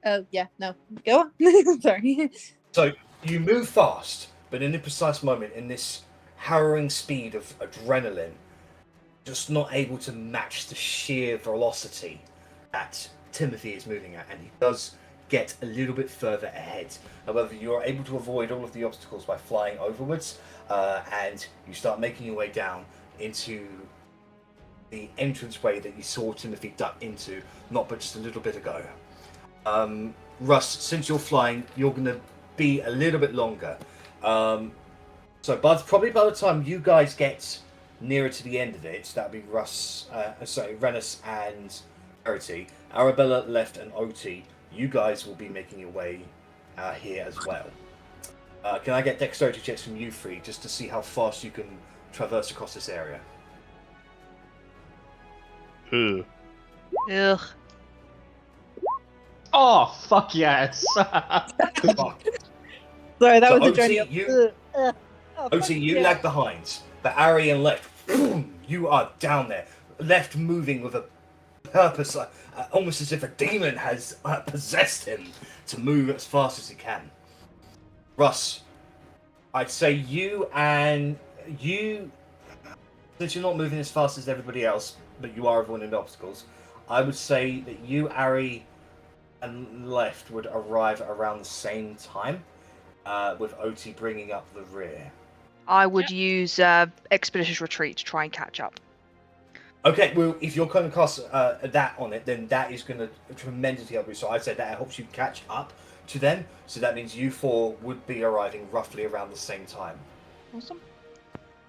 Oh, yeah, no. Go on. Sorry. So you move fast, but in a precise moment, in this harrowing speed of adrenaline, just not able to match the sheer velocity that Timothy is moving at, and he does get a little bit further ahead. However, you're able to avoid all of the obstacles by flying overwards, and you start making your way down into the entranceway that you saw Timothy duck into not but just a little bit ago. Russ, since you're flying, you're going to be a little bit longer. So, probably by the time you guys get nearer to the end of it, that'll be Rennas and Verity, Arrabella, Lepht, and Otti. You guys will be making your way here as well. Can I get dexterity checks from you three just to see how fast you can traverse across this area? Ugh. Ugh. Oh, fuck yes! Fuck. Sorry, that So, was a Otti, journey. Otti, you lag behind, but Arri and Lepht, you are down there. Lepht moving with a purpose, almost as if a demon has possessed him to move as fast as he can. Russ, I'd say you, since you're not moving as fast as everybody else, but you are avoiding the obstacles, I would say that you, Arri, and Lepht would arrive around the same time, with Otti bringing up the rear. I would use Expeditious Retreat to try and catch up. Okay, well, if you're going to cast that on it, then that is going to tremendously help you. So I'd say that helps you catch up to them. So that means you four would be arriving roughly around the same time. Awesome.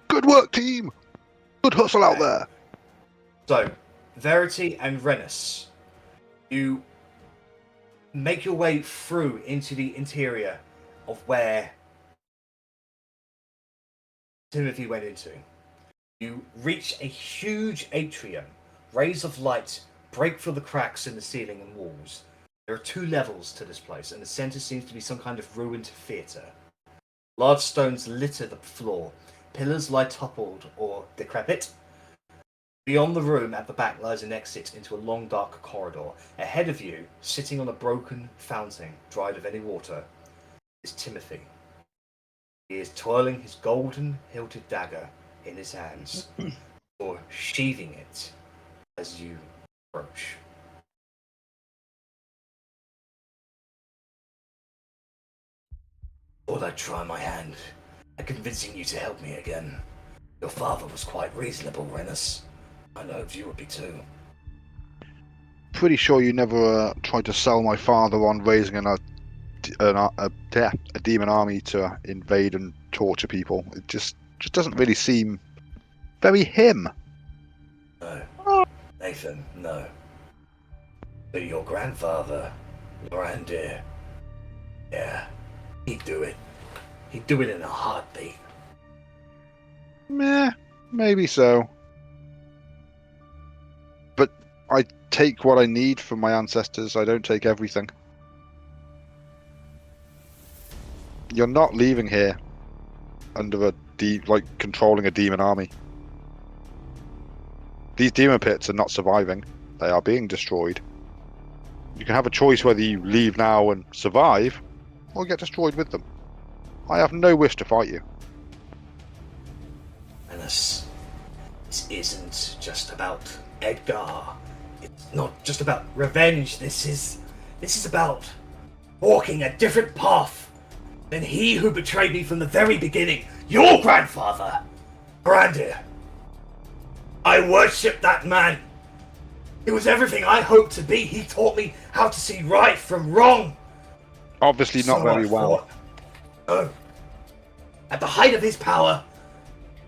Good work, team. Good hustle out there. So, Verity and Rennas, you make your way through into the interior of where Timothy went into. You reach a huge atrium. Rays of light break through the cracks in the ceiling and walls. There are 2 levels to this place, and the center seems to be some kind of ruined theater. Large stones litter the floor. Pillars lie toppled or decrepit. Beyond the room at the back lies an exit into a long dark corridor. Ahead of you, sitting on a broken fountain, dried of any water, is Timothy. He is twirling his golden hilted dagger in his hands, or sheathing it as you approach. Thought I'd try my hand at convincing you to help me again. Your father was quite reasonable, Rennas. I hoped you would be too. Pretty sure you never tried to sell my father on raising a demon army to invade and torture people. It just doesn't really seem very him. No. Nathan, no. But your grandfather, Lorandir, yeah, he'd do it. He'd do it in a heartbeat. Meh, maybe so. But I take what I need from my ancestors. I don't take everything. You're not leaving here under controlling a demon army. These demon pits are not surviving. They are being destroyed. You can have a choice whether you leave now and survive, or get destroyed with them. I have no wish to fight you. And this isn't just about Edgar. It's not just about revenge. This is about walking a different path than he who betrayed me from the very beginning. Your grandfather, Brandir. I worship that man. He was everything I hoped to be. He taught me how to see right from wrong. Obviously not very well. No. At the height of his power,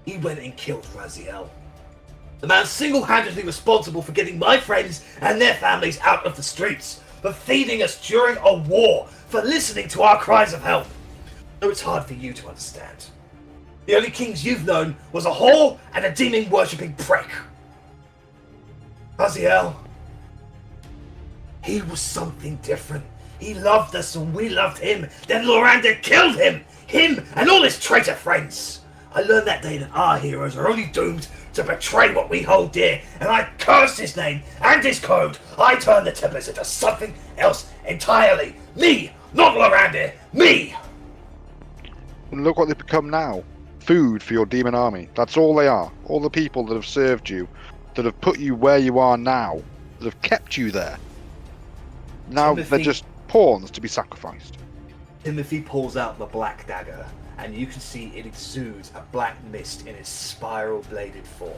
he went and killed Raziel. The man single-handedly responsible for getting my friends and their families out of the streets, for feeding us during a war, for listening to our cries of help. Though it's hard for you to understand. The only kings you've known was a whore and a demon-worshipping prick. Raziel, he was something different. He loved us and we loved him. Then Lorandir killed him! Him and all his traitor friends! I learned that day that our heroes are only doomed to betray what we hold dear, and I cursed his name and his code. I turned the Templars into something else entirely. Me, not Lorandir, me! And look what they've become now. Food for your demon army. That's all they are. All the people that have served you, that have put you where you are now, that have kept you there. Now Timothy, they're just pawns to be sacrificed. Timothy pulls out the black dagger, and you can see it exudes a black mist in its spiral-bladed form.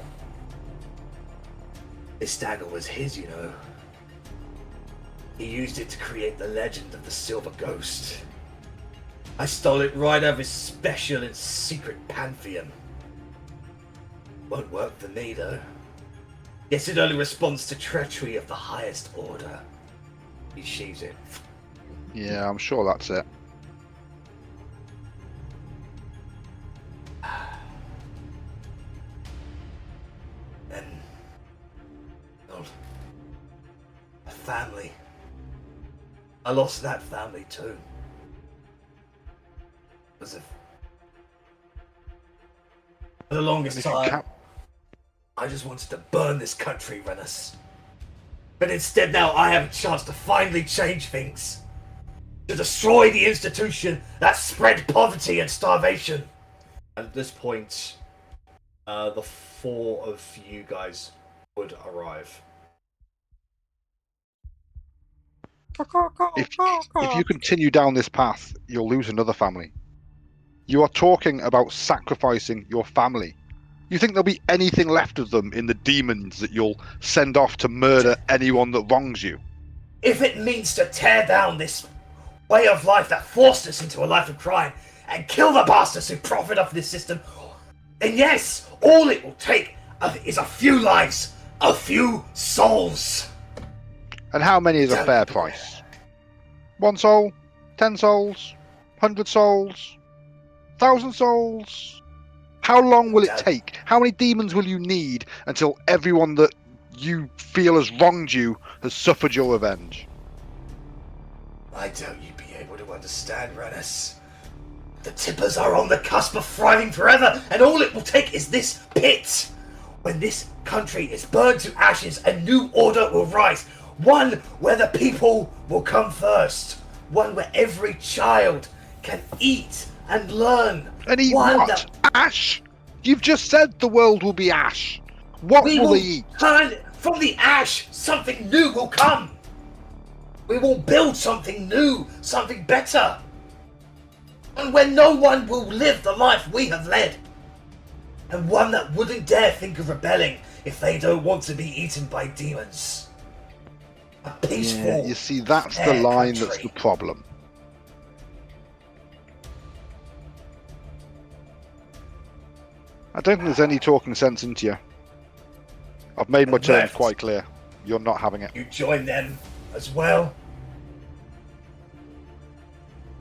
This dagger was his, you know. He used it to create the legend of the Silver Ghost. I stole it right out of his special and secret pantheon. Won't work for me, though. Guess it only responds to treachery of the highest order. He sheaves it. Yeah, I'm sure that's it. And well, a family. I lost that family too. Because of for the longest time, I just wanted to burn this country, Rennas. But instead now I have a chance to finally change things. To destroy the institution that spread poverty and starvation. At this point, the four of you guys would arrive. If you continue down this path, you'll lose another family. You are talking about sacrificing your family. You think there'll be anything left of them in the demons that you'll send off to murder anyone that wrongs you? If it means to tear down this way of life that forced us into a life of crime and kill the bastards who profit off this system, then yes, all it will take is a few lives, a few souls. And how many is a fair price? 1 soul? 10 souls? 100 souls? 1,000 souls? How long will it take? How many demons will you need until everyone that you feel has wronged you has suffered your revenge? I doubt you'd be able to understand, Rennas. The Tippers are on the cusp of thriving forever, and all it will take is this pit. When this country is burned to ashes, a new order will rise. One where the people will come first. One where every child can eat and learn. And eat one what? Ash? You've just said the world will be ash. What will they eat? Turn from the ash, something new will come. We will build something new, something better. And when no one will live the life we have led. And one that wouldn't dare think of rebelling if they don't want to be eaten by demons. A peaceful, Yeah, you see, that's the line country. that's the problem. I don't think there's any talking sense into you. I've made my terms quite clear. You're not having it. You join them as well.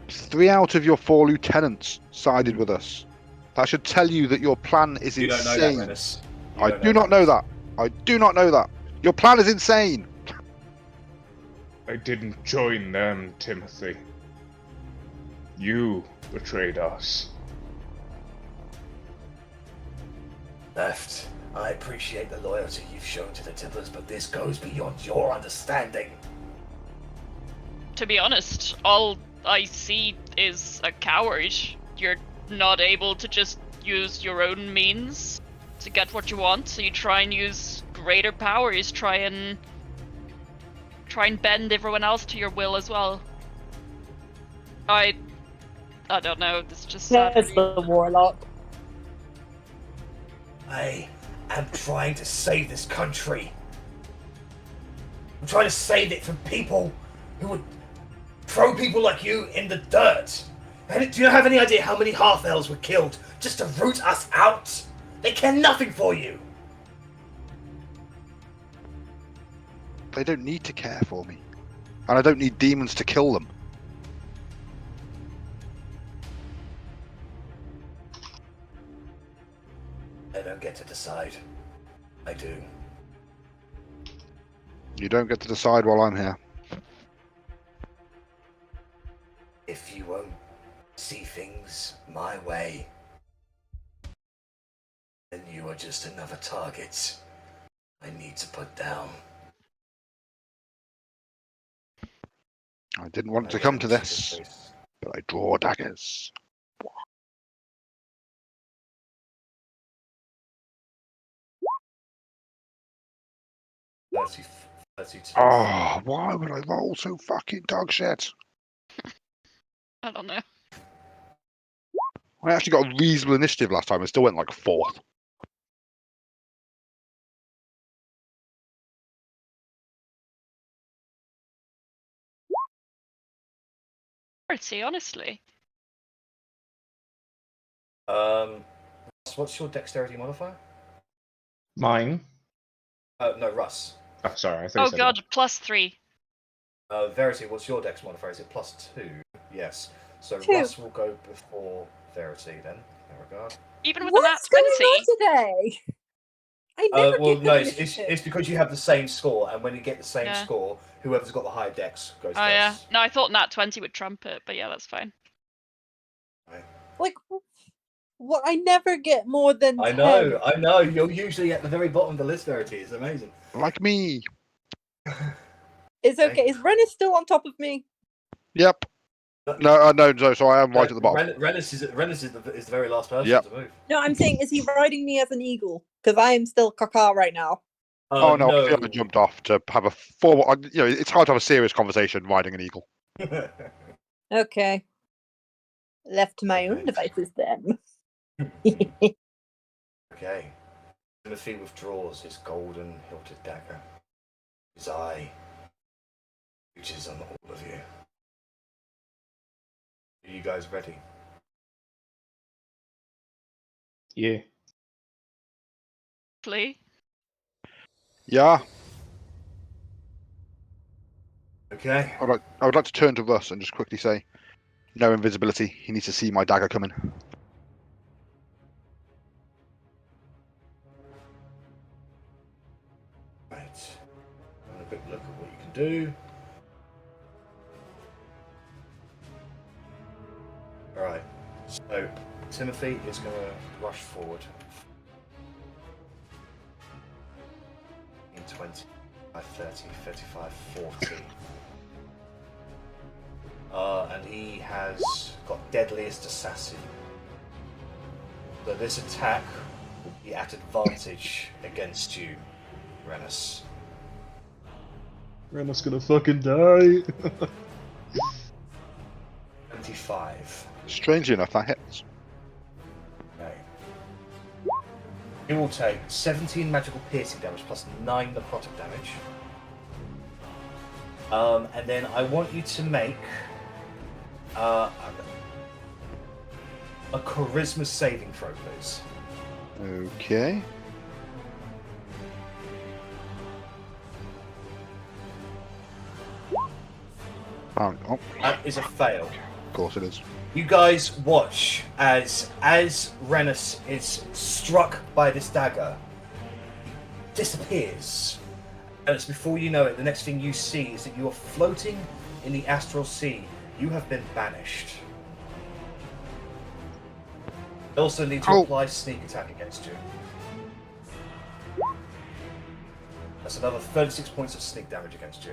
3 out of your 4 lieutenants sided with us. That should tell you that your plan is You insane. don't know that, Rennas. I do not know that. I do not know that. Your plan is insane. I didn't join them, Timothy. You betrayed us. Lepht, I appreciate the loyalty you've shown to the Templars, but this goes beyond your understanding. To be honest, all I see is a coward. You're not able to just use your own means to get what you want, so you try and use greater powers, try and bend everyone else to your will as well. I don't know, this just It's the Warlock. I am trying to save this country. I'm trying to save it from people who would throw people like you in the dirt. And do you have any idea how many half-elves were killed just to root us out? They care nothing for you. They don't need to care for me. And I don't need demons to kill them. I don't get to decide. I do. You don't get to decide while I'm here. If you won't see things my way, then you are just another target I need to put down. I didn't want to come to this, but I draw daggers. Oh, why would I roll so fucking dog shit? I don't know. I actually got a reasonable initiative last time. I still went like 4th. Verity, honestly. What's your dexterity modifier? Mine. No, Russ. Oh, sorry. I thought you Oh said god, +3. Verity, what's your dex modifier? Is it +2? Yes. So 2. Russ will go before Verity then. In that regard. Even with the nat What's going 20. on today? I never Well, get no, good it's initiative. because you have the same score, and when you get the same Yeah. score, whoever's got the higher dex goes Oh first. yeah. No, I thought nat 20 would trump it, but yeah, that's fine. Like, what? I never get more than 10. I know. You're usually at the very bottom of the list, Verity. It's amazing. Like me. It's okay. Is Rennas still on top of me? Yep. No. So I am right at the bottom. Rennas is the very last person Yep. to move. No, I'm saying, is he riding me as an eagle? Because I am still caca right now. Oh no, I Fiona jumped off to have a forward. You know, it's hard to have a serious conversation riding an eagle. Okay. Left to my own Okay. devices then. Okay. Timothy withdraws his golden hilted dagger. His eye reaches on all of you. Are you guys ready? Yeah. Flee. Yeah. Okay. I would like to turn to Russ and just quickly say, no invisibility. He needs to see my dagger coming. Right. Have a quick look at what you can do. Alright. So, Timothy is going to rush forward. 20, 30, 35, 40. And he has got Deadliest Assassin. So this attack will be at advantage against you, Rennas. Rennas gonna fucking die. 25. Strangely enough, that hits. Okay. You will take 17 magical piercing damage plus 9 necrotic damage. And then I want you to make a charisma saving throw, please. Okay. Oh, That is a fail. of course it is. You guys watch as Rennas is struck by this dagger, disappears. And it's before you know it, the next thing you see is that you are floating in the astral sea. You have been banished. You also need to apply sneak attack against you. That's another 36 points of sneak damage against you.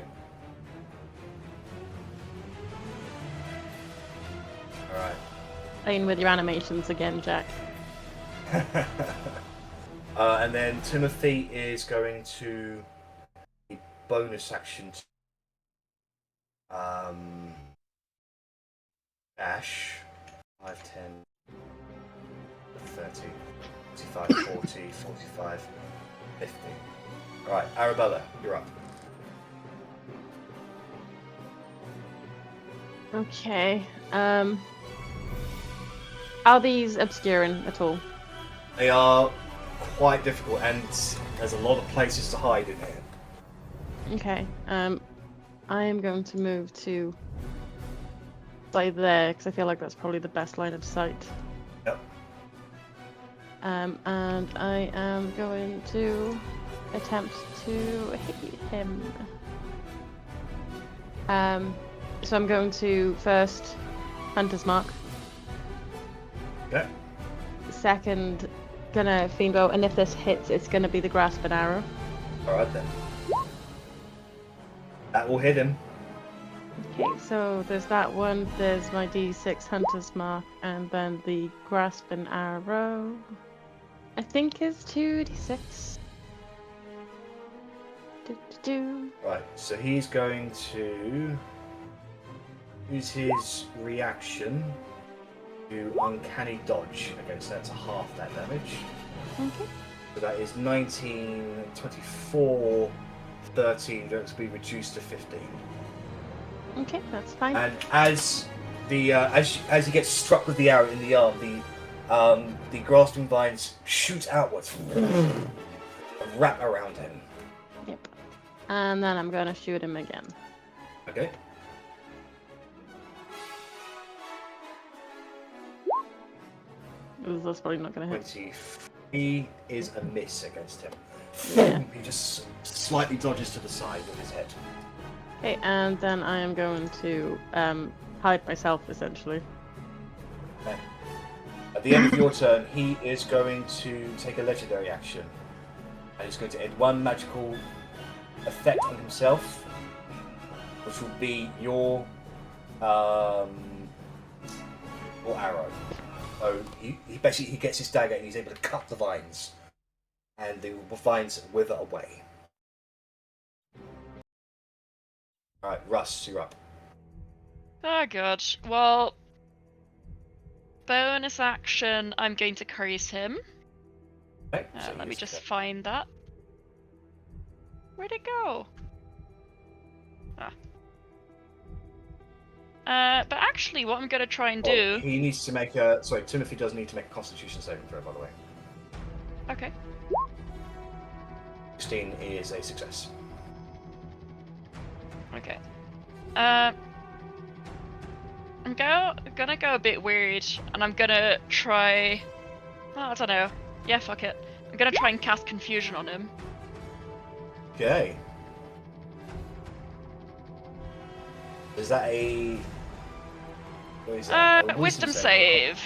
Alright. Playing with your animations again, Jack. And then Timothy is going to bonus action dash 5, 10, 30, 45, 40, 45, 50. Alright, Arrabella, you're up. Okay. Are these obscuring at all? They are quite difficult, and there's a lot of places to hide in here. Okay. I am going to move to stay there because I feel like that's probably the best line of sight. Yep. And I am going to attempt to hit him. So I'm going to first Hunter's Mark. Okay. Second, gonna Fiend Bow, and if this hits, it's gonna be the Grasp and Arrow. Alright then. That will hit him. Okay, so there's that one, there's my D6 Hunter's Mark, and then the Grasp and Arrow, I think is 2d6. Right, so he's going to use his reaction to Uncanny Dodge against that to half that damage. Okay. So that is 19, 24, 13, going to be reduced to 15. Okay, that's fine. And as as he gets struck with the arrow in the arm, the grasping vines shoot outwards, and wrap around him. Yep. And then I'm going to shoot him again. Okay. That's probably not going to hit. 23 is a miss against him. Yeah. He just slightly dodges to the side with his head. Okay, and then I am going to hide myself, essentially. Okay. At the end of your turn, he is going to take a legendary action. And he's going to add one magical effect on himself, which will be your arrow. So he basically gets his dagger and he's able to cut the vines, and the vines wither away. All right, Russ, you're up. Oh god. Well, bonus action, I'm going to curse him. Okay, so Let me use just that. find that. Where'd it go? But actually, what I'm going to try and do... He needs to make a... Sorry, Timothy does need to make a Constitution saving throw, by the way. Okay. 16 is a success. Okay. I'm gonna go a bit weird, and I'm gonna try... Oh, I don't know. Yeah, fuck it. I'm gonna try and cast Confusion on him. Okay. Is that a... What is that? A Wisdom saving save.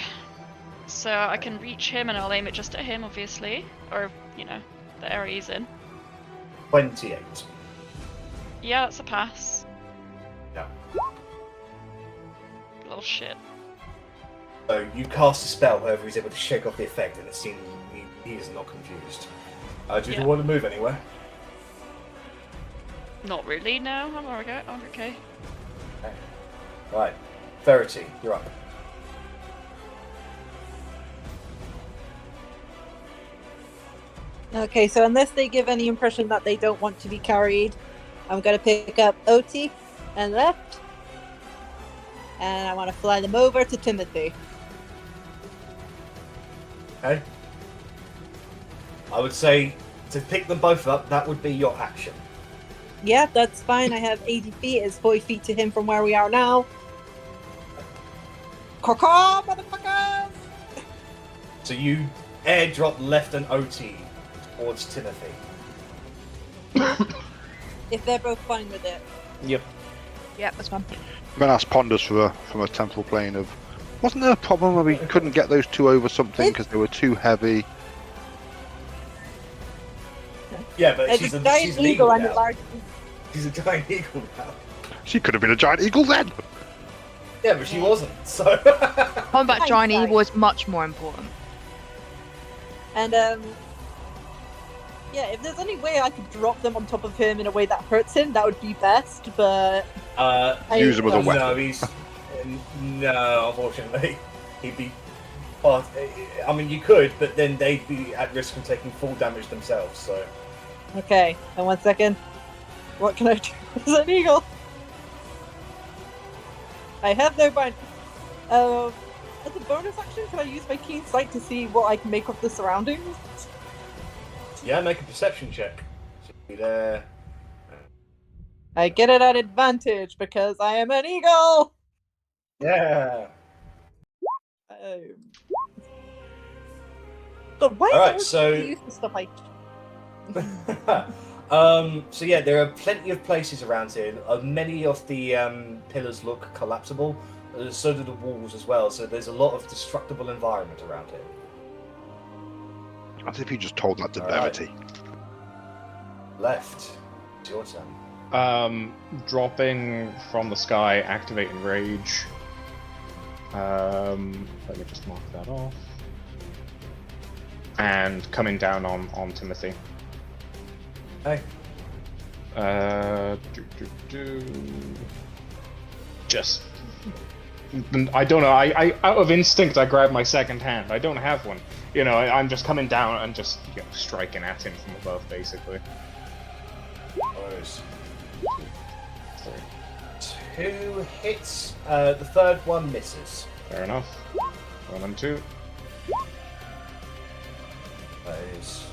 So I can reach him, and I'll aim it just at him, obviously. Or, you know, the area he's in. throw? 28. Yeah, that's a pass. Yeah. Little shit. So you cast a spell, however he's able to shake off the effect, and it seems he is not confused. Do you want to move anywhere? Not really, no. I'm okay. Okay. Right. Verity, you're up. Okay, so unless they give any impression that they don't want to be carried, I'm going to pick up Otti and Lepht. And I want to fly them over to Timothy. Okay. I would say to pick them both up, that would be your action. Yeah, that's fine. I have 80 feet. It's 40 feet to him from where we are now. Caw-caw, motherfuckers! So you airdrop Lepht and Otti towards Timothy. If they're both fine with it. Yep. Yeah, that's fine. I'm going to ask Ponders from a temporal plane of, wasn't there a problem where we couldn't get those two over something because they were too heavy? Yeah, but It's she's a an giant eagle and a now. large... She's a giant eagle now. She could have been a giant eagle then! Yeah, but she wasn't, so... Combat Hindsight. giant eagle is much more important. And, yeah, if there's any way I could drop them on top of him in a way that hurts him, that would be best, but... Use them as a weapon. No, no, unfortunately. He'd be... Well, I mean, you could, but then they'd be at risk from taking full damage themselves, so... Okay, and 1 second. What can I do as an eagle? I have no bind. As a bonus action, can I use my keen sight to see what I can make of the surroundings? Yeah, make a perception check. There. I get it at advantage because I am an eagle! Yeah! God, why Alright, is so- use the stuff I... So yeah, there are plenty of places around here. Many of the pillars look collapsible. So do the walls as well. So there's a lot of destructible environment around here. As if you just told that to Alright. Verity. Lepht, it's your turn. Dropping from the sky, activating rage. Let me just mark that off. And coming down on Timothy. Hey. Just, I don't know. I out of instinct, I grab my second hand. I don't have one. You know, I'm just coming down and just striking at him from above, basically. Those. 3. 2 hits. The third one misses. Fair enough. 1 and 2. That is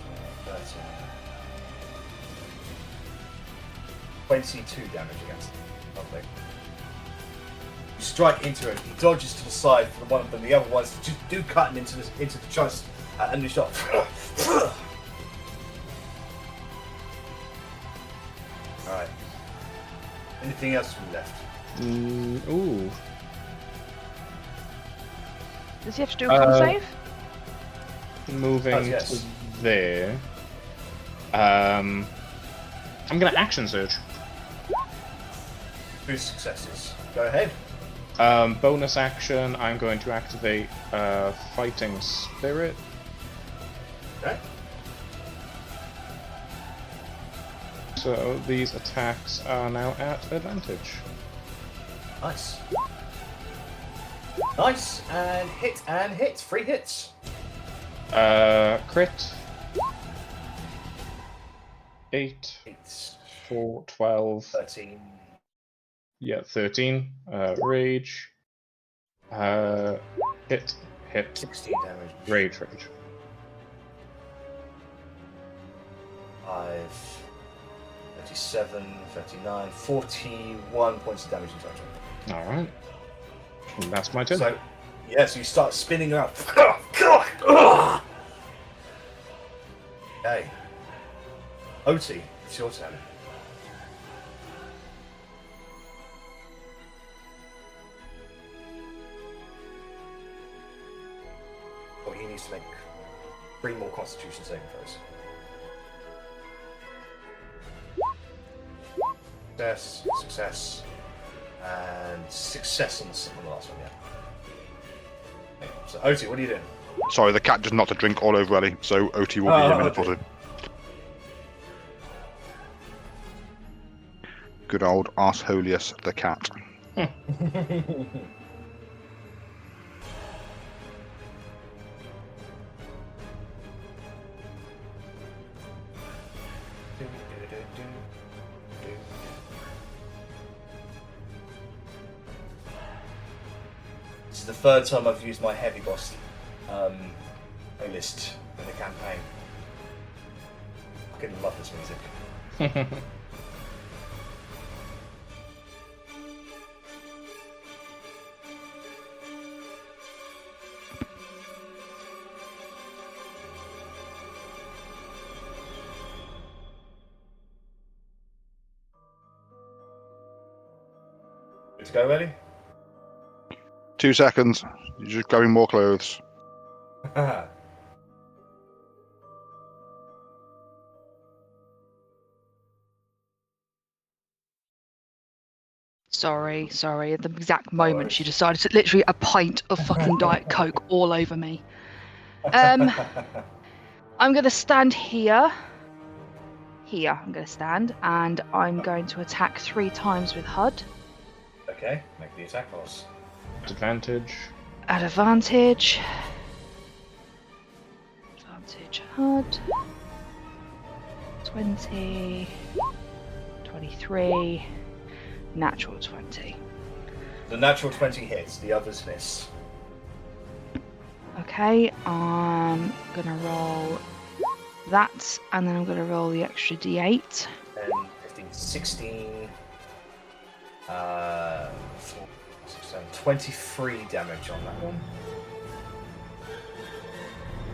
22 damage against him. Lovely. You strike into it. He dodges to the side for one of them. The other ones just do cut him into the chest, and you shot. All right. Anything else from left? Ooh. Does he have to do a con save? Moving yes. to there. I'm gonna action surge. 2 successes. Go ahead. Bonus action, I'm going to activate Fighting Spirit. Okay. So these attacks are now at advantage. Nice. Nice. And hit. 3 hits. Crit. 8, 4, 12, 13. yeah, 13. Rage. Hit. 16 damage. Rage. 5, 37, 39, 41 points of damage in total. Alright. That's my turn. So, yeah, so you start spinning around. Okay. Otti, it's your turn. Oh, he needs to make 3 more Constitution saving throws. Success, and success on the last one, yeah. Okay, so, Otti, what are you doing? Sorry, the cat just knocked a drink all over Ellie, so Otti will be hit in the okay. footed. Good old Arsholius the cat. This is the 3rd time I've used my heavy boss playlist in the campaign. I fucking love this music. Good to go, ready? 2 seconds. You're just grabbing more clothes. Sorry. At the exact moment she decided to literally a pint of fucking Diet Coke all over me. I'm going to stand here. I'm going to stand, and I'm going to attack 3 times with HUD. Okay, make the attack rolls. Advantage. At advantage. HUD. 20. 23. Natural 20. The natural 20 hits, the others miss. Okay, I'm gonna roll that, and then I'm gonna roll the extra d8. 10, 15, 16. 4, 6, 7, 23 damage on that one.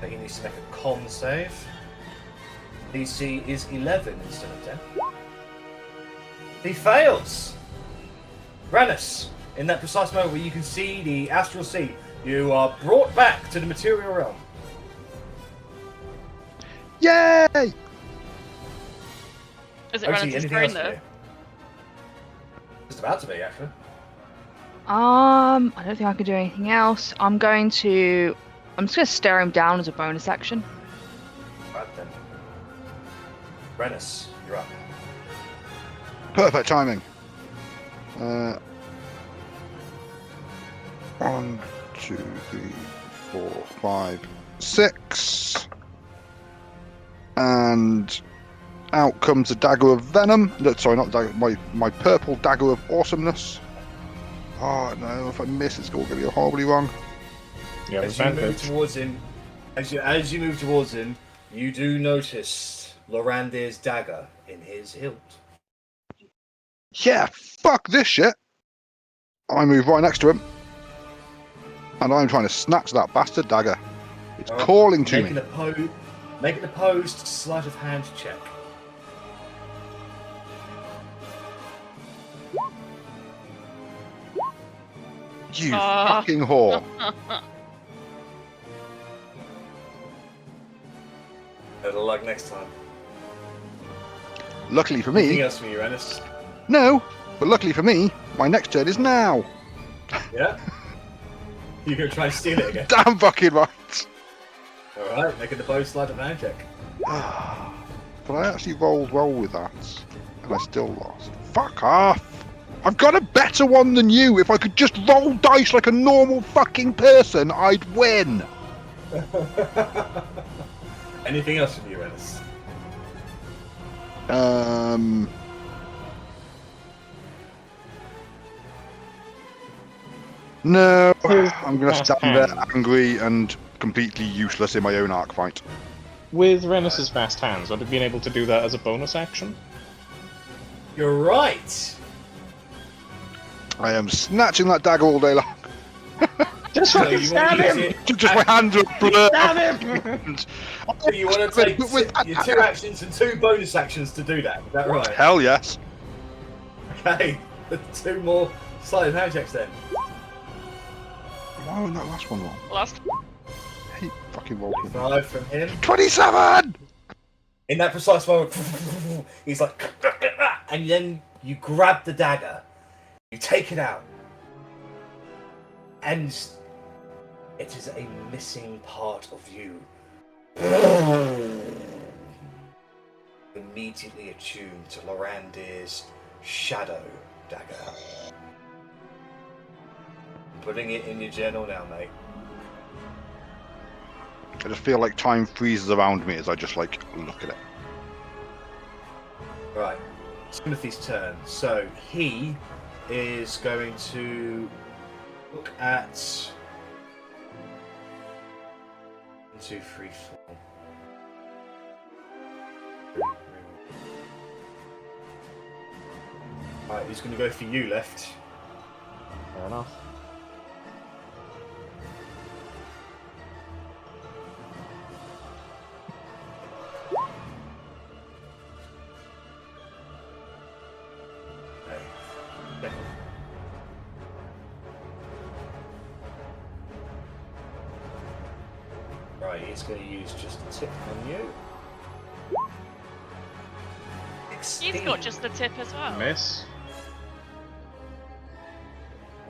So he needs to make a con save. DC is 11 instead of 10. He fails! Rennas, in that precise moment where you can see the astral sea, you are brought back to the material realm. Yay! Is it Otti, Rennas' anything turn else for though? you? Just about to be, actually. I don't think I can do anything else. I'm just gonna stare him down as a bonus action. Right then. Rennas, you're up. Perfect timing. 1, 2, 3, 4, 5, 6. And out comes a dagger of venom. No, sorry, not dagger. My purple dagger of awesomeness. Oh no, if I miss, it's all going to go horribly wrong. Yeah, As you move towards him, as you move towards him, you do notice Lorandir's dagger in his hilt. Yeah, fuck this shit. I move right next to him. And I'm trying to snatch that bastard dagger. It's calling to me. Make an opposed sleight of hand check. You fucking whore. Better luck next time. Luckily for Anything me, else from you, Rennas? no. But luckily for me, my next turn is now. Yeah? You gonna try and steal it again? Damn fucking right. Alright, make an opposed sleight of hand check. But I actually rolled well with that. And I still lost. Fuck off. I've got a better one than you. If I could just roll dice like a normal fucking person, I'd win. Anything else from you, Rennas? No, I'm going to stand there angry and completely useless in my own arc fight. With Rennas' fast hands, would have been able to do that as a bonus action? You're right! I am snatching that dagger all day long. Just So fucking you want stab to use him! it? Just my hands are blurred. Stab him! So you want to take your 2 actions and 2 bonus actions to do that? Is that right? Hell yes. Okay, 2 more sleight of hand checks then. Why wasn't that last one wrong? Last. I hate fucking rolling. 5 from him. 27! In that precise moment, he's like, and then you grab the dagger, you take it out, and it is a missing part of you. Immediately attuned to Lorandir's shadow dagger. Putting it in your journal now, mate. I just feel like time freezes around me as I just like look at it. Right, Timothy's turn. So he is going to look at 1, 2, 3, 4. Right, he's going to go for you, Lepht. Fair enough. Okay. Right, he's going to use just a tip on you. He's got just a tip as well. Miss.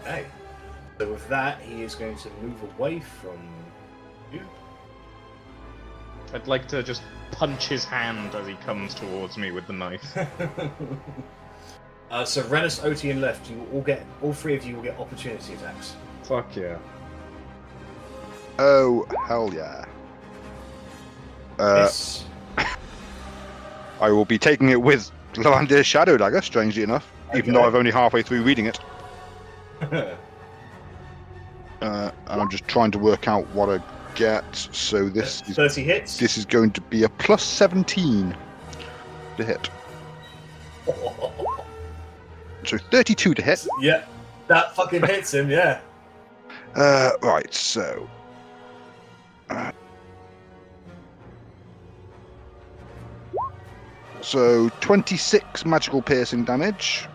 Okay. So with that, he is going to move away from you. I'd like to just punch his hand as he comes towards me with the knife. So Rennas, Otti, and Lepht, you all 3 of you will get opportunity attacks. Fuck yeah. Oh, hell yeah. Miss. I will be taking it with Lorandir's shadow dagger, strangely enough, even though I've only halfway through reading it. And I'm just trying to work out what I get. So this is 30 hits. This is going to be a plus 17 to hit. So 32 to hit. Yeah, that fucking hits him. Yeah. Right. So. So 26 magical piercing damage.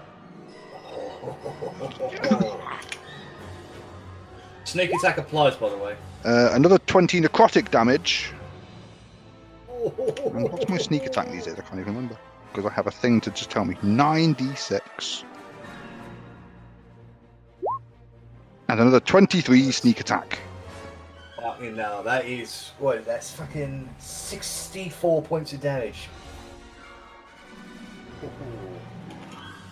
Sneak attack applies, by the way. Another 20 necrotic damage. And what's my sneak attack these days? I can't even remember. Because I have a thing to just tell me. 9d6. And another 23 sneak attack. Fucking now, that is what? That's fucking 64 points of damage.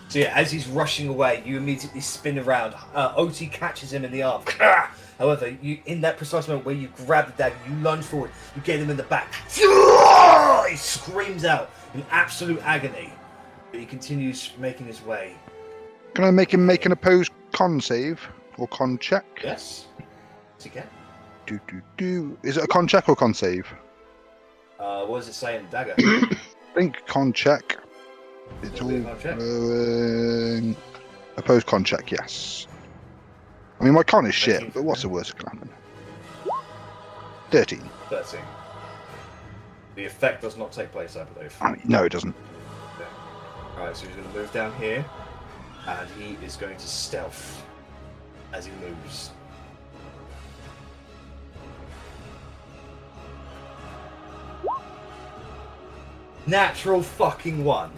So yeah, as he's rushing away, you immediately spin around. Otti catches him in the arm. However, you in that precise moment where you grab the dagger, you lunge forward, you get him in the back. He screams out in absolute agony, but he continues making his way. Can I make him make an opposed con save or con check. Yes. What's it get? Is it a con check or con save? What does it say in Dagger? I think con check. It's It'll be a con check? all opposed con check. Yes. I mean, my con is 13 shit, but what's the worst that can happen? 13. 13. The effect does not take place, I believe. I mean, no, it doesn't. Okay. Alright, so he's going to move down here, and he is going to stealth as he moves. Natural fucking 1.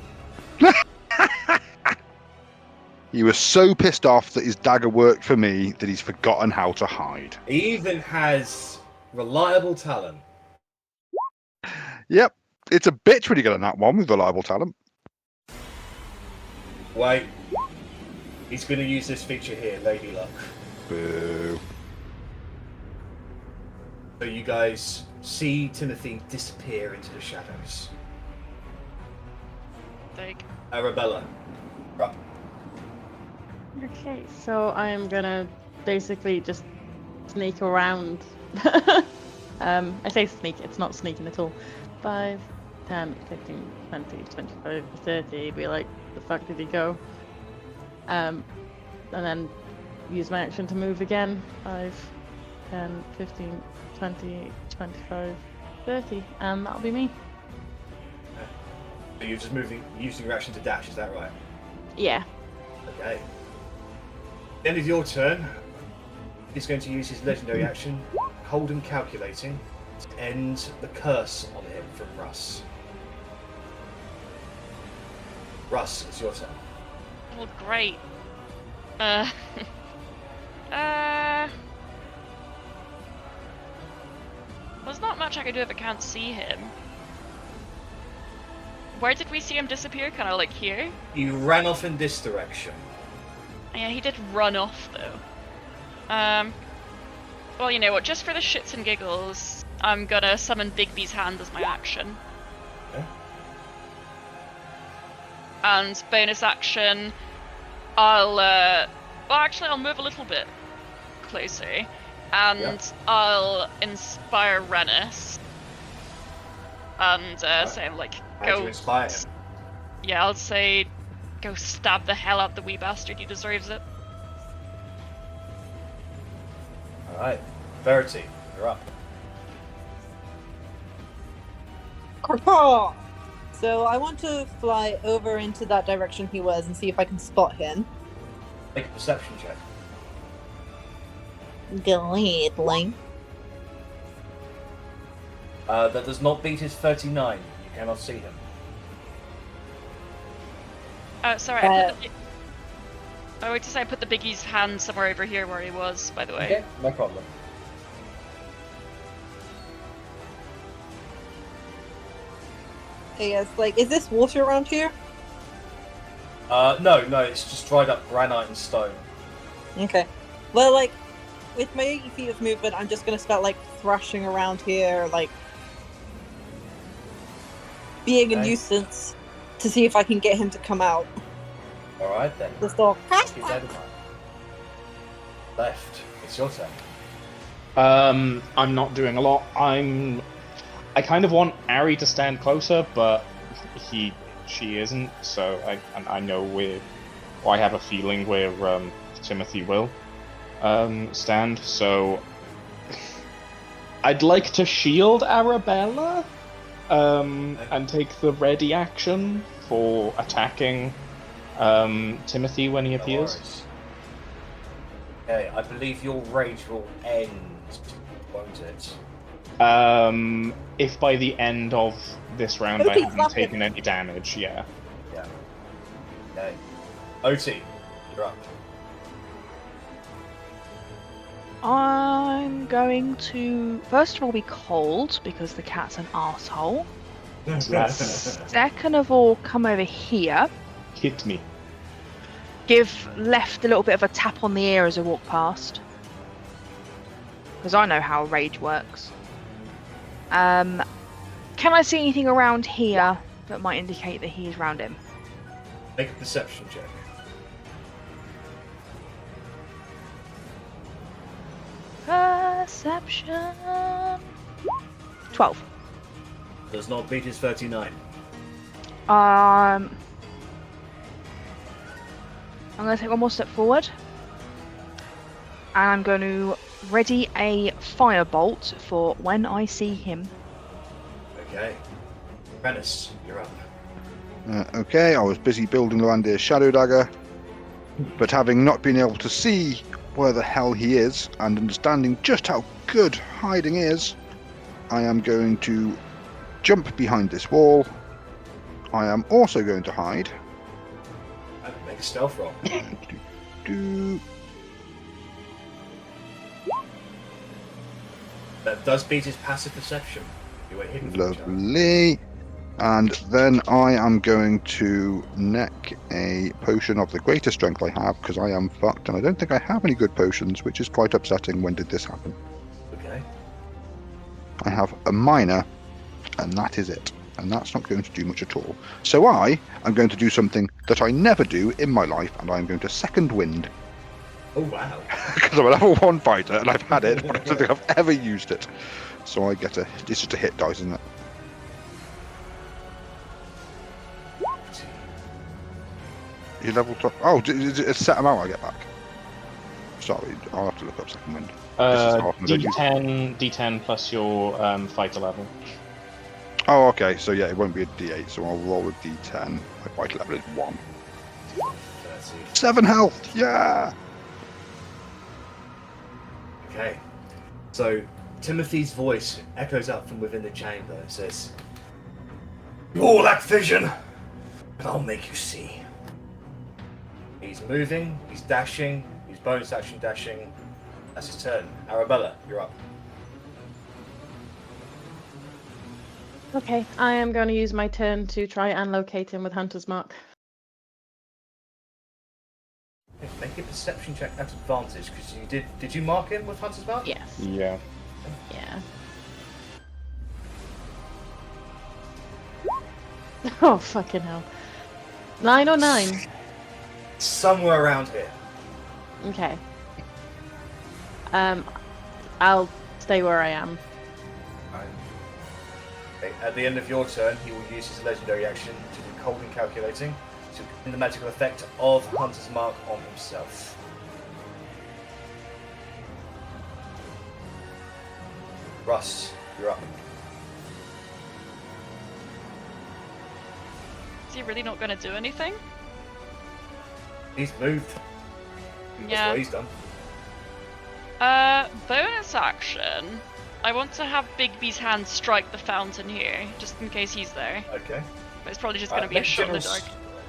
He was so pissed off that his dagger worked for me that he's forgotten how to hide. He even has reliable talent. Yep, it's a bitch when you get on that one with reliable talent. Wait. He's going to use this feature here, Lady Luck. Boo. So you guys see Timothy disappear into the shadows. Arrabella. Right. Okay, so I'm gonna basically just sneak around. I say sneak, it's not sneaking at all. 5, 10, 15, 20, 25, 30, be like, the fuck did he go? And then use my action to move again. 5, 10, 15, 20, 25, 30, and that'll be me. So you're just using your action to dash, is that right? Yeah. Okay. End of your turn. He's going to use his legendary action, hold and calculating, to end the curse on him from Russ. Russ, it's your turn. Well, great. There's not much I can do if I can't see him. Where did we see him disappear? Kind of like here? You ran off in this direction. Yeah, he did run off though. Well, you know what? Just for the shits and giggles, I'm gonna summon Bigby's hand as my action. Okay. And bonus action, I'll I'll move a little bit closer, and I'll inspire Rennas. And say like, How do you inspire him? Yeah, I'll say, go stab the hell out the wee bastard. He deserves it. All right, Verity, you're up. So I want to fly over into that direction he was and see if I can spot him. Make a perception check. Gladly. That does not beat his 39. You cannot see him. Sorry, I wait to say I put the Biggie's hand somewhere over here where he was, by the way. Okay, no problem. I guess, like, is this water around here? No, it's just dried up granite and stone. Okay. Well, like, with my 80 feet of movement, I'm just gonna start, like, thrashing around here, like, being a nuisance to see if I can get him to come out. Alright then. Just all. Keep that in mind. Left. It's your turn. I'm not doing a lot. I kind of want Arri to stand closer, but she isn't. So I know I have a feeling where Timothy will stand. So I'd like to shield Arrabella, and take the ready action for attacking Timothy when he appears. Worries. Okay, I believe your rage will end, won't it? If by the end of this round I haven't taken any damage, yeah. Yeah. Okay. Otti, you're up. I'm going to first of all be cold because the cat's an asshole. Second of all, come over here. Hit me. Give Lepht a little bit of a tap on the ear as I walk past. Because I know how rage works. Can I see anything around here that might indicate that he's around him? Make a perception check. Perception. 12. Does not beat his 39. I'm going to take one more step forward. And I'm going to ready a firebolt for when I see him. Okay. Rennas, you're up. Okay, I was busy building Landir's Shadow Dagger, but having not been able to see where the hell he is and understanding just how good hiding is, I am going to jump behind this wall. I am also going to hide. Make a stealth roll. That does beat his passive perception. You were hidden from each other. Lovely. And then I am going to neck a potion of the greater strength I have, because I am fucked and I don't think I have any good potions, which is quite upsetting. When did this happen? Okay. I have a minor, and that is it. And that's not going to do much at all. So I am going to do something that I never do in my life, and I'm going to second wind. Oh, wow. Because I'm a level 1 fighter, and I've had it, but I don't think I've ever used it. So I get a... It's just a hit dice, isn't it? You level top. Oh, it's a set amount I get back. Sorry, I'll have to look up second wind. D10 plus your fighter level. Oh, okay. So yeah, it won't be a D8. So I'll roll a D10. My fighter level is 1. 7 health. Yeah. Okay. So Timothy's voice echoes up from within the chamber and says, "You all lack vision, but I'll make you see." He's moving, he's dashing, he's bonus action dashing. That's his turn. Arrabella, you're up. Okay, I am going to use my turn to try and locate him with Hunter's Mark. Okay, make a perception check at advantage, because you did you mark him with Hunter's Mark? Yes. Yeah. Yeah. Oh, fucking hell. 9 or 9? Somewhere around here. Okay. I'll stay where I am. Right. Okay. At the end of your turn, he will use his legendary action to do cold and calculating to pin the magical effect of Hunter's Mark on himself. Russ, you're up. Is he really not going to do anything? He's moved. That's Yeah. what he's done. Bonus action. I want to have Bigby's hand strike the fountain here, just in case he's there. Okay. But it's probably just going to be a shot in the dark.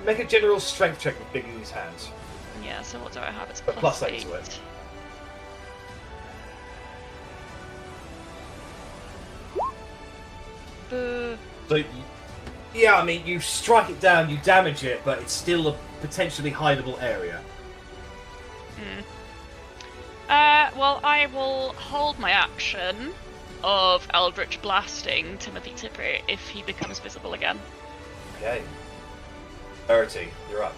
Make a general strength check with Biggie's hands. Yeah, so what do I have? It's A plus +8 8. to it. So, yeah, I mean, you strike it down, you damage it, but it's still a potentially hideable area. Well, I will hold my action of Eldritch Blasting Timothy Tipper if he becomes visible again. Okay. Verity, you're up.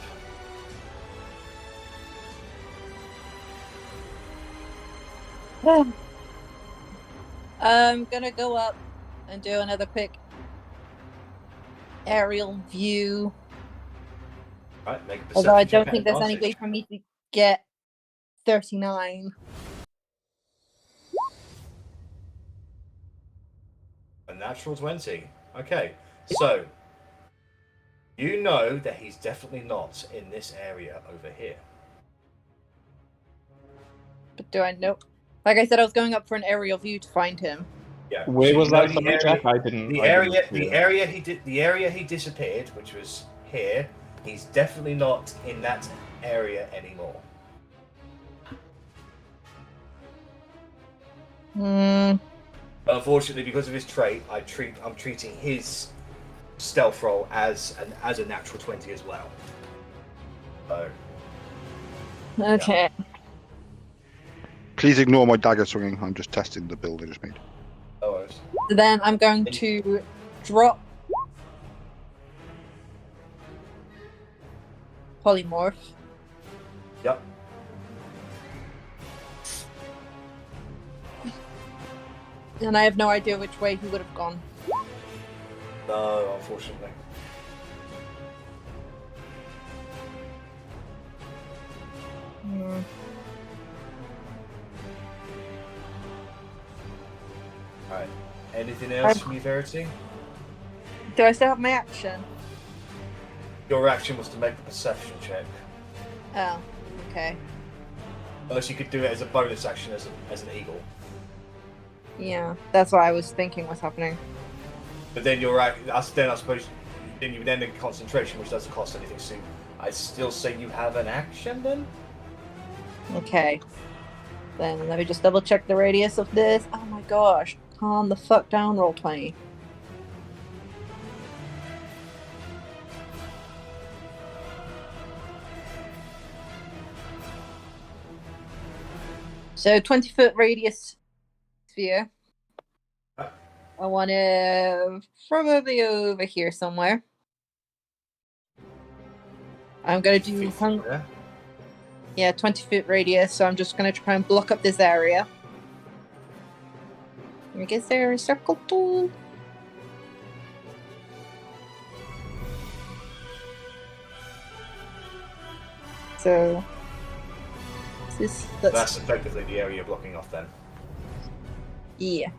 I'm gonna go up and do another quick aerial view. Right, make a perception Although I check don't at think there's any way advantage. for me to get 39. A natural 20. Okay, so you know that he's definitely not in this area over here. But do I know? Like I said, I was going up for an aerial view to find him. Yeah. Where so was you know that from the check? I didn't. The I area, didn't see the it. area he did, the area he disappeared, which was here. He's definitely not in that area anymore. Unfortunately, because of his trait, I'm treating his stealth roll as a natural 20 as well. So, Okay. Please ignore my dagger swinging. I'm just testing the build I just made. no worries. So then I'm going to drop polymorph. Yep. And I have no idea which way he would have gone. No, unfortunately. Hmm. Alright. Anything else from you, Verity? Do I still have my action? Your action was to make the perception check. Oh, okay. Unless you could do it as a bonus action as an eagle. Yeah, that's what I was thinking was happening. But then I suppose then you would end in concentration, which doesn't cost anything. So I still say you have an action then. Okay. Then let me just double check the radius of this. Oh my gosh. Calm the fuck down, Roll20. So 20-foot radius sphere. I want to probably over here somewhere. I'm going to do 20-foot radius, so I'm just going to try and block up this area. I guess there a circle tool. So that's effectively the area you're blocking off then. Yeah.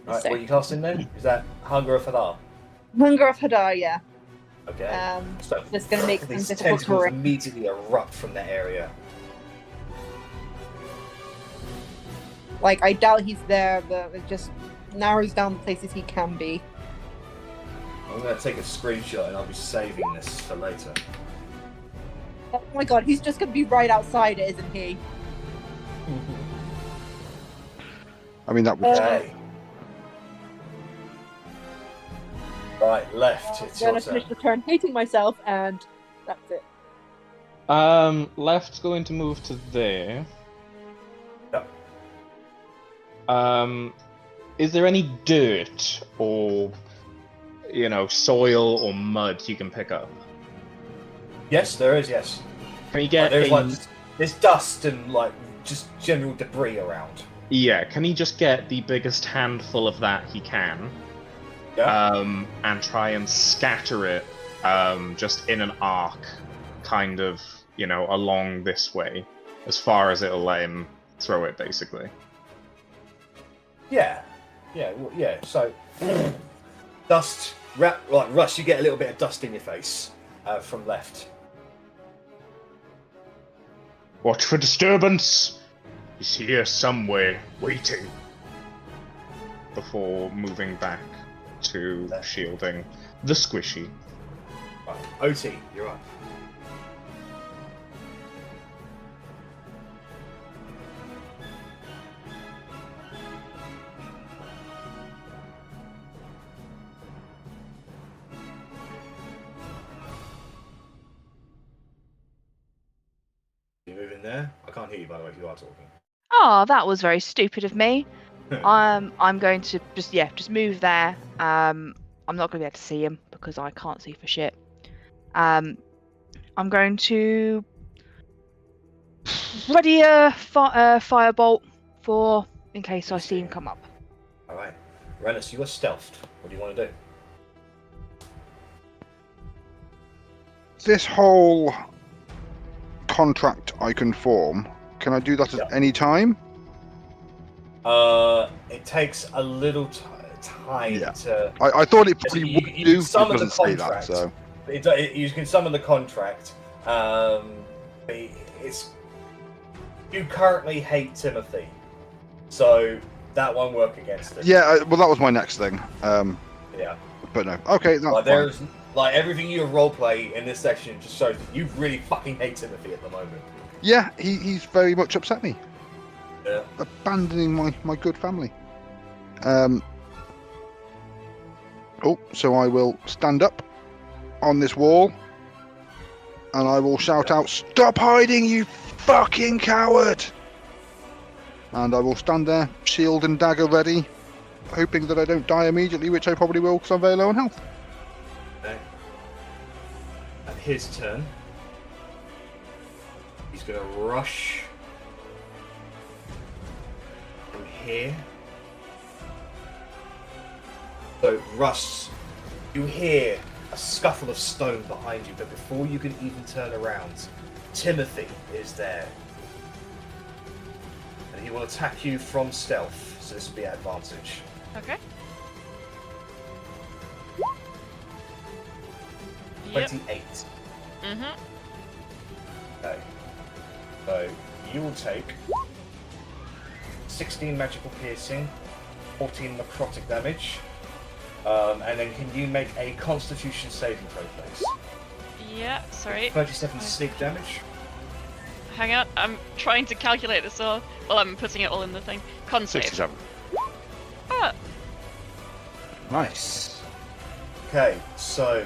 Right, what are you casting then? Is that Hunger of Hadar? Hunger of Hadar, yeah. Okay. So just gonna make these some difficult tentacles terrain. immediately erupt from that area. Like, I doubt he's there, but it just narrows down the places he can be. I'm gonna take a screenshot and I'll be saving this for later. Oh my god, he's just gonna be right outside it, isn't he? I mean, that would. Okay. Right, Lepht. It's I'm your gonna turn. finish the turn hating myself, and that's it. Left's going to move to there. Yep. Is there any dirt or, soil or mud you can pick up? Yes, there is. Yes. Can you get? There's dust and just general debris around. Yeah. Can he just get the biggest handful of that he can? Yeah. And try and scatter it, just in an arc, kind of, along this way, as far as it'll let him throw it, basically. Yeah. So, dust, Russ, you get a little bit of dust in your face from Lepht. Watch for disturbance. He's here somewhere, waiting. Before moving back to shielding the squishy. Right, Otti, you're up. You moving there? I can't hear you, by the way, if you are talking. Oh, that was very stupid of me. I'm going to just move there. I'm not going to be able to see him because I can't see for shit. I'm going to ready a firebolt in case I see him come up. All right, Rennas, you are stealthed. What do you want to do? This whole contract I can form, can I do that at any time? It takes a little time to. I thought it probably would you do. Can summon it doesn't the say that, contract. so. You can summon the contract. It's you currently hate Timothy, so that won't work against it. Yeah, well, that was my next thing. Yeah. But no. Okay, that's there's everything you roleplay in this section just shows that you really fucking hate Timothy at the moment. Yeah, he's very much upset me. Yeah. Abandoning my good family. So I will stand up on this wall and I will shout out, "Stop hiding, you fucking coward!" And I will stand there, shield and dagger ready, hoping that I don't die immediately, which I probably will because I'm very low on health. Okay. At his turn, he's going to rush from here So, Russ, you hear a scuffle of stone behind you, but before you can even turn around, Timothy is there. And he will attack you from stealth, so this will be at advantage. Okay. 28. Mm-hmm. Okay. So, you will take 16 magical piercing, 14 necrotic damage, and then can you make a constitution saving throw, please? Yeah, sorry. 37 sneak damage. Hang on, I'm trying to calculate this all. Well, I'm putting it all in the thing. Con save. 67. Ah, Nice. Okay, so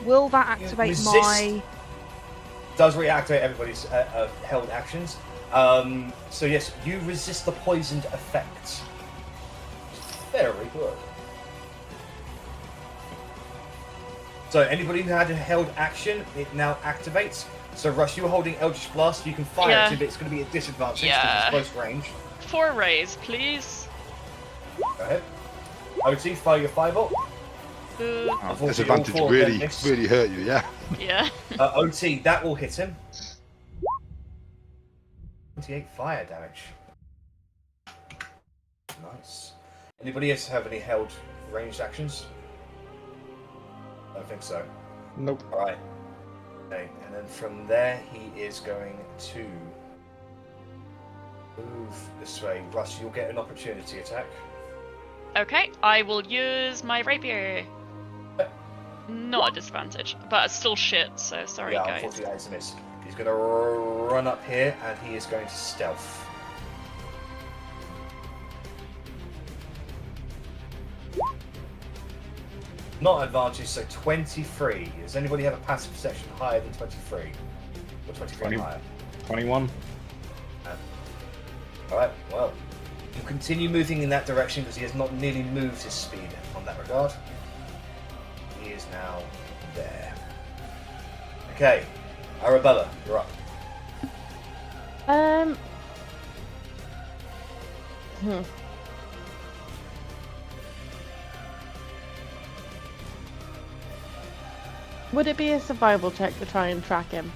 Will that activate resist. my? does reactivate everybody's held actions. So yes, you resist the poisoned effect. Very good. So anybody who had a held action, it now activates. So Rush, you were holding Eldritch Blast. You can fire Yeah. it, but it's going to be a disadvantage Yeah. because it's close range. 4 rays, please. Go ahead. OT, fire your 5-up. Ooh, Unfortunately, Disadvantage all 4 of them really, miss. really hurt you, yeah. yeah. OT, that will hit him. 28 fire damage. Nice. Anybody else have any held ranged actions? I don't think so. Nope. Alright. Okay, and then from there he is going to move this way. Russ, you'll get an opportunity attack. Okay, I will use my rapier. Not a disadvantage, but it's still shit, so sorry yeah, guys. unfortunately that's a miss. He's going to run up here and he is going to stealth. Not advantage, so 23. Does anybody have a passive perception higher than 23? Or 23 and 20. higher? 21. Alright, well. You continue moving in that direction because he has not nearly moved his speed on that regard. He is now there. Okay, Arrabella, you're up. Would it be a survival check to try and track him?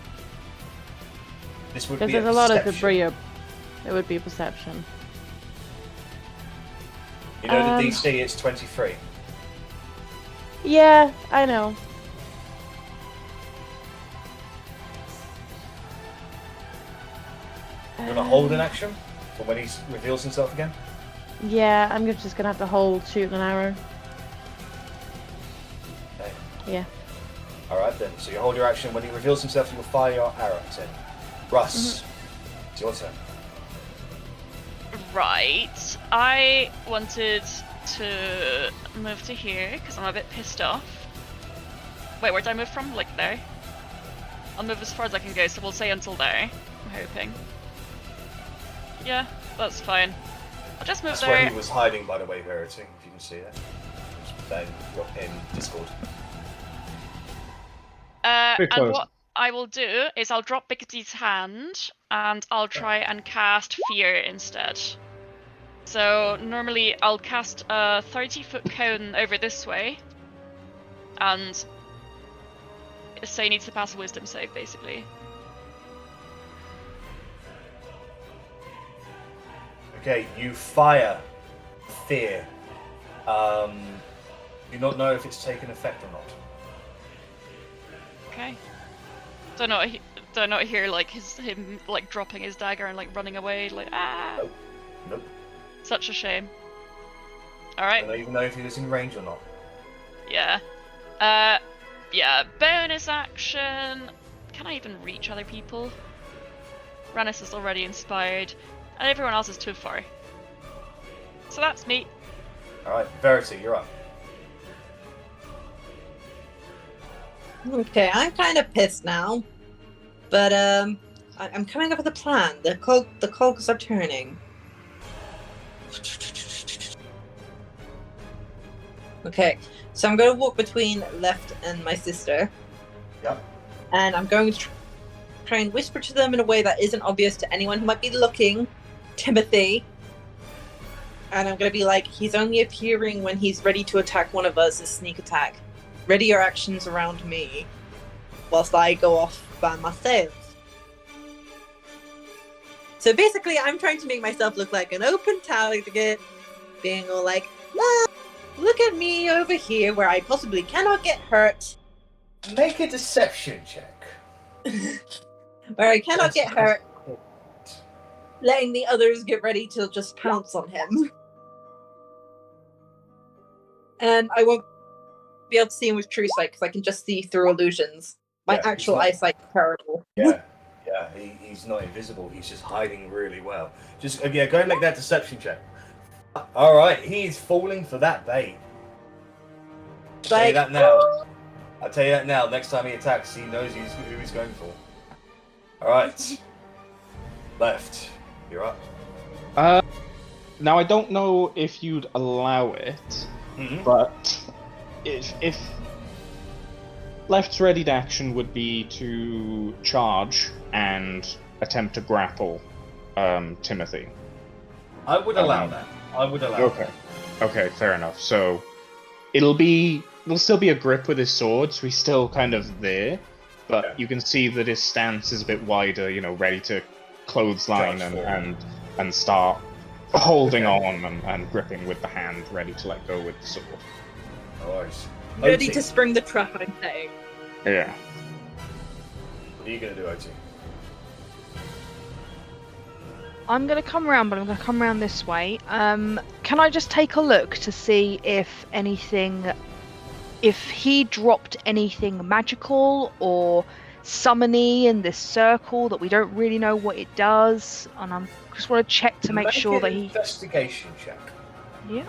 This would Because be there's a lot of perception. debris up. It would be perception. You know the DC, it's 23. Yeah, I know. You want to hold an action for when he reveals himself again? Yeah, I'm just gonna have to hold, shoot an arrow. Okay. Yeah. Alright then, so you hold your action. When he reveals himself, you will fire your arrow at him. Russ, it's your turn. Right, I wanted to move to here because I'm a bit pissed off. Wait, where'd I move from? Like there? I'll move as far as I can go, so we'll say until there, I'm hoping. Yeah, that's fine. I'll just move That's there. where he was hiding, by the way, Verity, if you can see that. Then you're in Discord. Pretty And close. what I will do is I'll drop Bickety's hand and I'll try and cast Fear instead. So normally I'll cast a 30-foot cone over this way, and say he needs to pass a Wisdom save, basically. Okay, you fire fear. Do not know if it's taken effect or not. Okay. Do not hear like him like dropping his dagger and like running away like ah. Nope. Nope. Such a shame. All I right. don't even know if he was in range or not. Yeah. Yeah. Bonus action. Can I even reach other people? Rennas is already inspired, and everyone else is too far. So that's me. Alright, Verity, you're up. Okay, I'm kind of pissed now, but I'm coming up with a plan. The cogs are turning. Okay, so I'm going to walk between Lepht and my sister, Yep. and I'm going to try and whisper to them in a way that isn't obvious to anyone who might be looking. Timothy, And I'm going to be like, he's only appearing when he's ready to attack one of us as sneak attack. Ready your actions around me, whilst I go off by myself. So basically, I'm trying to make myself look like an open target, being all like, ah, look at me over here where I possibly cannot get hurt. Make a deception check. Where I cannot get hurt. Letting the others get ready to just pounce on him. And I won't be able to see him with true sight because I can just see through illusions. My actual eyesight is terrible. Yeah, he's not invisible. He's just hiding really well. Just go and make that deception check. All right, he's falling for that bait. I'll tell you that now. I'll tell you that now. Next time he attacks, he knows who he's going for. All right, Lepht, you're up. Now I don't know if you'd allow it, but if Left's readied action would be to charge and attempt to grapple Timothy. I would allow that. I would allow that. Okay, fair enough. So it'll still be a grip with his sword, so he's still kind of there, but you can see that his stance is a bit wider, ready to clothesline and start holding on and gripping with the hand, ready to let go with the sword. Nice. Ready to spring the trap, I'm saying. Yeah. What are you going to do, Otti? I'm going to come around, but I'm going to come around this way. Can I just take a look to see if he dropped anything magical or summony in this circle that we don't really know what it does? And I just want to check to make sure that he... Investigation check. Yeah.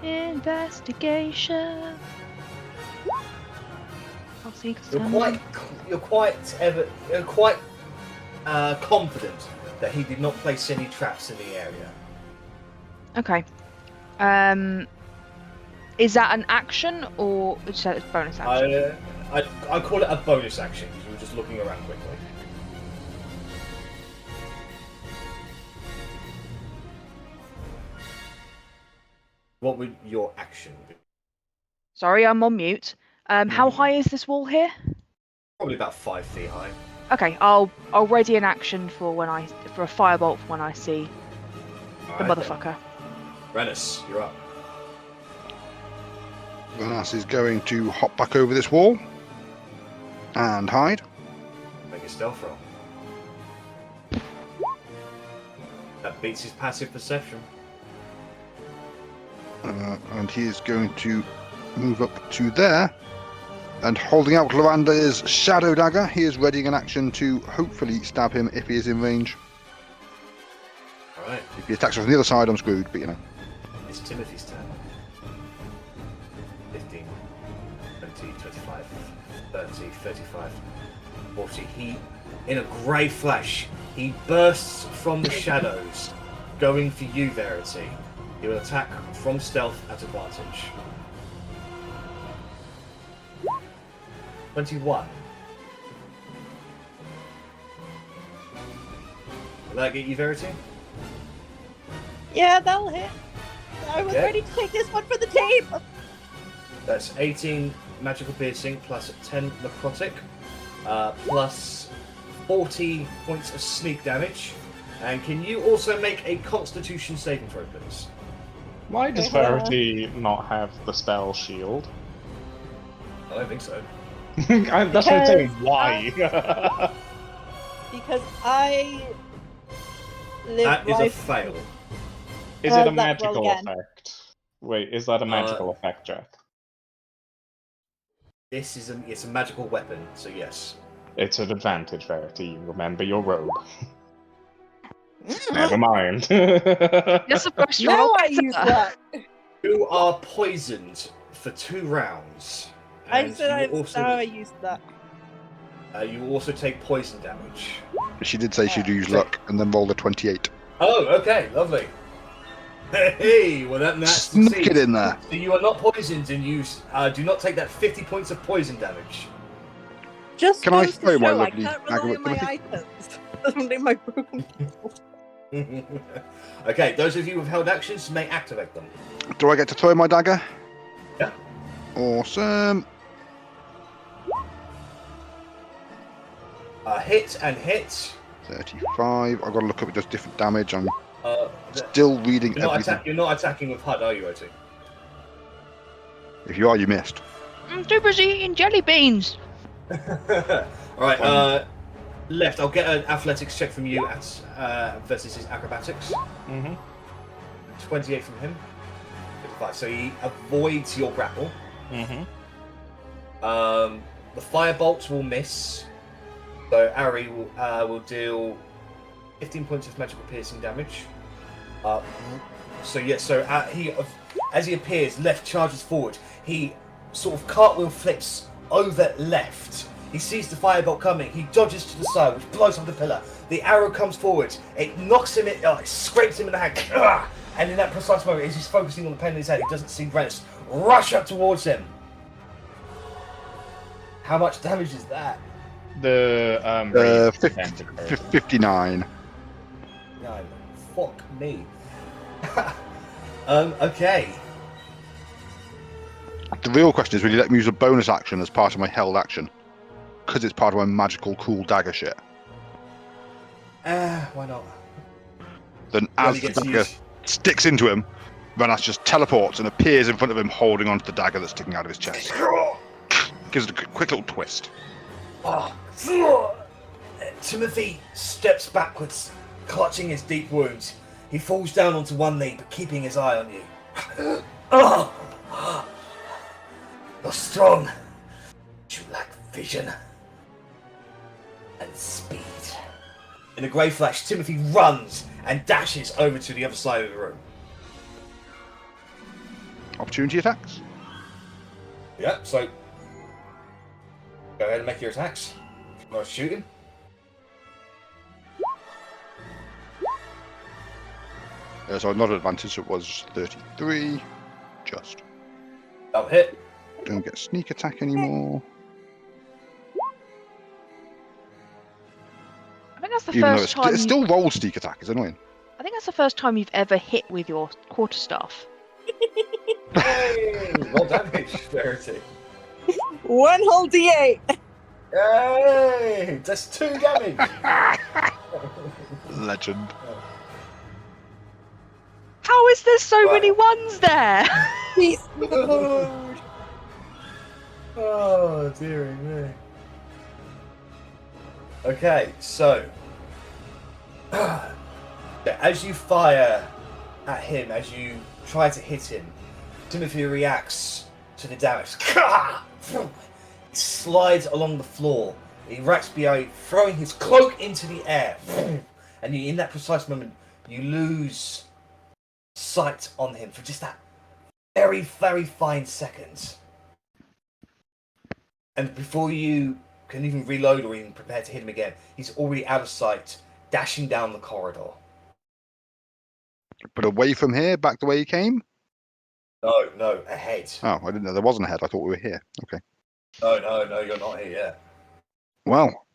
Investigation. You're quite confident that he did not place any traps in the area. Okay. Is that an action or is that a bonus action? I call it a bonus action because we were just looking around quickly. What would your action be? Sorry, I'm on mute. How high is this wall here? Probably about 5 feet high. Okay, I'll ready an action for a firebolt when I see the motherfucker. Rennas, you're up. Rennas is going to hop back over this wall and hide. Make a stealth roll. That beats his passive perception. And he is going to move up to there. And holding out Lavander's shadow dagger, he is readying an action to hopefully stab him if he is in range. Alright. If he attacks from the other side, I'm screwed, but It's Timothy's turn. 15, 20, 25, 30, 35, 40. He, in a grey flash, he bursts from the shadows, going for you, Verity. He will attack from stealth at advantage. 21. Will that get you, Verity? Yeah, that'll hit. I was ready to take this one for the team. That's 18 magical piercing plus 10 necrotic, plus 40 points of sneak damage. And can you also make a Constitution saving throw, please? Why does Verity not have the spell shield? I don't think so. That's what I'm saying. Why? Because I live That is a fail. Is it a magical effect? Wait, is that a magical effect, Jack? It's a magical weapon, so yes. It's an advantage, Verity. Remember your robe. Never mind. You're supposed to roll I use that. You are poisoned for 2 rounds. I said I used that. You also take poison damage. she did say she'd use luck and then roll a 28. Oh, okay, lovely. Hey, well that's Sneak it in there. So you are not poisoned and you do not take that 50 points of poison damage. Just Can I goes to throw my show lovely I can't rely on my Timothy? items. Only my broken people. Okay, those of you with held actions may activate them. Do I get to throw my dagger? Yeah. Awesome. Hit and hit. 35. I've got to look up at just different damage. I'm The- still reading You're not, everything. you're not attacking with HUD, are you, Otti? If you are, you missed. I'm too busy eating jelly beans. Alright, Lepht, I'll get an athletics check from you at versus his acrobatics. Mm-hmm. 28 from him. 55. So he avoids your grapple. Mm-hmm. The firebolt will miss. So Arri will deal 15 points of magical piercing damage. So as he appears, Lepht charges forward. He sort of cartwheel flips over Lepht. He sees the firebolt coming. He dodges to the side, which blows up the pillar. The arrow comes forward. It knocks him. It scrapes him in the hand. And in that precise moment, as he's focusing on the pain in his head, he doesn't see Rennas rush up towards him. How much damage is that? The 59. No, fuck me. Okay. The real question is, will you let me use a bonus action as part of my held action? Because it's part of my magical cool dagger shit. Why not? Then You as only the get to dagger use- sticks into him, Rennas just teleports and appears in front of him holding onto the dagger that's sticking out of his chest. Gives it a quick little twist. Timothy steps backwards, clutching his deep wounds. He falls down onto one knee, but keeping his eye on you. You're strong. You lack vision and speed. In a grey flash, Timothy runs and dashes over to the other side of the room. Opportunity attacks. Yeah, so go ahead and make your attacks. Or shoot him. So not an advantage, so it was 33. Just. That'll hit. Don't get sneak attack anymore. I think that's the Even though first time. it still rolls sneak attack. It's annoying. I think that's the first time you've ever hit with your quarterstaff. Hey, roll damage, Verity. 1 whole D8. Hey, that's 2 damage. Legend. How is there so Right. many ones there? Beast mode. Oh, dearie me. Okay, so as you fire at him, as you try to hit him, Timothy reacts to the damage. He slides along the floor. He racks behind, throwing his cloak into the air. And in that precise moment, you lose sight on him for just that very, very fine second. And before you can even reload or even prepare to hit him again, he's already out of sight, dashing down the corridor. But away from here, back the way he came? No, ahead. Oh, I didn't know there wasn't a head. I thought we were here. Okay. No, you're not here yet. Well,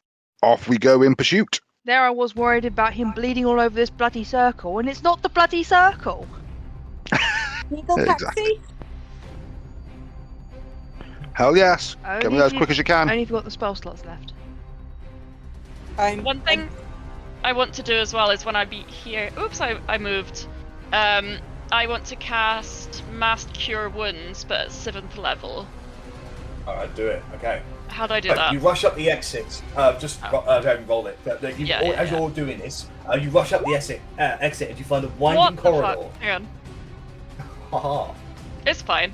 off we go in pursuit. There I was worried about him bleeding all over this bloody circle, and it's not the bloody circle. Eagle Exactly. taxi. Hell yes. Only Get me there if as quick as you can. Only if you've got the spell slots left. One thing I want to do as well is when I be here. Oops, I moved. I want to cast Mass Cure Wounds, but at 7th level. Alright, do it. Okay. How do I do Right, that? you rush up the exit. Just don't roll it. As you're doing this, you rush up the exit and you find a winding What the corridor. fuck? Hang on. Haha. It's fine.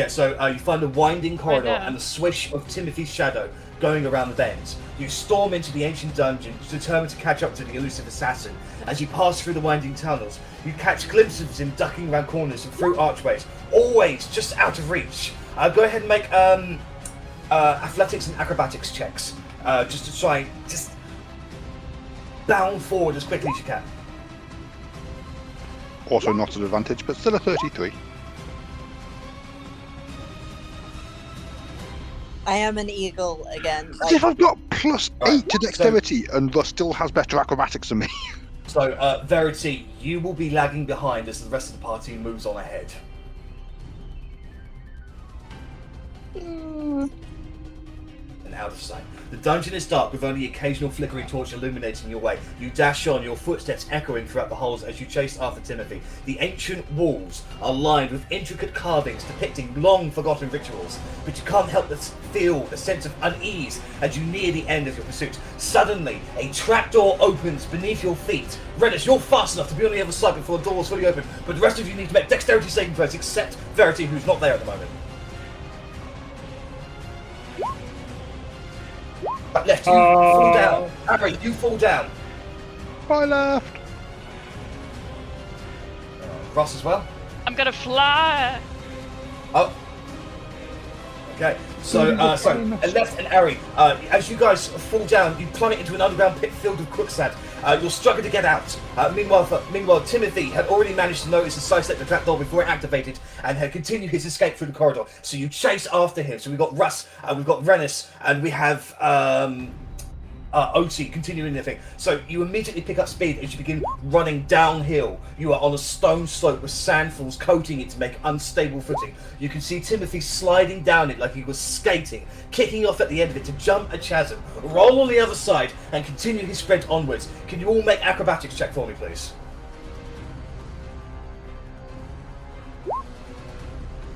So you find a winding corridor know. and the swish of Timothy's shadow going around the bends. You storm into the ancient dungeon, determined to catch up to the elusive assassin. As you pass through the winding tunnels, you catch glimpses of him ducking around corners and through archways, always just out of reach. Go ahead and make athletics and acrobatics checks, just to try and just bound forward as quickly as you can. Also not an advantage, but still a 33. I am an eagle again. As if I've got plus Right, 8 to dexterity, and thus still has better acrobatics than me. So, Verity, you will be lagging behind as the rest of the party moves on ahead. And out of sight. The dungeon is dark with only occasional flickering torch illuminating your way. You dash on, your footsteps echoing throughout the halls as you chase after Timothy. The ancient walls are lined with intricate carvings depicting long-forgotten rituals, but you can't help but feel a sense of unease as you near the end of your pursuit. Suddenly, a trapdoor opens beneath your feet. Rennas, you're fast enough to be on the other side before the door is fully open, but the rest of you need to make dexterity saving throws, except Verity, who's not there at the moment. Lepht, you fall down. Arri, you fall down. Bye, Lepht. Ross as well. I'm gonna fly. Oh. Okay. So, Lepht and Arri, as you guys fall down, you plummet into an underground pit filled with quicksand. You're struggling to get out. Meanwhile, Timothy had already managed to notice and sidestep the trapdoor before it activated, and had continued his escape through the corridor. So you chase after him. So we've got Russ, we've got Rennas, and we have Otti continuing the thing. So you immediately pick up speed as you begin running downhill. You are on a stone slope with sandfalls coating it to make unstable footing. You can see Timothy sliding down it like he was skating, kicking off at the end of it to jump a chasm, roll on the other side, and continue his sprint onwards. Can you all make acrobatics check for me, please?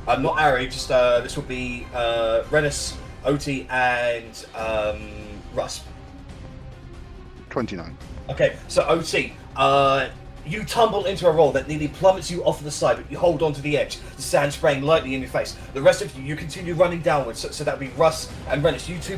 Not Arri, just this will be Rennas, Otti, and Russ. 29. Okay, so Otti, you tumble into a roll that nearly plummets you off to the side, but you hold on to the edge, the sand spraying lightly in your face. The rest of you continue running downwards, so that would be Russ and Rennas. You two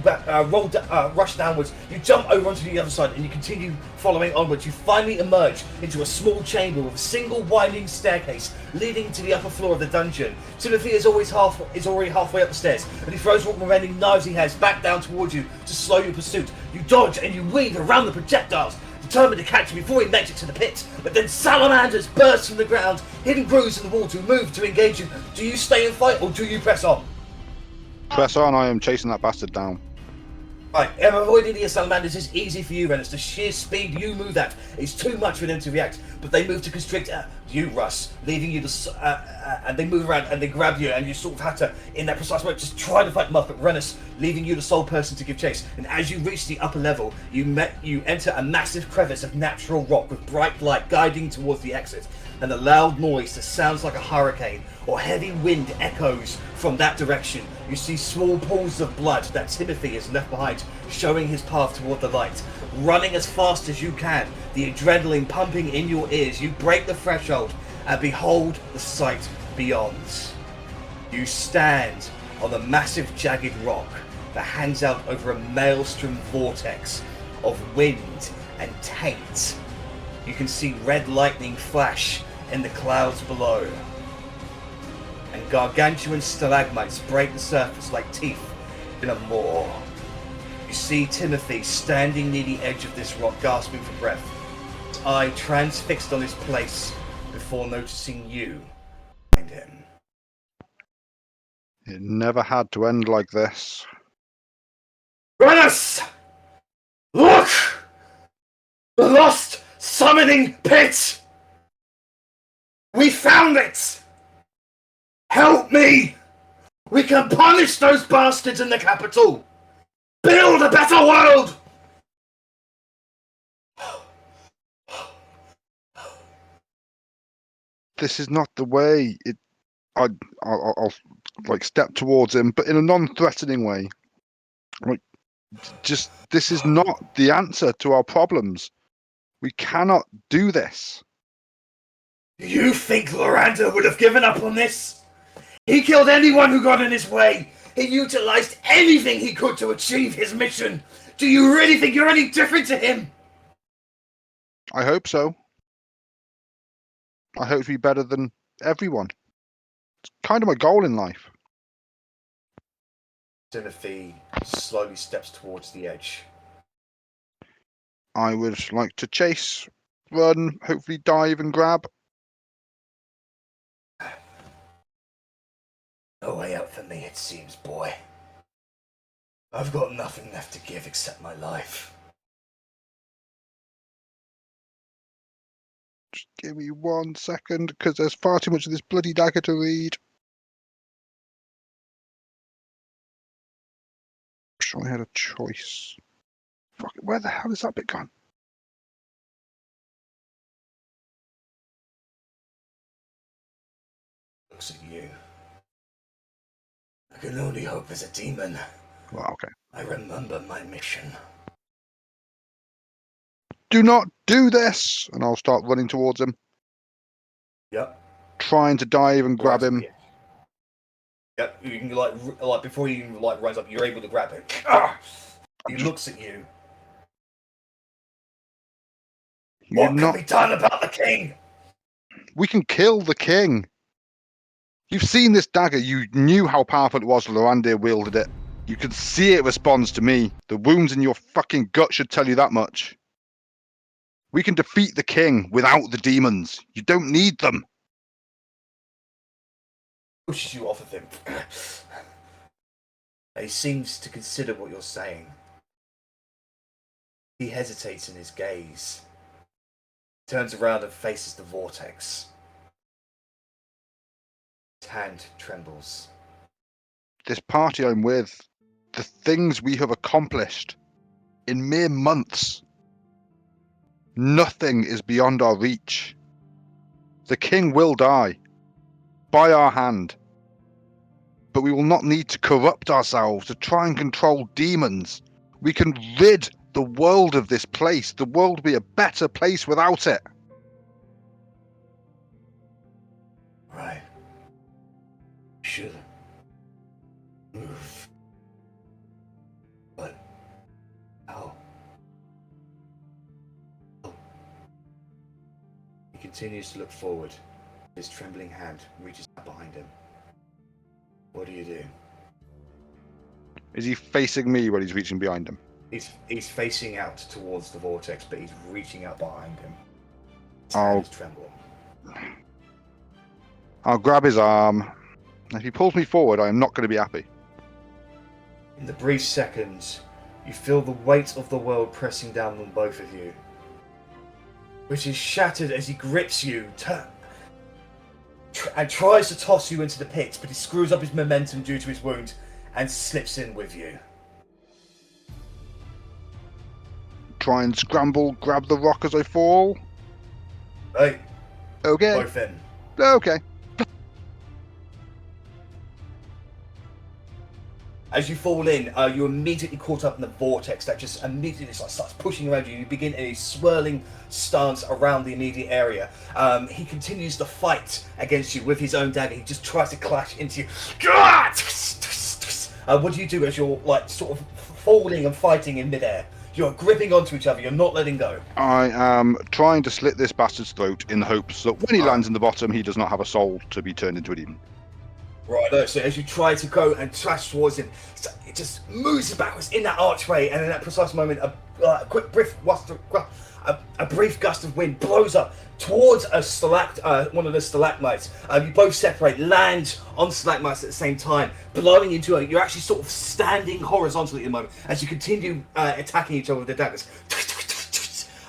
rush downwards, you jump over onto the other side, and you continue following onwards. You finally emerge into a small chamber with a single winding staircase leading to the upper floor of the dungeon. Timothy is already halfway up the stairs, and he throws what remaining knives he has back down towards you to slow your pursuit. You dodge and you weave around the projectiles, determined to catch him before he makes it to the pit. But then salamanders burst from the ground, hidden grooves in the wall to move to engage you. Do you stay and fight, or do you press on? Press on, I am chasing that bastard down. Right, avoiding the salamanders is easy for you, Rennas. The sheer speed you move at is too much for them to react, but they move to constrict you, Russ, leaving you and they move around and they grab you, and you sort of have to, in that precise moment, just try to fight them off. But Rennas, leaving you the sole person to give chase. And as you reach the upper level, you enter a massive crevice of natural rock with bright light guiding towards the exit, and a loud noise that sounds like a hurricane or heavy wind echoes from that direction. You see small pools of blood that Timothy has left behind, showing his path toward the light. Running as fast as you can, the adrenaline pumping in your ears, you break the threshold and behold the sight beyond. You stand on the massive jagged rock that hangs out over a maelstrom vortex of wind and taint. You can see red lightning flash in the clouds below, and gargantuan stalagmites break the surface like teeth in a maw. You see Timothy standing near the edge of this rock, gasping for breath, his eye transfixed on his place before noticing you behind him. It never had to end like this. Rennas! Look! The lost summoning pit! We found it! Help me! We can punish those bastards in the capital! Build a better world! This is not the way. I'll like step towards him, but in a non-threatening way. Like, just this is not the answer to our problems. We cannot do this. You think Loranda would have given up on this? He killed anyone who got in his way. He utilized anything he could to achieve his mission. Do you really think you're any different to him? I hope so. I hope to be better than everyone. It's kind of my goal in life. Timothy slowly steps towards the edge. I would like to chase, run, hopefully dive and grab. No way out for me, it seems, boy. I've got nothing left to give except my life. Just give me 1 second, because there's far too much of this bloody dagger to read. I'm sure I had a choice. Fuck, where the hell is that bit gone? Looks at you. I can only hope there's a demon. Well, okay. I remember my mission. Do not do this! And I'll start running towards him. Yep. Trying to dive and grab him. Yep, you can like before he even runs up, you're able to grab him. Ah! He looks at you. What can be done about the king? We can kill the king. You've seen this dagger. You knew how powerful it was when Lorandir wielded it. You can see it responds to me. The wounds in your fucking gut should tell you that much. We can defeat the king without the demons. You don't need them. Pushes you off of him. He seems to consider what you're saying. He hesitates in his gaze. Turns around and faces the vortex. His hand trembles. This party I'm with, the things we have accomplished in mere months, nothing is beyond our reach. The king will die by our hand, but we will not need to corrupt ourselves to try and control demons. We can rid the world of this place. The world will be a better place without it. Right. Should move. But how? He continues to look forward. His trembling hand reaches out behind him. What do you do? Is he facing me when he's reaching behind him? He's facing out towards the vortex, but he's reaching out behind him. His I'll- hand is trembling. I'll grab his arm. If he pulls me forward, I am not going to be happy. In the brief seconds, you feel the weight of the world pressing down on both of you, which is shattered as he grips you and tries to toss you into the pit, but he screws up his momentum due to his wound and slips in with you. Try and scramble, grab the rock as I fall. Right, Okay. both in. Okay. As you fall in, you're immediately caught up in the vortex that just immediately starts pushing around you. You begin a swirling stance around the immediate area. He continues to fight against you with his own dagger. He just tries to clash into you. What do you do as you're sort of falling and fighting in midair? You're gripping onto each other. You're not letting go. I am trying to slit this bastard's throat in hopes that when he lands in the bottom, he does not have a soul to be turned into a demon. Right, so as you try to go and trash towards him, it just moves backwards in that archway, and in that precise moment, a quick brief gust of wind blows up towards one of the stalagmites. You both separate, land on stalagmites at the same time, blowing into it. You're actually sort of standing horizontally at the moment as you continue attacking each other with the daggers.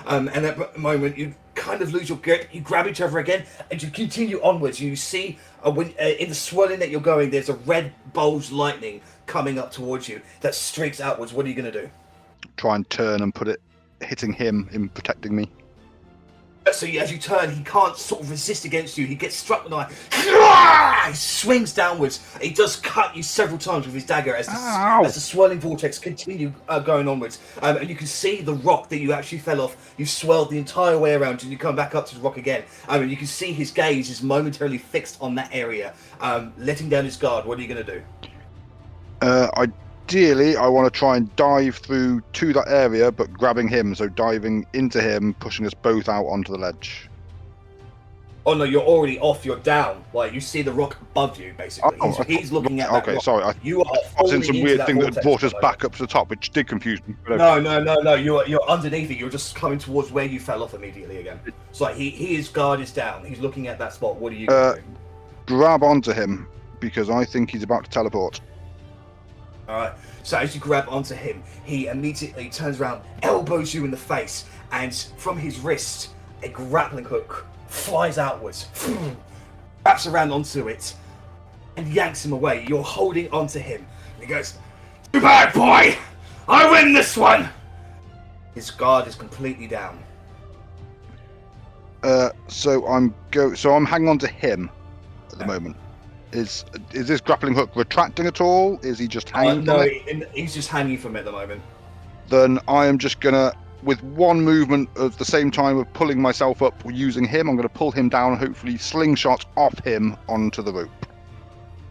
And at that moment, you kind of lose your grip. You grab each other again, and you continue onwards. You see, in the swirling that you're going, there's a red bulge lightning coming up towards you that streaks outwards. What are you going to do? Try and turn and put it hitting him in protecting me. So as you turn, he can't sort of resist against you. He gets struck with a knife. He swings downwards. He does cut you several times with his dagger as the swirling vortex continue going onwards. And you can see the rock that you actually fell off. You've swirled the entire way around and you come back up to the rock again. And you can see his gaze is momentarily fixed on that area, letting down his guard. What are you going to do? Ideally, I want to try and dive through to that area, but grabbing him, so diving into him, pushing us both out onto the ledge. Oh no, you're already off. You're down. Like you see the rock above you, basically. He's looking at that okay, rock. sorry. You are I was in some weird thing that brought us vortex back up to the top, which did confuse me. No. You're underneath it. You're just coming towards where you fell off immediately again. So like his guard is down. He's looking at that spot. What are you going to do? Grab onto him because I think he's about to teleport. Alright, so as you grab onto him, he immediately turns around, elbows you in the face, and from his wrist, a grappling hook flies outwards, wraps around onto it, and yanks him away. You're holding onto him. And he goes, "Too bad, boy! I win this one!" His guard is completely down. So I'm hanging on to him at the moment. Is this grappling hook retracting at all? Is he just hanging from No, it? he's just hanging from it at the moment. Then I am just gonna, with one movement at the same time of pulling myself up using him, I'm gonna pull him down and hopefully slingshot off him onto the rope.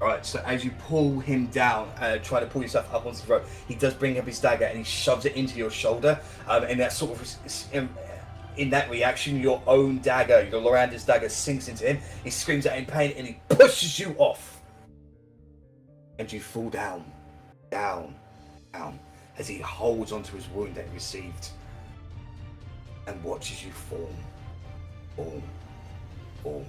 Alright, so as you pull him down, try to pull yourself up onto the rope, he does bring up his dagger and he shoves it into your shoulder. And that sort of, in that reaction, your own dagger, your Loranda's dagger, sinks into him. He screams out in pain and he pushes you off. And you fall down, down, down, as he holds onto his wound that he received and watches you fall, fall, fall.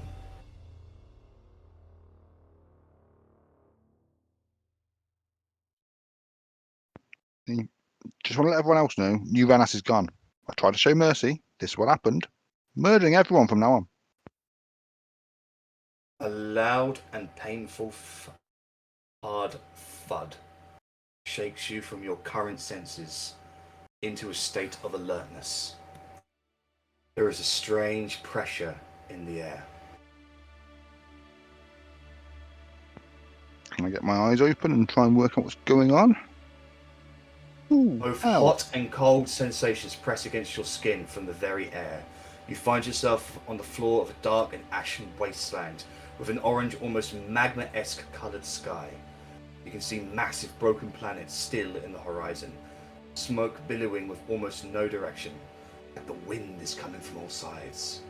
Just want to let everyone else know, new Rennas is gone. I tried to show mercy. This is what happened. Murdering everyone from now on. A loud and painful hard thud shakes you from your current senses into a state of alertness. There is a strange pressure in the air. Can I get my eyes open and try and work out what's going on? Ooh, Both Elle. hot and cold sensations press against your skin from the very air. You find yourself on the floor of a dark and ashen wasteland with an orange, almost magma-esque coloured sky. You can see massive broken planets still in the horizon, smoke billowing with almost no direction, and the wind is coming from all sides.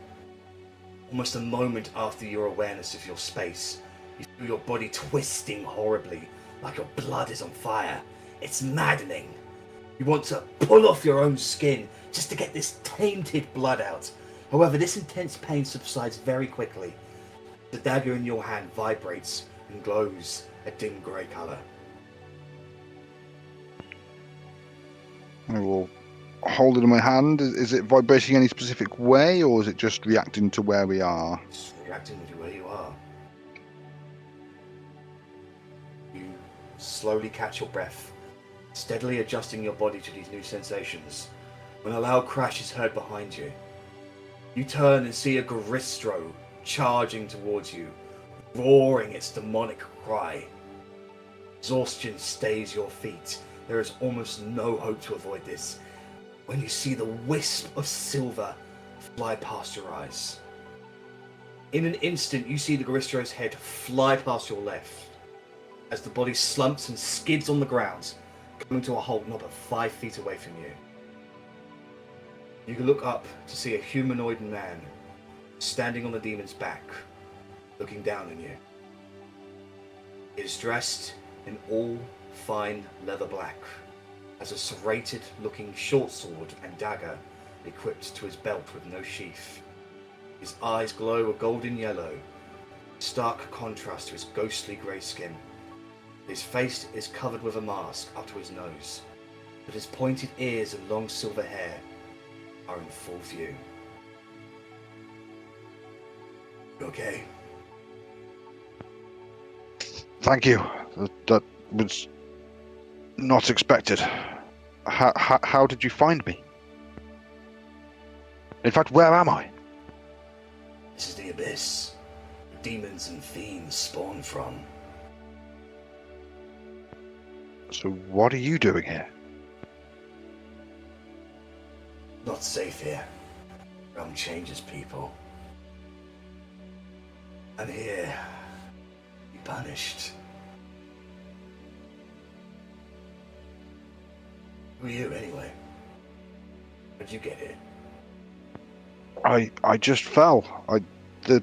Almost a moment after your awareness of your space, you feel your body twisting horribly, like your blood is on fire. It's maddening. You want to pull off your own skin just to get this tainted blood out. However, this intense pain subsides very quickly. The dagger in your hand vibrates and glows a dim grey colour. I will hold it in my hand. Is it vibrating any specific way, or is it just reacting to where we are? It's reacting to where you are. You slowly catch your breath, steadily adjusting your body to these new sensations, when a loud crash is heard behind you. You turn and see a Garistro charging towards you, roaring its demonic cry. Exhaustion stays your feet. There is almost no hope to avoid this, when you see the wisp of silver fly past your eyes. In an instant, you see the Garistro's head fly past your left, as the body slumps and skids on the ground, coming to a halt not but 5 feet away from you. You can look up to see a humanoid man standing on the demon's back, looking down on you. He is dressed in all fine leather black, has a serrated looking short sword and dagger equipped to his belt with no sheath. His eyes glow a golden yellow, stark contrast to his ghostly grey skin. His face is covered with a mask up to his nose, but his pointed ears and long silver hair are in full view. You okay? Thank you. That was not expected. How did you find me? In fact, where am I? This is the abyss demons and fiends spawn from. So what are you doing here? Not safe here. Realm changes people. And here, be punished. Who are you, anyway? How'd you get here? I just fell. The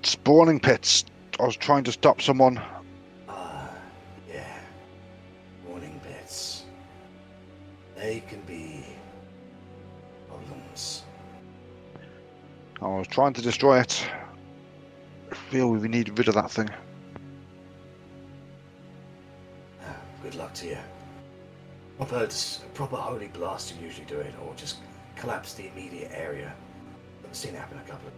spawning pits. I was trying to stop someone. Yeah. Warning pits. They can be problems. I was trying to destroy it. I feel we need rid of that thing. Good luck. luck to you. Proper holy blast you usually do it, or just collapse the immediate area. I've seen it happen a couple of.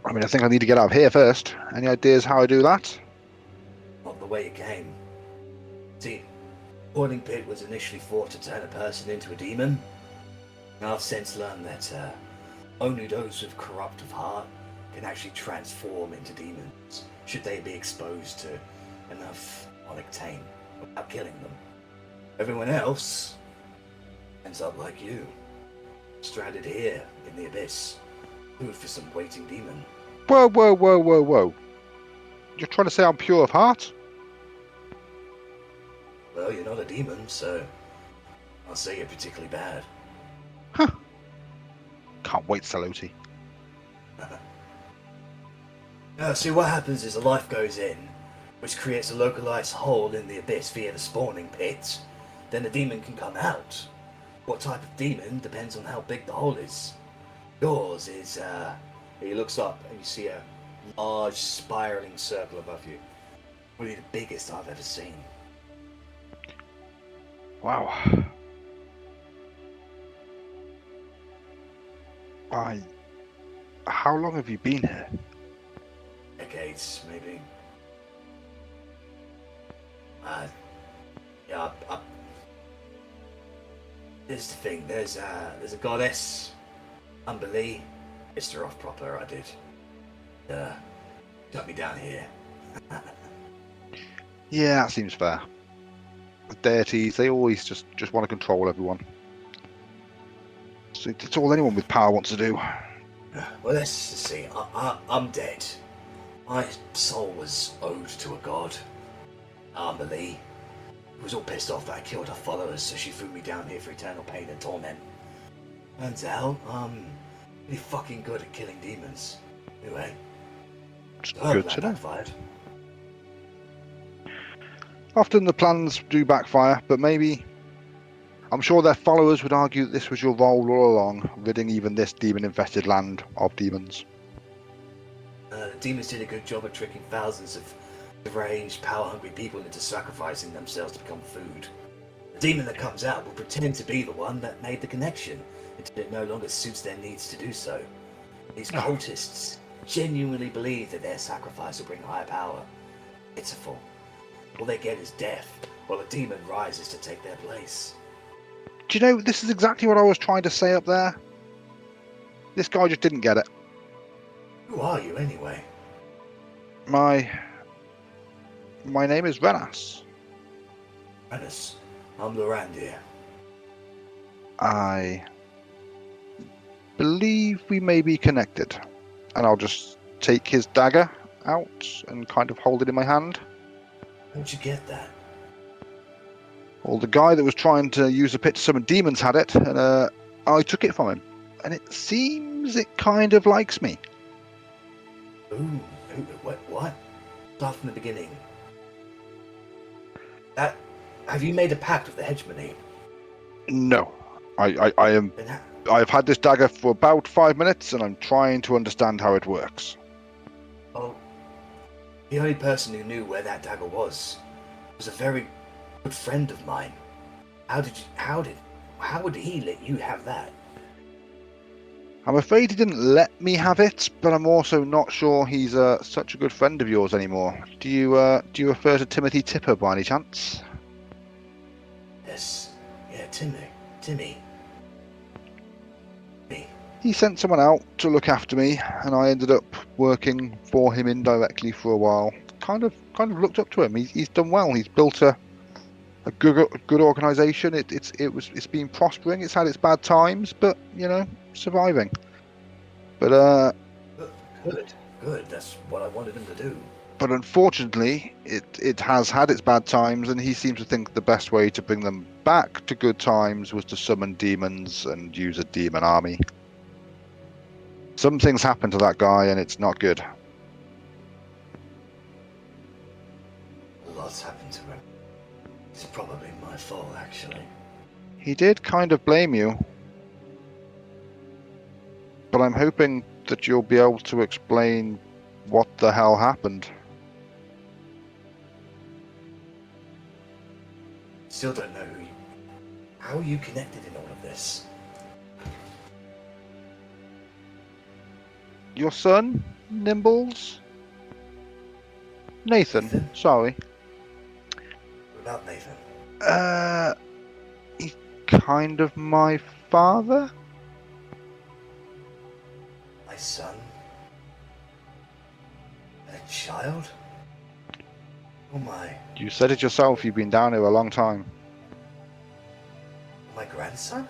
I mean, I think I need to get out of here first. Any ideas how I do that? Not the way it came. See, Boiling Pit was initially thought to turn a person into a demon. And I've since learned that only those with corrupt of heart can actually transform into demons, should they be exposed to enough octane without killing them. Everyone else ends up like you, stranded here in the abyss, food for some waiting demon. Whoa. You're trying to say I'm pure of heart? Well, you're not a demon, so I'll say you're particularly bad. Huh. Can't wait, Saloti. See, what happens is a life goes in, which creates a localized hole in the abyss via the spawning pit. Then the demon can come out. What type of demon depends on how big the hole is. Yours is, he looks up and you see a large spiraling circle above you. Probably the biggest I've ever seen. Wow. How long have you been here? Decades, maybe. Here's the thing, there's a goddess, Umberlee, pissed her off proper, I did. Got me down here. Yeah, that seems fair. The deities, they always just want to control everyone. So it's all anyone with power wants to do. Well, let's see, I'm dead. My soul was owed to a god, Umberlee. Who was all pissed off that I killed her followers, so she threw me down here for eternal pain and torment. Turns out, I'm really fucking good at killing demons. Anyway, It's good to know. backfired. Often the plans do backfire, but maybe... I'm sure their followers would argue that this was your role all along, ridding even this demon-infested land of demons. The demons did a good job of tricking thousands of deranged, power-hungry people into sacrificing themselves to become food. The demon that comes out will pretend to be the one that made the connection, until it no longer suits their needs to do so. These cultists genuinely believe that their sacrifice will bring higher power. Pitiful. All they get is death, while a demon rises to take their place. Do you know, this is exactly what I was trying to say up there. This guy just didn't get it. Who are you, anyway? My name is Rennas. Rennas. I'm Lorandir. I believe we may be connected. And I'll just take his dagger out and kind of hold it in my hand. How'd you get that? Well, the guy that was trying to use the pit to summon demons had it, and I took it from him. And it seems it kind of likes me. Ooh, what? Start from the beginning. Have you made a pact with the hegemony? No. I've had this dagger for about 5 minutes, and I'm trying to understand how it works. Oh, the only person who knew where that dagger was a very good friend of mine. How would he let you have that? I'm afraid he didn't let me have it, but I'm also not sure he's such a good friend of yours anymore. Do you refer to Timothy Tipper by any chance? Yes. Yeah, Timmy. He sent someone out to look after me, and I ended up working for him indirectly for a while. Kind of looked up to him. He's done well. He's built a good organisation. It's been prospering. It's had its bad times, but surviving. But Good. That's what I wanted him to do. But unfortunately, it has had its bad times, and he seems to think the best way to bring them back to good times was to summon demons and use a demon army. Some things happen to that guy, and it's not good. Lots happened to him. It's probably my fault, actually. He did kind of blame you. But I'm hoping that you'll be able to explain what the hell happened. Still don't know who you... How are you connected in all of this? Your son, Nimbles? Nathan. Sorry. What about Nathan? He's kind of my father? My son? A child? Oh my. You said it yourself, you've been down here a long time. My grandson?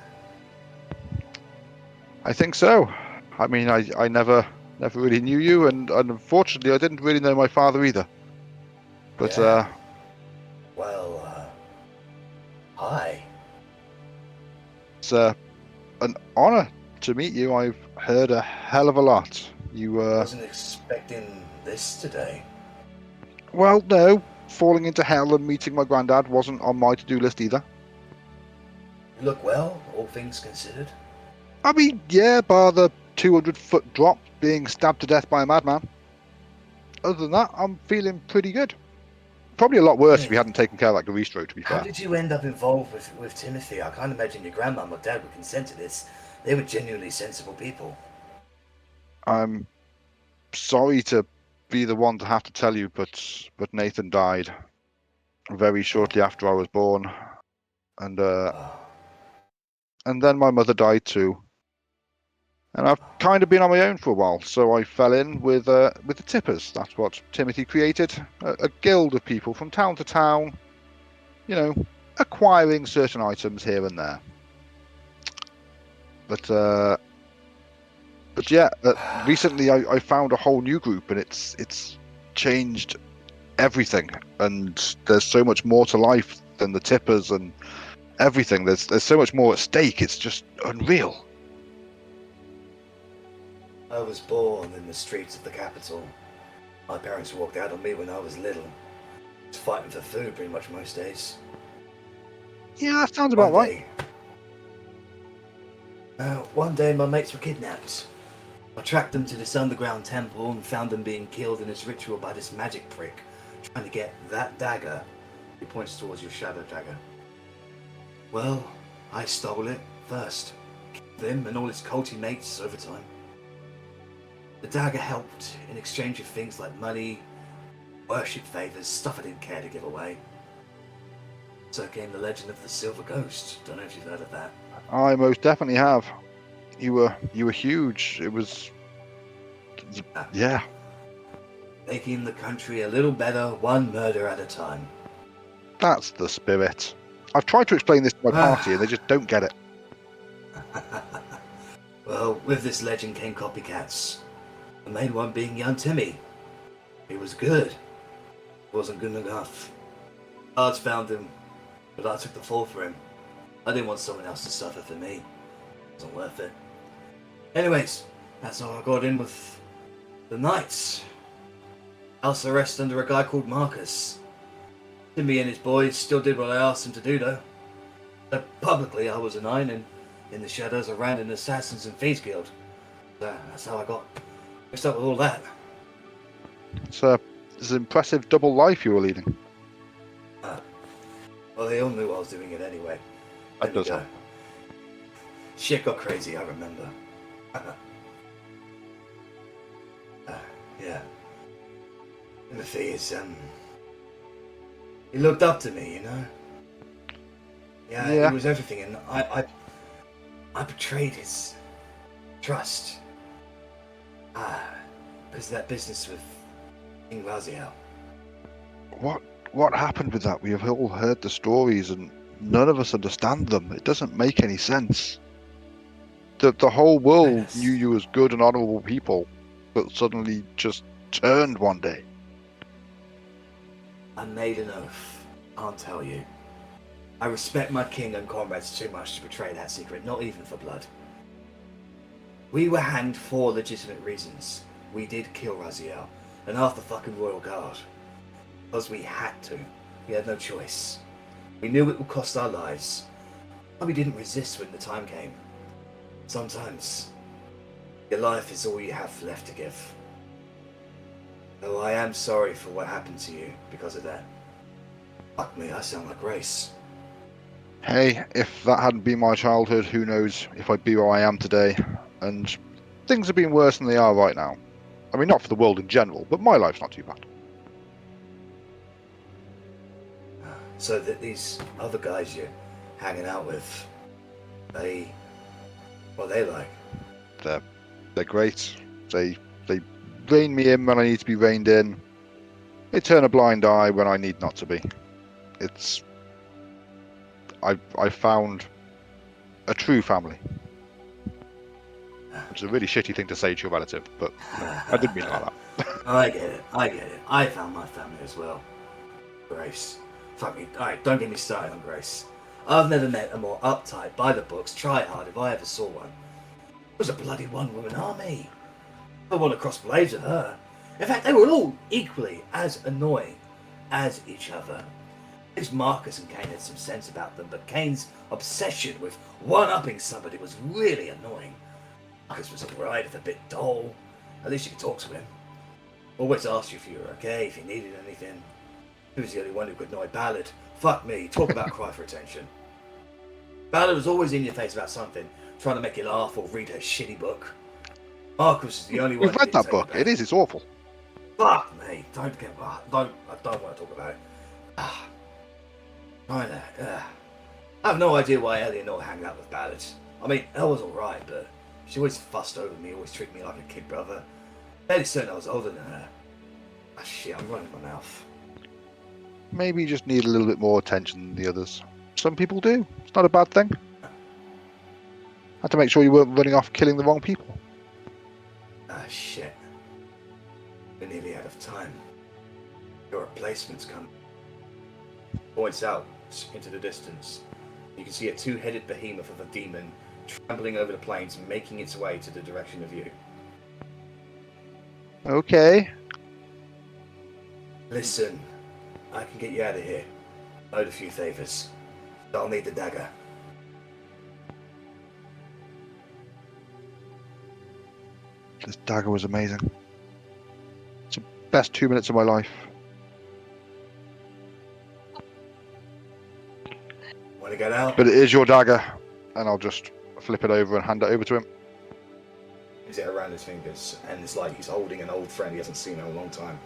I think so. I mean, I never really knew you, and unfortunately I didn't really know my father either. But, Yeah. Well, hi. It's an honor to meet you. I've heard a hell of a lot. You, Wasn't expecting this today. Well, no. Falling into hell and meeting my granddad wasn't on my to-do list either. You look well, all things considered. I mean, yeah, bar the 200-foot drop, being stabbed to death by a madman. Other than that, I'm feeling pretty good. Probably a lot worse if you hadn't taken care of that grease stroke, to be How fair. did you end up involved with Timothy? I can't imagine your grandmum or dad would consent to this. They were genuinely sensible people. I'm sorry to be the one to have to tell you, but Nathan died very shortly after I was born, and then my mother died too. And I've kind of been on my own for a while, so I fell in with the Tippers. That's what Timothy created, a guild of people from town to town, you know, acquiring certain items here and there. But yeah, recently I found a whole new group, and it's changed everything. And there's so much more to life than the Tippers and everything. There's so much more at stake. It's just unreal. I was born in the streets of the capital. My parents walked out on me when I was little. I was fighting for food pretty much most days. Yeah, that sounds about right. One day my mates were kidnapped. I tracked them to this underground temple and found them being killed in this ritual by this magic prick, trying to get that dagger. He points towards your shadow dagger. Well, I stole it first. Killed him and all his culty mates over time. The dagger helped in exchange of things like money, worship favors, stuff I didn't care to give away. So came the legend of the Silver Ghost. Don't know if you've heard of that. I most definitely have. You were huge. It was, yeah. Making the country a little better, one murder at a time. That's the spirit. I've tried to explain this to my party, and they just don't get it. Well, with this legend came copycats. The main one being young Timmy. He was good. Wasn't good enough. Guards found him, but I took the fall for him. I didn't want someone else to suffer for me. It wasn't worth it. Anyways, that's how I got in with the Knights. House arrest under a guy called Marcus. Timmy and his boys still did what I asked them to do, though. So publicly, I was a 9, and in the shadows, I ran an Assassins and Thieves Guild. So that's how I got mixed up with all that. It's an impressive double life you were leading. Well, they all knew I was doing it anyway. That does help. Shit got crazy, I remember. Yeah. Timothy is, he looked up to me, you know? Yeah. He was everything, and I betrayed his trust. Because of that business with King Raziel. What happened with that? We have all heard the stories, and none of us understand them. It doesn't make any sense. The whole world knew you as good and honourable people, but suddenly just turned one day. I made an oath. I'll tell you. I respect my king and comrades too much to betray that secret, not even for blood. We were hanged for legitimate reasons. We did kill Raziel and half the fucking royal guard. Because we had to. We had no choice. We knew it would cost our lives. But we didn't resist when the time came. Sometimes, your life is all you have left to give. Though I am sorry for what happened to you because of that. Fuck me, I sound like Grace. Hey, if that hadn't been my childhood, who knows if I'd be where I am today. And things have been worse than they are right now. I mean, not for the world in general, but my life's not too bad. So that these other guys you're hanging out with, what are they like? They're great. They rein me in when I need to be reined in. They turn a blind eye when I need not to be. I found a true family. Which is a really shitty thing to say to your relative, but no, I didn't mean it like that. I get it. I found my family as well. Grace. Fuck me. Alright, don't get me started on Grace. I've never met a more uptight, by the books, try-hard if I ever saw one. It was a bloody one-woman army. I want to cross blades with her. In fact, they were all equally as annoying as each other. At Marcus and Cain had some sense about them, but Cain's obsession with one-upping somebody was really annoying. Marcus was alright, if a bit dull. At least you could talk to him. Always asked you if you were okay, if you needed anything. He was the only one who could annoy Ballard. Fuck me, talk about cry for attention. Ballard was always in your face about something, trying to make you laugh or read her shitty book. Marcus is the only one. We've read that book. It's awful. Fuck me, I don't want to talk about it. I have no idea why Ellie not hanging out with Ballard. I mean, Elle was alright, but she always fussed over me, always treated me like a kid brother. Fairly certain I was older than her. Shit, I'm running my mouth. Maybe you just need a little bit more attention than the others. Some people do. It's not a bad thing. Had to make sure you weren't running off killing the wrong people. Shit. We're nearly out of time. Your replacement's coming. Points out into the distance. You can see a two-headed behemoth of a demon trampling over the plains and making its way to the direction of you. Okay. Listen, I can get you out of here. I owed a few favors. I'll need the dagger. This dagger was amazing. It's the best 2 minutes of my life. Want to get out? But it is your dagger, and I'll just flip it over and hand it over to him. Is it around his fingers? And it's like he's holding an old friend he hasn't seen in a long time.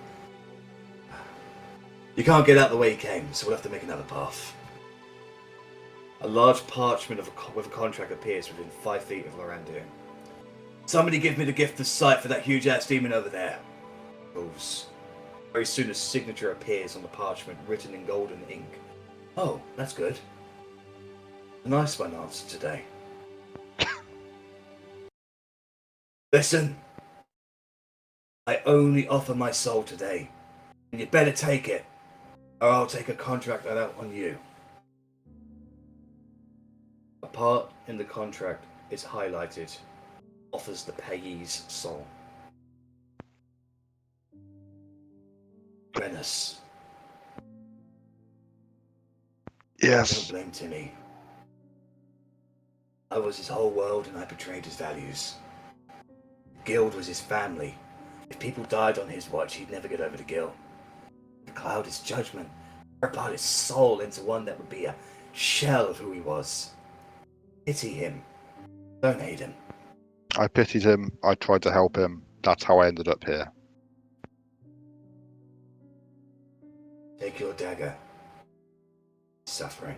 You can't get out the way you came, so we'll have to make another path. A large parchment with a contract appears within 5 feet of Lorandir. Somebody give me the gift of sight for that huge-ass demon over there. Moves. Very soon a signature appears on the parchment, written in golden ink. Oh, that's good. A nice one answered today. Listen. I only offer my soul today, and you better take it, or I'll take a contract out on you. A part in the contract is highlighted. Offers the payee's soul. Rennas. Yes. Don't blame Timmy. I was his whole world and I betrayed his values. The guild was his family. If people died on his watch, he'd never get over the guilt. The cloud is judgment. Tear apart his soul into one that would be a shell of who he was. Pity him. Don't hate him. I pitied him. I tried to help him. That's how I ended up here. Take your dagger. Suffering.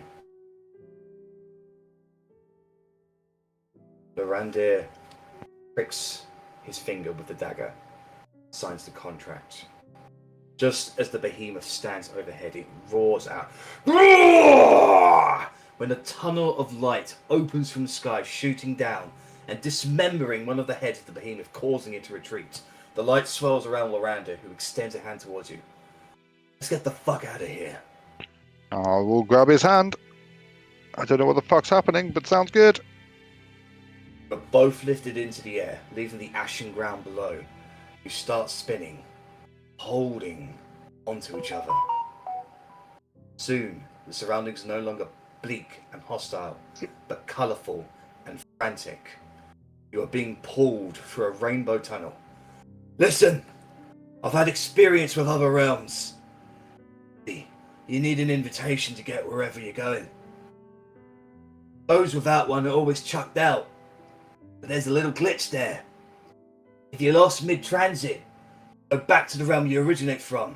Lorandir pricks his finger with the dagger, signs the contract. Just as the behemoth stands overhead, it roars out. Roar! When a tunnel of light opens from the sky, shooting down and dismembering one of the heads of the behemoth, causing it to retreat. The light swirls around Lorandir, who extends a hand towards you. Let's get the fuck out of here. I will grab his hand. I don't know what the fuck's happening, but sounds good. But both lifted into the air, leaving the ashen ground below. You start spinning, holding onto each other. Soon, the surroundings are no longer bleak and hostile, but colourful and frantic. You are being pulled through a rainbow tunnel. Listen! I've had experience with other realms. You need an invitation to get wherever you're going. Those without one are always chucked out. But there's a little glitch there. If you're lost mid-transit, go back to the realm you originate from.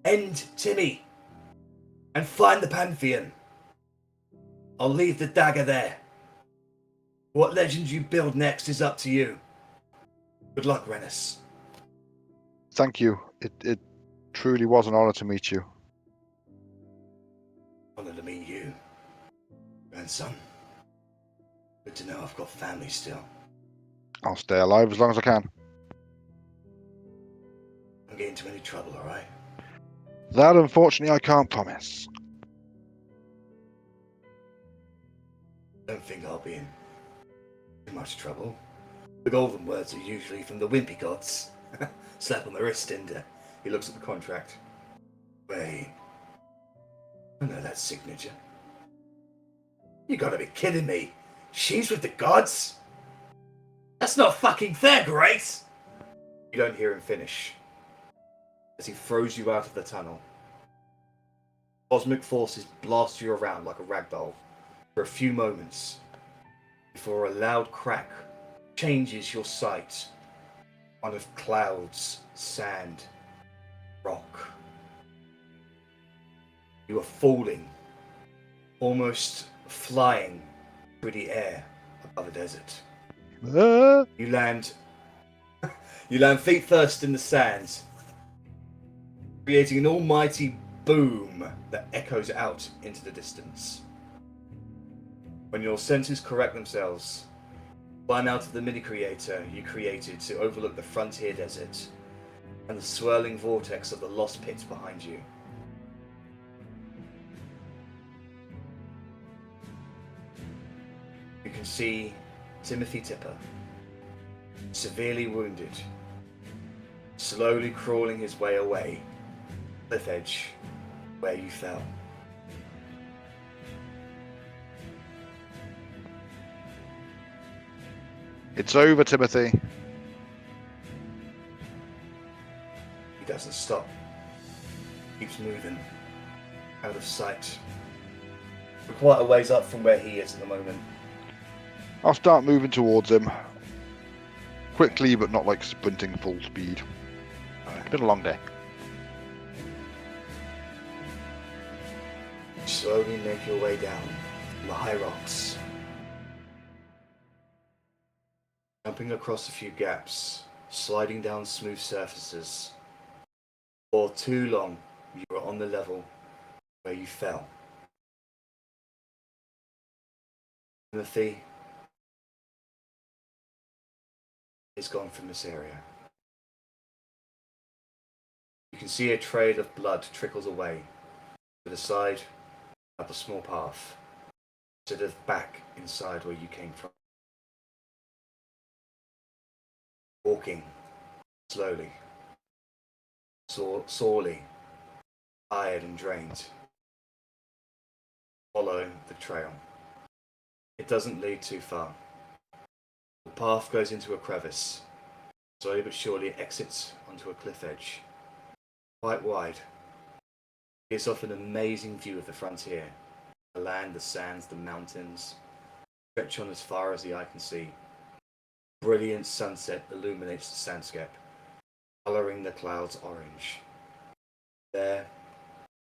End Timmy. And find the Pantheon. I'll leave the dagger there. What legend you build next is up to you. Good luck, Rennas. Thank you. It truly was an honor to meet you. Honor to meet you, grandson. Good to know I've got family still. I'll stay alive as long as I can. Don't get into any trouble, alright? That, unfortunately, I can't promise. Don't think I'll be in too much trouble. The golden words are usually from the wimpy gods. Slap on the wrist, and he looks at the contract. Wait. I know that signature. You gotta be kidding me. She's with the gods? That's not fucking fair, Grace! You don't hear him finish. As he throws you out of the tunnel. Cosmic forces blast you around like a ragdoll for a few moments before a loud crack changes your sight. One of clouds, sand, rock. You are falling, almost flying through the air above a desert. You land feet first in the sands, creating an almighty boom that echoes out into the distance. When your senses correct themselves, climb out of the mini-creator you created to overlook the frontier desert and the swirling vortex of the lost pits behind you. You can see Timothy Tipper, severely wounded, slowly crawling his way away, cliff edge, where you fell. It's over, Timothy. He doesn't stop. Keeps moving, out of sight. We're quite a ways up from where he is at the moment. I'll start moving towards him. Quickly, but not like sprinting full speed. It's been a long day. Slowly make your way down the high rocks. Jumping across a few gaps, sliding down smooth surfaces. For too long, you were on the level where you fell. Timothy is gone from this area. You can see a trail of blood trickles away to the side up a small path, instead of back inside where you came from. Walking slowly, sorely, tired and drained. Follow the trail. It doesn't lead too far. The path goes into a crevice. Slowly but surely it exits onto a cliff edge. Quite wide. It gives off an amazing view of the frontier. The land, the sands, the mountains. Stretch on as far as the eye can see. Brilliant sunset illuminates the sandscape, colouring the clouds orange. There,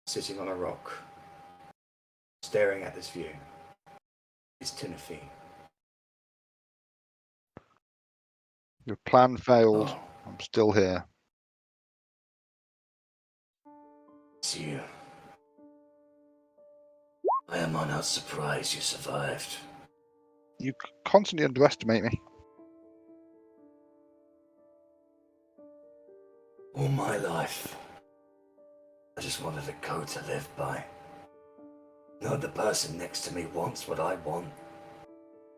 sitting on a rock, staring at this view, is Timothy. Your plan failed. Oh. I'm still here. It's you. I am not surprised you survived. You constantly underestimate me. All my life, I just wanted a code to live by. Know the person next to me wants what I want,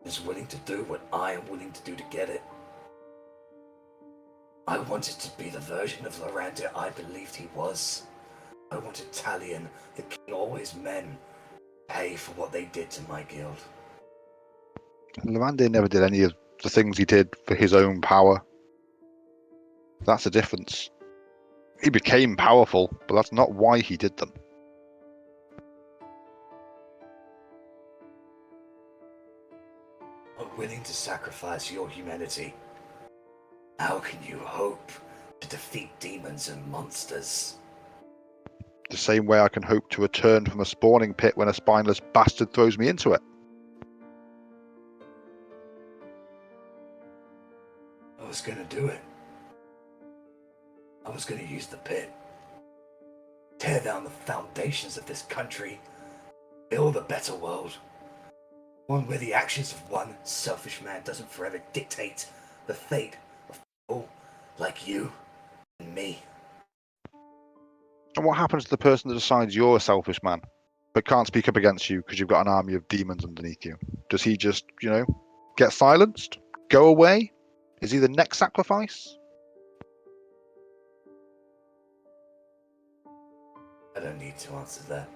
is willing to do what I am willing to do to get it. I wanted to be the version of Loranda I believed he was. I wanted Talion, the king always men, pay for what they did to my guild. Loranda never did any of the things he did for his own power. That's the difference. He became powerful, but that's not why he did them. willing to sacrifice your humanity, how can you hope to defeat demons and monsters? The same way I can hope to return from a spawning pit when a spineless bastard throws me into it. I was gonna do it. I was gonna use the pit. Tear down the foundations of this country. Build a better world. One where the actions of one selfish man doesn't forever dictate the fate of people like you and me. And what happens to the person that decides you're a selfish man, but can't speak up against you because you've got an army of demons underneath you? Does he just, get silenced? Go away? Is he the next sacrifice? I don't need to answer that.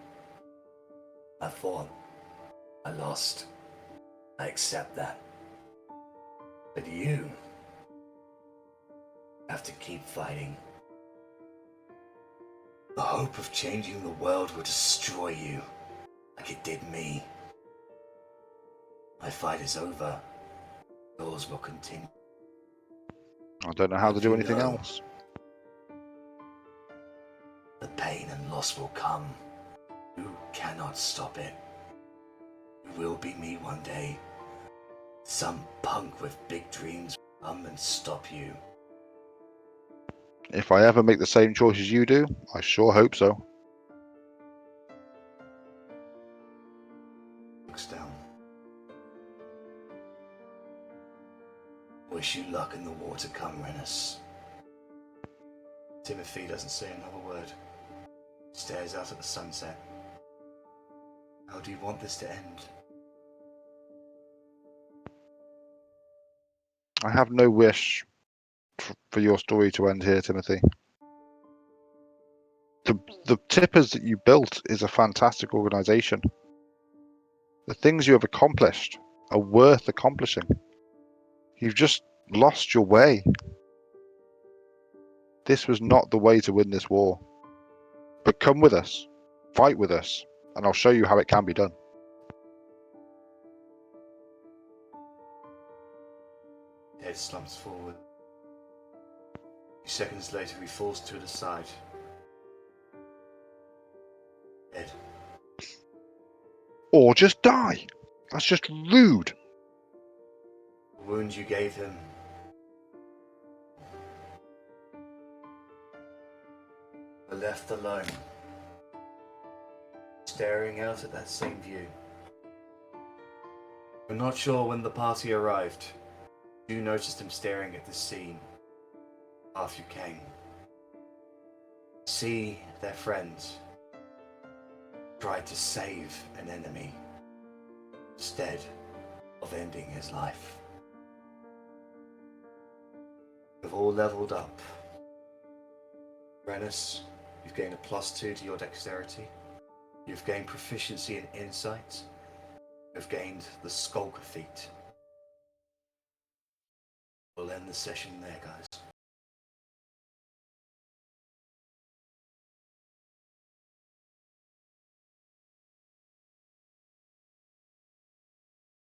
I fought. I lost. I accept that. But you have to keep fighting. The hope of changing the world will destroy you, like it did me. My fight is over. Yours will continue. I don't know how to do anything No. else. The pain and loss will come. You cannot stop it. You will be me one day. Some punk with big dreams will come and stop you. If I ever make the same choices you do, I sure hope so. Looks down. Wish you luck in the war to come, Rennas. Timothy doesn't say another word. Stares out at the sunset. How do you want this to end? I have no wish for your story to end here, Timothy. The Tippers that you built is a fantastic organisation. The things you have accomplished are worth accomplishing. You've just lost your way. This was not the way to win this war. But come with us, fight with us, and I'll show you how it can be done. Ed slumps forward. A few seconds later, he falls to the side. Ed. Or just die. That's just rude. The wound you gave him. We're left alone, staring out at that same view. We're not sure when the party arrived. You noticed him staring at the scene after you came. See their friends tried to save an enemy instead of ending his life. We've all leveled up. Rennas, you've gained a +2 to your dexterity. You've gained proficiency in insight. You've gained the Skulker feat. We'll end the session there, guys.